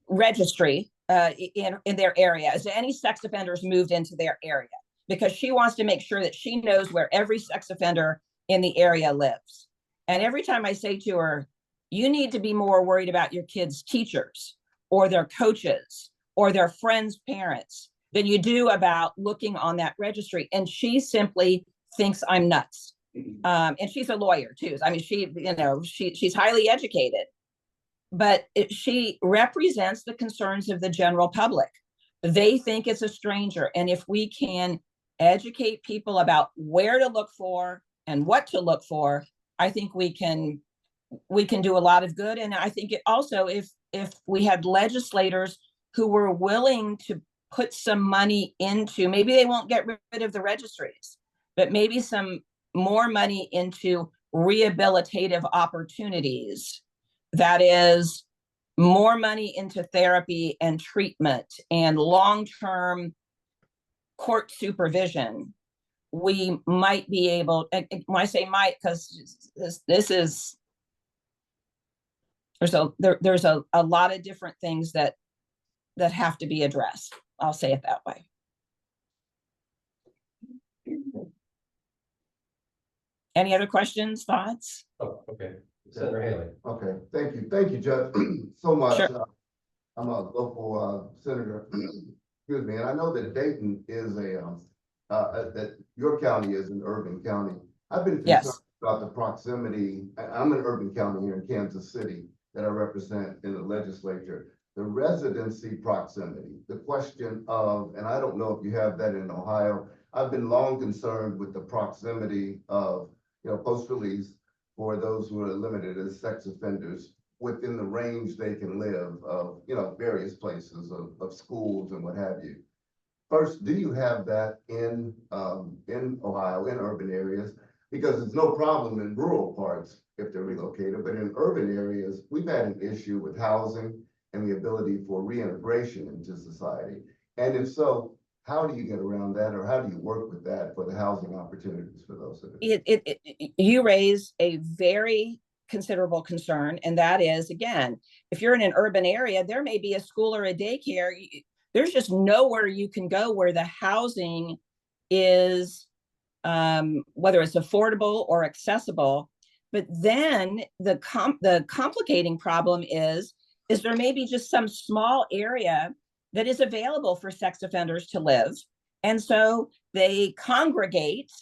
registry in their area as any sex offenders moved into their area, because she wants to make sure that she knows where every sex offender in the area lives. And every time I say to her, you need to be more worried about your kids' teachers or their coaches or their friends' parents than you do about looking on that registry. And she simply thinks I'm nuts. And she's a lawyer too. I mean, she's highly educated, but she represents the concerns of the general public. They think it's a stranger. And if we can educate people about where to look for and what to look for, I think we can do a lot of good. And I think it also, if we had legislators who were willing to put some money into, maybe they won't get rid of the registries, but maybe some more money into rehabilitative opportunities. That is, more money into therapy and treatment and long-term court supervision. We might be able, and when I say might, because there's a lot of different things that have to be addressed. I'll say it that way. Any other questions, thoughts? Oh, okay. Senator Haley. Okay, thank you, Judge, so much. Sure. I'm a local senator, excuse me, and I know that Dayton is that your county is an urban county. I've been concerned about the proximity. I'm an urban county here in Kansas City that I represent in the legislature. The residency proximity, the question of, and I don't know if you have that in Ohio, I've been long concerned with the proximity of, post-release for those who are limited as sex offenders within the range they can live of, various places of schools and what have you. First, do you have that in Ohio, in urban areas? Because it's no problem in rural parts if they're relocated, but in urban areas, we've had an issue with housing and the ability for reintegration into society. And if so, how do you get around that, or how do you work with that for the housing opportunities for those? You raise a very considerable concern, and that is, again, if you're in an urban area, there may be a school or a daycare. There's just nowhere you can go where the housing is, whether it's affordable or accessible. But then the complicating problem is there may be just some small area that is available for sex offenders to live. And so they congregate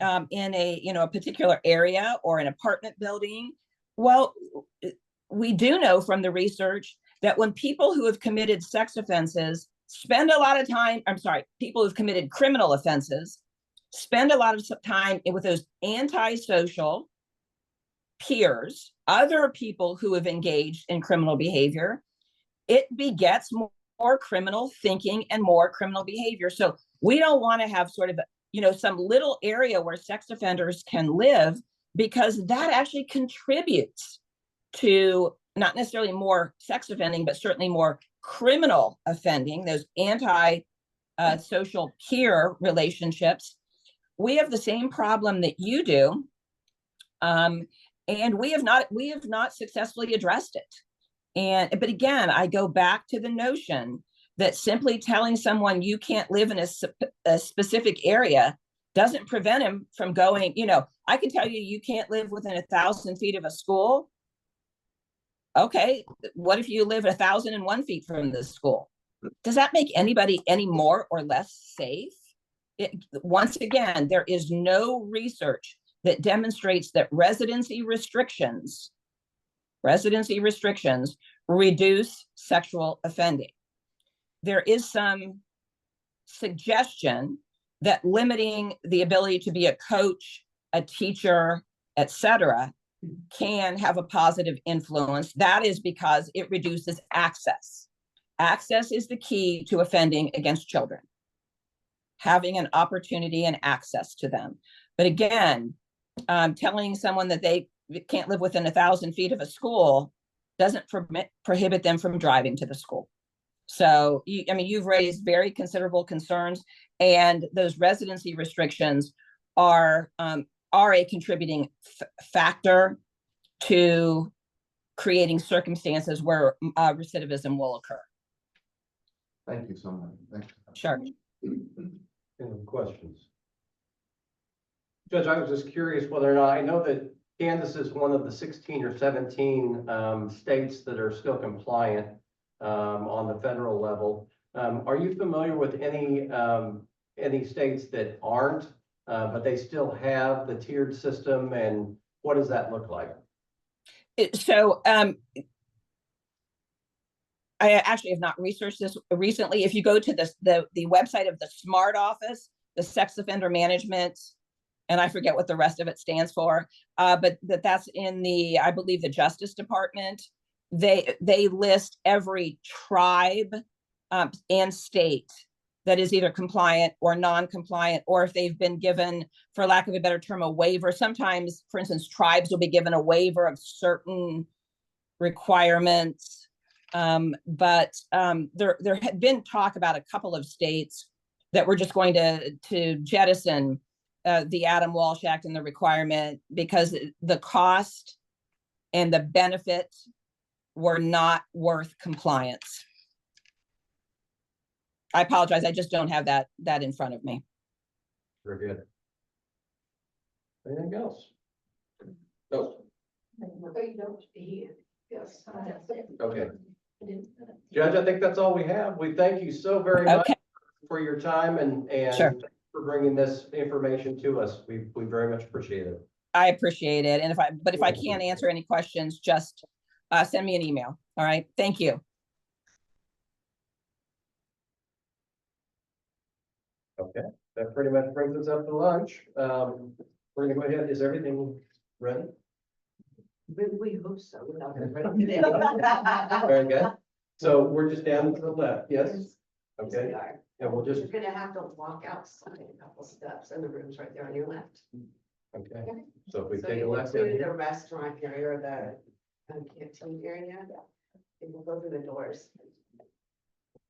in a particular area or an apartment building. Well, we do know from the research that when people who have committed sex offenses spend a lot of time, people who've committed criminal offenses spend a lot of time with those antisocial peers, other people who have engaged in criminal behavior, it begets more criminal thinking and more criminal behavior. So we don't want to have sort of, some little area where sex offenders can live, because that actually contributes to not necessarily more sex offending, but certainly more criminal offending, those anti-social peer relationships. We have the same problem that you do. And we have not successfully addressed it. But again, I go back to the notion that simply telling someone you can't live in a specific area doesn't prevent him from going. I can tell you can't live within 1,000 feet of a school. Okay, what if you live 1,001 feet from the school? Does that make anybody any more or less safe? Once again, there is no research that demonstrates that residency restrictions reduce sexual offending. There is some suggestion that limiting the ability to be a coach, a teacher, etc., can have a positive influence. That is because it reduces access. Access is the key to offending against children, having an opportunity and access to them. But again, telling someone that they can't live within 1,000 feet of a school doesn't prohibit them from driving to the school. So, you've raised very considerable concerns, and those residency restrictions are a contributing factor to creating circumstances where recidivism will occur. Thank you so much. Thank you. Sure. Any questions? Judge, I was just curious whether or not, I know that Kansas is one of the 16 or 17 states that are still compliant on the federal level. Are you familiar with any states that aren't, but they still have the tiered system, and what does that look like? So I actually have not researched this recently. If you go to the website of the SMART office, the Sex Offender Management, and I forget what the rest of it stands for, but that's in I believe the Justice Department. They list every tribe and state that is either compliant or non-compliant, or if they've been given, for lack of a better term, a waiver. Sometimes, for instance, tribes will be given a waiver of certain requirements. But there had been talk about a couple of states that were just going to jettison the Adam Walsh Act and the requirement because the cost and the benefit were not worth compliance. I apologize. I just don't have that in front of me. Very good. Anything else? No. Yes. Okay. Judge, I think that's all we have. We thank you so very much for your time and Sure. for bringing this information to us. We very much appreciate it. I appreciate it. And if I can't answer any questions, just send me an email. All right. Thank you. Okay, that pretty much brings us up to lunch. We're gonna go ahead. Is everything ready? We hope so. Very good. So we're just down to the left, yes? Okay, and we'll just, You're gonna have to walk outside a couple steps and the room's right there on your left. okay. So if we So take a you left went down to the here, restaurant area or the canteen area, and we'll go through the doors.